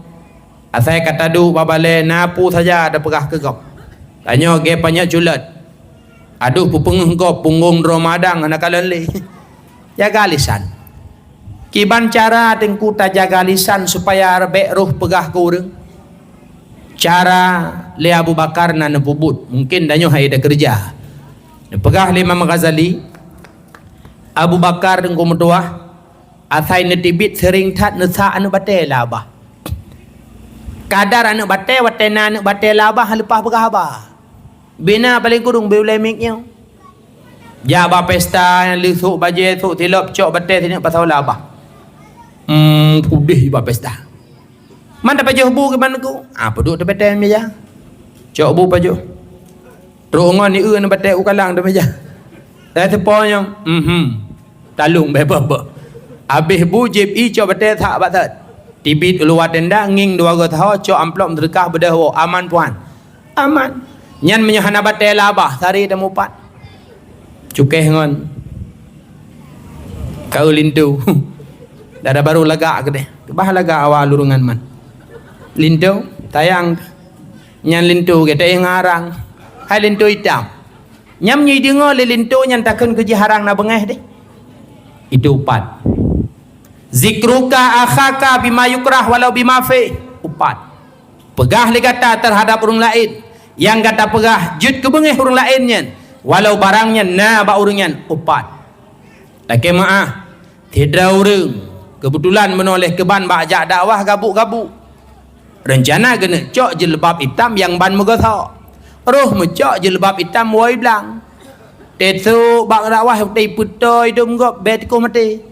Asai kata du babale napu saja ada pegah ke gop. Tanya ge banyak julat. Aduh pupeng gop punggung Ramadan anak kalian le. Jaga lisan. Kiban cara tengku ta jaga lisan supaya rebek ruh pegah ke orang. Cara le Abu Bakar na nepubut. Mungkin danyo hai ada kerja. Pegah le Imam Ghazali. Abu Bakar dengku metuah. Asai netibit sering tat nesa anu bate labah. Kadar anu bate watena anu bate labah lepas pegah abah. Bina paling kurung beulai miknya. Jaba pesta yang lisuk baje sok tilap cok bate sini pasal labah. Pudih ba pesta. Man dapat jobu ke mana ku? Apa duk dapat tem meja. Cok bu paju. Rongon ni eur dapat u kalang dah meja. Dah teponya. Talung beba. Habis bu jib i cok bate tak batat. Tibit luar tenda nging dua go tahu cok amplop berkah bedah aman puan. Aman. Nyan menyahana bate labah sari temu pat. Cukeh ngon. Kau lintu. Dah baru lagak ke deh. Bah lagak awal lurungan man. Lintu tayang. Nyan lintu kita yang ngarang. Hai lintu hitam. Nyam nyi dengar le lintu nyan takkan kerja harang na bengeh deh. Itu upat. Zikruka akhaka bima yukrah walau bima fi. Upat. Pegah le kata terhadap orang lain. Yang kata pegah jud ke bengeh orang lainnya. Walau barangnya na ba orangnya upat. Laki maaf. Tidak orang kebetulan menoleh ke ban bajak dakwah gabuk-gabuk. Rencana kena cok jilbab hitam yang ban megothok. Roh mencok jilbab hitam woi belang. Tetu bak dakwah tei putoi dum gop bet ko mati.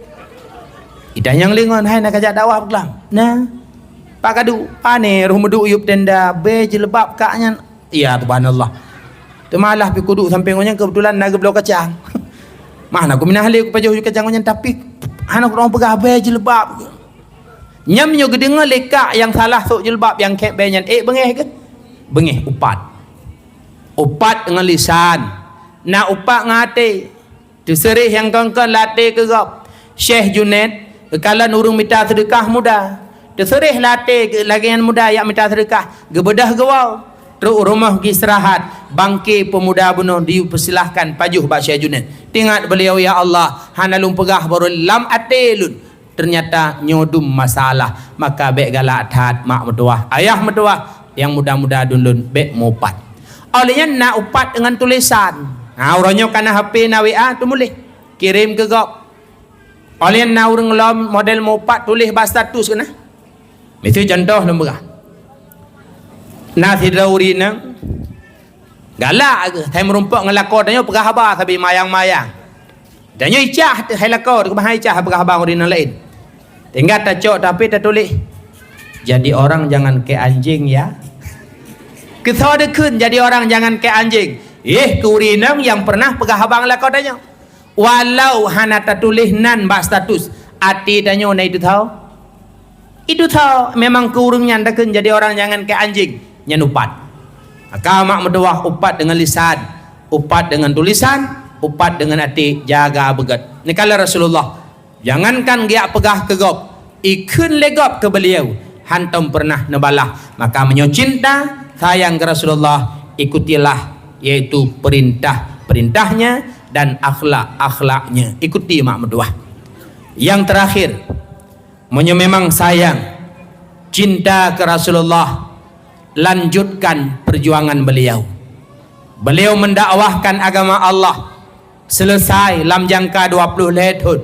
Ida yang lingon hai nak ajak dakwah belang. Nah. Pak kadu ane roh medu yup tenda be jilbab kaknya. Iya subhanallah. Tu malah pi kudu sampai ngonya kebetulan naga belau kacang. Mana aku minah le aku pajuh kacang ngonya tapi anak orang pegah be jilbab. Nyam nyo gedenga lekak yang salah sok jilbab yang kek be nyan bengeh ke? Bengeh upat. Upat dengan lisan. Na upat ngate. Tu serih yang kongkon late ke gop. Syekh Junaid kala nurung minta sedekah muda. Tu serih late ke lagi yang muda yang minta sedekah. Gebedah gewau. Teruk rumah istirahat bangki pemuda bunuh dipersilahkan pajuh bak Syekh Junaid. Tingat beliau ya Allah hanalum pegah baru lam atilun. Ternyata nyodum masalah maka bek galak tat mak metuah ayah metuah yang muda-muda dulun bek mopat. Olehnya nak upat dengan tulisan. Orangnya kana HP na WA tu boleh kirim ke gop. Olehnya na urang lom model mopat tulis bas status kena. Itu contoh lembaga. Nasi dauri nang galak ke tai merumpok ngelakor danyo pegah haba tapi mayang-mayang. Danyo icah hai lakor ke bahai icah pegah haba orang lain. Tinggal tak cok tapi tak tulis. Jadi orang jangan ke anjing ya. Kesau dekun jadi orang jangan ke anjing. Kurinang yang pernah pegah haba ngelakor danyo. Walau hana tak tulis nan bak status. Ati danyo na itu tahu. Itu tahu memang kurungnya takkan jadi orang jangan ke anjing. Nyanupat Maka mak mendoah upat dengan lisan, upat dengan tulisan, upat dengan hati, jaga begat. Ni kala Rasulullah, jangankan dia pegah ke gop, ikun legop ke beliau, hantam pernah nebalah. Maka menyo cinta, sayang ke Rasulullah, ikutilah yaitu perintahnya dan akhlaknya. Ikuti mak mendoah. Yang terakhir, menyo memang sayang, cinta ke Rasulullah, lanjutkan perjuangan beliau. Beliau mendakwahkan agama Allah selesai dalam jangka 20 tahun.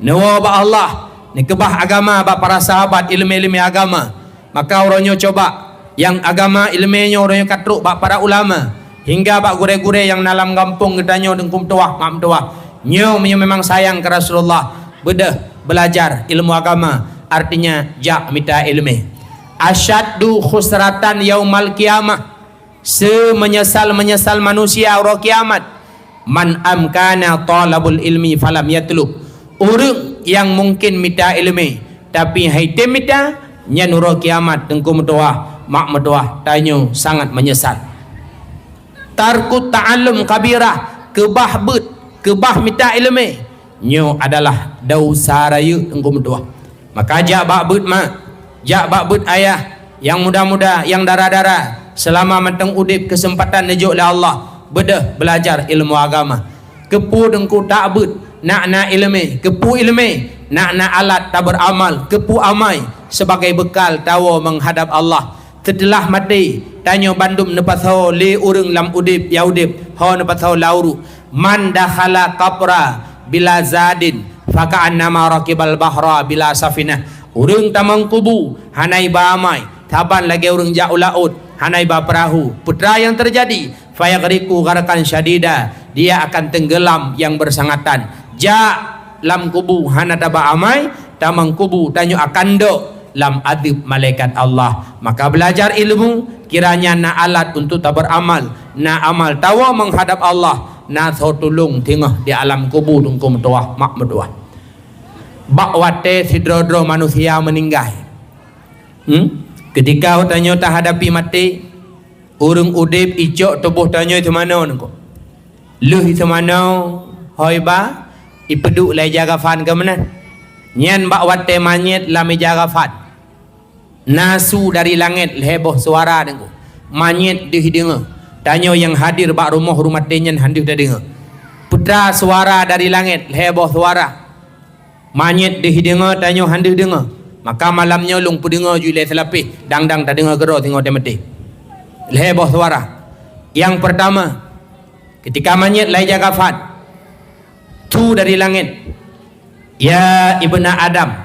Nawa ba Allah ni kebah agama ba para sahabat ilmu-ilmu agama. Maka orangnya coba yang agama ilmunya orangnya katruk ba para ulama hingga ba gure-gure yang dalam kampung gedanyo dengkum tuah mak tuah. Nyo memang sayang ke Rasulullah. Bedah belajar ilmu agama, artinya jak minta ilmu. Asyaddu khusratan yaumal kiamah, semenyesal-menyesal manusia hari kiamat, man amkana talabul ilmi falam yatlub, orang yang mungkin minta ilmu tapi haitem minta nyanuro kiamat dengkum doa mak medoah tanyo sangat menyesal. Tarkut ta'allum kabirah, kebah minta ilmu nyo adalah dosa raya dengkum doa. Maka jak bak mak, jak bakbut ayah yang muda-muda, yang darah-darah, selama matang udip kesempatan nejuk oleh Allah, bedah belajar ilmu agama. Kepu dengku takbut nak ilmu, kepu ilmu nak alat tak beramal, kepu amai sebagai bekal tawa menghadap Allah. Setelah mati tanyo bandum nepasau le urang lam udip ya udip ho nepasau lauru man dakhala qabra bila zadin faka annama raqibal bahra bila safinah. Urang tamang kubu hanai ba amai, taban lagi urang jauh laut hanai ba perahu. Putra yang terjadi fayagriku garakan syadida, dia akan tenggelam yang bersangatan. Ja lam kubu hanada ba amai, tamang kubu tanyo akan do lam adib malaikat Allah. Maka belajar ilmu kiranya na alat untuk tak beramal, na amal tawa menghadap Allah, na tolong tengah di alam kubu tungkum tuah mak medoah. Bakwate sidrodro manusia meninggal. Ketika tanya tak hadapi mati, urung udip ijok tubuh tanya itu mana nengko? Luh itu mana? Hoi ba, ipeduk lai jaga fan ke mana? Nyan bakwate manyet lami jaga fan. Nasu dari langit heboh suara nengko. Manyet di dengar. Tanya yang hadir bak rumah tenyan hadir dah dengar. Putra suara dari langit heboh suara. Manyet di dengar, tanya handu dengar. Maka malamnya lung pu dengar ju le selapih, dang-dang tak dengar gero tengok dia mati. Leheboh suara. Yang pertama, ketika manyet lai jaga fat, tu dari langit. Ya ibna Adam,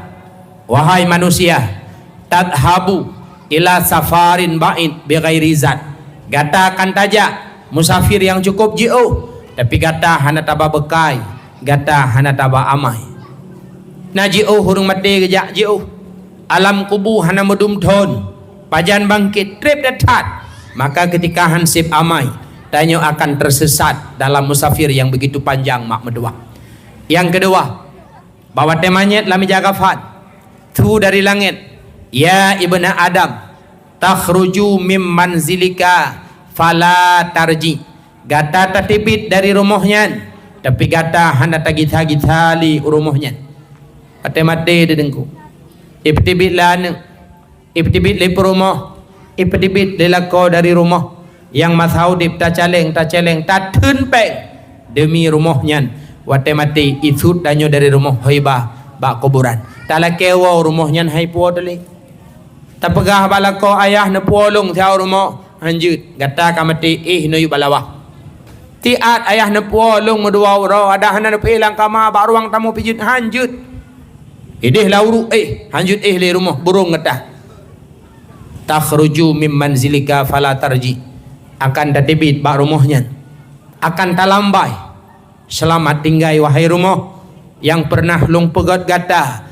wahai manusia, tadhabu ila safarin ba'id bi ghairi zat. Gata akan tajak musafir yang cukup jauh, tapi gata hana taba bekai, gata hana taba amai. Na jauh hurung mati kejak jauh, alam kubu hana medum thon, pajan bangkit trip datat. Maka ketika hansip amai, tanyo akan tersesat dalam musafir yang begitu panjang mak medua. Yang kedua, bawa temanyet lami jaga fat, tu dari langit. Ya ibna Adam, takhruju mim manzilika fala tarji. Gata tatibit dari rumahnya, tapi gata hana tagit-tagit tali rumahnya. Mati-mati dia dengku. Iptibit lan, iptibit le rumah, iptibit le lako dari rumah. Yang masau dip ta caleng ta tun peng demi rumahnya. Wate mati isut danyo dari rumah hoiba ba kuburan. Tala kewa rumahnya hai puo tali. Ta pegah balako ayah ne puolung thau rumah hanjut. Gata ka mati no yu balawa. Tiat ayah ne puolung medua ro ada hana ne pelang kama ba ruang tamu pijit hanjut. Idih lauru hanjut le rumah burung ngetah. Takhruju mim manzilika fala tarji. Akan datibit bak rumahnya. Akan talambai. Selamat tinggal wahai rumah yang pernah lung pegat gata.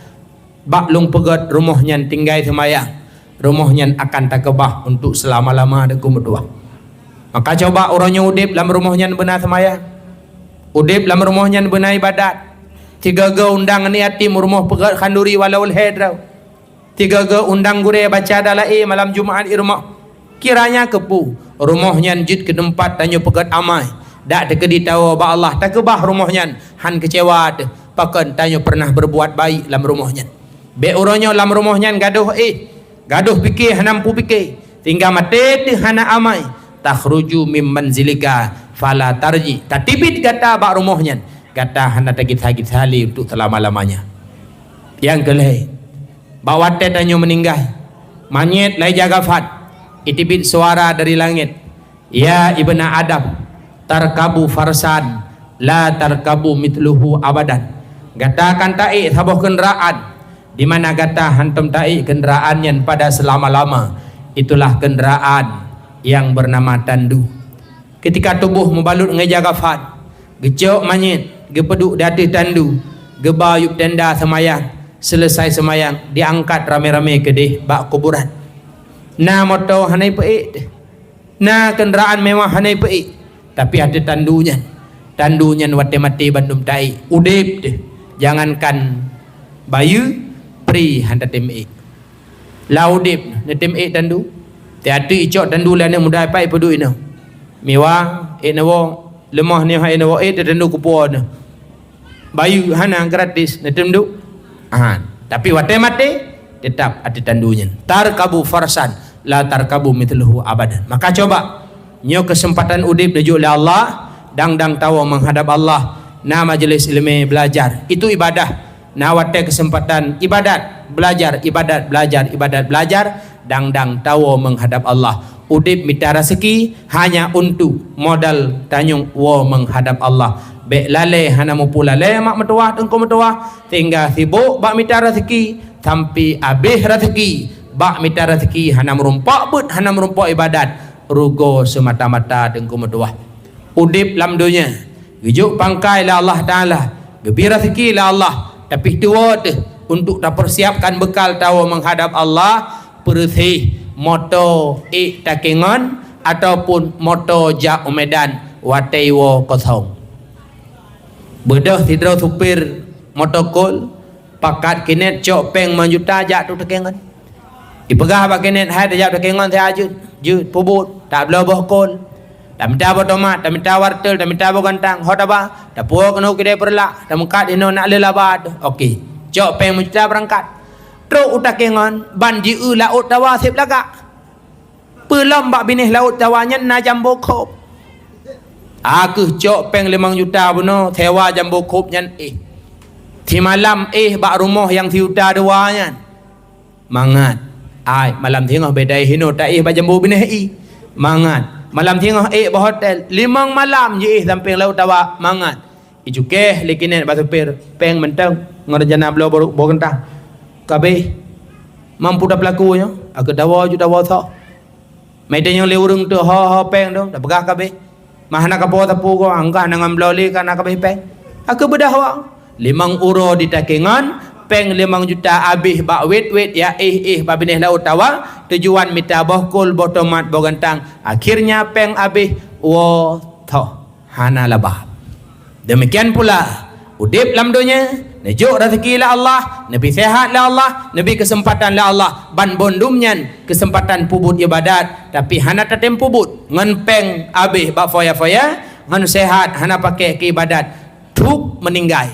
Bak lung pegat rumahnya tinggal semayang. Rumahnya akan tak kebah untuk selama-lama dekum berdua. Maka coba orangnya udip dalam rumahnya benar semayang. Udip dalam rumahnya benar ibadat. Tiga ga undang ni atim rumah pegat khanduri walau hedrau. Tiga ga undang gure baca dalai malam Jumaat di rumah. kiranya kepu rumahnya jid ke tempat tanyo pegat amai dak tekedi tahu ba Allah tak kebah rumahnya han kecewa de pakan tanyo pernah berbuat baik dalam rumahnya be uronyo dalam rumahnya gaduh fikir hanampu fikir tinggal mate te hana amai takhruju mim manzilika fala tarji tatibit kata ba rumahnya kata hana tagit hali untuk selama-lamanya. Yang kelih bawa tanyo meninggal manyet lai jaga fat itibit suara dari langit, ya ibna Adam tarkabu farsan la tarkabu mitluhu abadan. Katakan ta'i sabuh kenderaan di mana kata hantum ta'i kenderaan yang pada selama-lama itulah kenderaan yang bernama tandu. Ketika tubuh membalut ngejaga fat gejok manyet gepeduk dati tandu gebayup tenda semayang selesai semayang diangkat rame-rame ke deh bak kuburan. Na motor hanai peik, na kenderaan mewah hanai peik, tapi ada tandunya wate mati bandum tai udip deh. Jangankan bayu pri handa temik laudip ne temik tandu tiati icok tandu lana mudah pai pedu ina mewah enawo lemah ni hai enawo tandu kupo ne bayu hana gratis ne tandu tapi wate mati tetap ada tandunya. Tarkabu farsan la tarkabu mithluhu abadan. Maka coba nyo kesempatan udip menuju oleh Allah dang tahu menghadap Allah na majlis ilmu belajar itu ibadah na wate kesempatan ibadat belajar dang tahu menghadap Allah udip minta rezeki hanya untuk modal tanyung wo menghadap Allah be lale hana mupula le mak metuah tengko metuah tinggal sibuk bak minta rezeki sampai habis rezeki bak minta rezeki hana merumpak ibadat rugo semata-mata tengku metuah udip lam dunia gejuk pangkai la Allah Ta'ala gebi rezeki la Allah tapi tua tu untuk tak persiapkan bekal tahu menghadap Allah bersih moto takengon ataupun moto jak umedan wataiwo kosong bedah tidro supir motokol pakat kinet cok peng manjuta jak tu takengon ipegah ba kinet hai jak takengon saya jut pubut tak belo boh kol tak minta botomat tak minta wartel tak minta bogantang hot apa tak puak kena kidai perlak tak mengkat ino nak lelabad okey cok peng manjuta berangkat truk utakengon banji laut tawa sip lagak pelom bak binih laut tawanya na jambo khop aku cok peng 5 juta buno sewa jambo khop nyan di malam bak rumah yang 3 juta 2 nyan mangat ai malam tengah bedai hino tak ba jambo binih mangat malam tengah ba hotel 5 malam je samping laut tawa mangat ijuke likinet ba supir peng mentang ngerjana belo bogentah kabeh mampu dah pelakunya aku dawa ju dawa tho medan yang leurung tu ha peng tu dah begah kabeh mahana kapo tapu ko angka nangam bloli kana kabeh peng aku bedahwa 5 euro di takengan peng 5 juta habis bak wet ya ba binih laut tawa tujuan mita bohkul botomat bogantang akhirnya peng habis wo tho hana labah demikian pula udip lam dunia nejuk rezeki la Allah nabi sehat la Allah nabi kesempatan la Allah ban bondumnya kesempatan pubut ibadat tapi hana tatem pubut ngan peng abih ba foya-foya ngan sehat hana pakai ke ibadat truk meninggal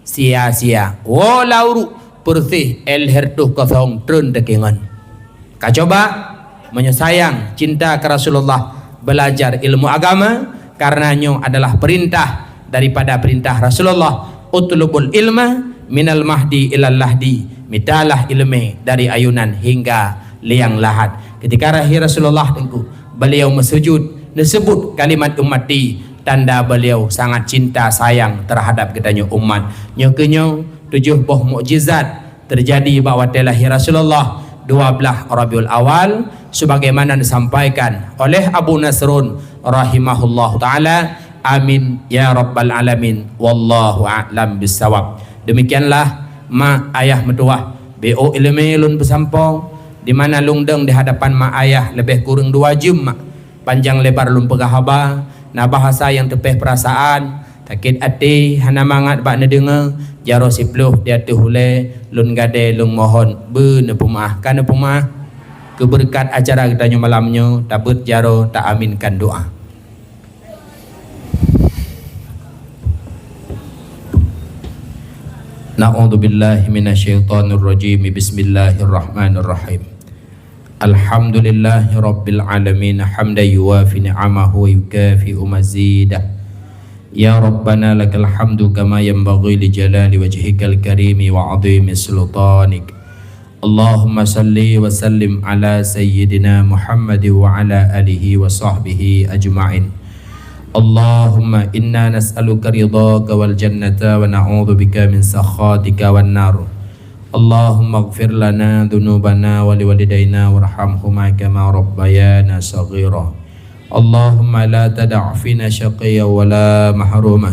sia-sia walauru bersih el hertuh kosong trun dekengan kacoba menyayang cinta ke Rasulullah belajar ilmu agama karenanya adalah perintah daripada perintah Rasulullah utlubul ilma minal mahdi ilal lahdi mitalah ilmu dari ayunan hingga liang lahat ketika rahir Rasulullah tengku beliau mesujud disebut kalimat ummati tanda beliau sangat cinta sayang terhadap ketanya umat nyokenyo 7 buah mukjizat terjadi bahawa lahir Rasulullah 12 Rabiul Awal sebagaimana disampaikan oleh Abu Nasrun rahimahullah taala. Amin ya rabbal alamin wallahu a'lam bissawab. Demikianlah mak ayah metuah BO ilmu lun bersampung di mana lungdeng di hadapan mak ayah lebih kurang 2 jam mak panjang lebar lun pegah haba na bahasa yang tepeh perasaan sakit hati hana mangat bak nedenga jaro sipluh dia tu hule lun gade lun mohon be ne pemaah kan pemaah keberkat acara kita malamnya dapat jaro tak aminkan doa. Na'udzubillahi minasyaitonirrajim. Bismillahirrahmanirrahim. Alhamdulillahi rabbil alamin hamdan yuwafi ni'amahu wa yukafi'u mazidah. Ya Rabbana lakal hamdu kama yanbaghi li jalali wajhikal karimi wa 'azimi sultanik. Allahumma salli wa sallim ala sayyidina Muhammad wa ala alihi wa sahbihi ajma'in. Allahumma inna nas'aluka ridhaka wal jannata wa na'udzu bika min sakhatika wan nar. Allahumma ighfir lana dhunubana wa liwalidayna warhamhuma kama rabbayana saghira. Allahumma la tada' fina shaqiyya wa la mahruma.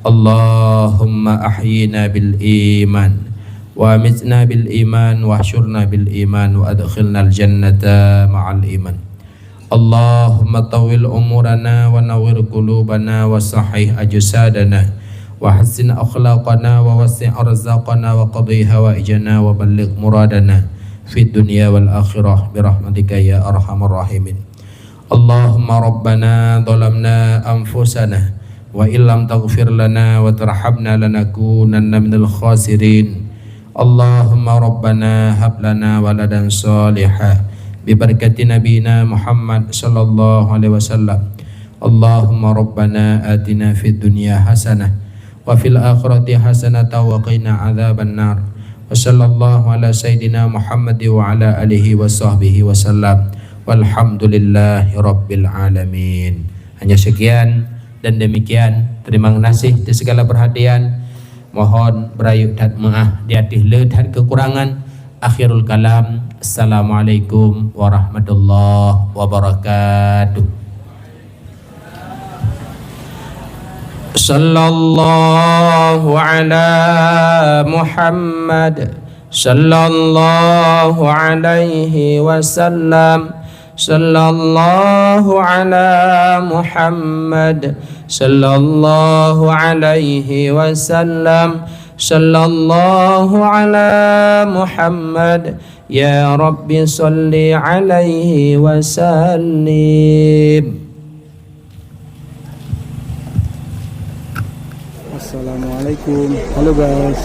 Allahumma ahyina bil iman wa amitna bil iman wa ahsyurna bil iman wa adkhilna al jannata ma'al iman. Allahumma tawil umurana wa nawwir qulubana wa sahih ajsadana wa hassin akhlaqana wa wasi' arzaqana wa qadhi hawaijana wa balligh muradana fid dunya wal akhirah birahmatika ya arhamar rahimin. Allahumma rabbana dhalamna anfusana wa illam taghfir lana wa tarhamna lanakunanna minal khasirin. Allahumma rabbana hab lana waladan salihah bi barakati nabiyina Muhammad sallallahu alaihi wasallam. Allahumma rabbana atina fid dunya hasanah wa fil akhirati hasanah wa qina adzaban nar. Wa sallallahu ala sayidina Muhammad wa ala alihi wa sahbihi wasallam. Walhamdulillahi rabbil alamin. Hanya sekian dan demikian. Terima kasih atas segala perhatian. Mohon berayuk dan maaf di hati dan kekurangan. Akhirul kalam. Assalamualaikum warahmatullahi wabarakatuh. Sallallahu ala Muhammad sallallahu alaihi wasallam. Sallallahu ala Muhammad sallallahu alaihi wasallam. Sallallahu ala Muhammad ya Rabbi salli alaihi wasallim. Assalamualaikum. Halo guys,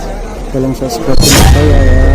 tolong subscribe channel saya ya.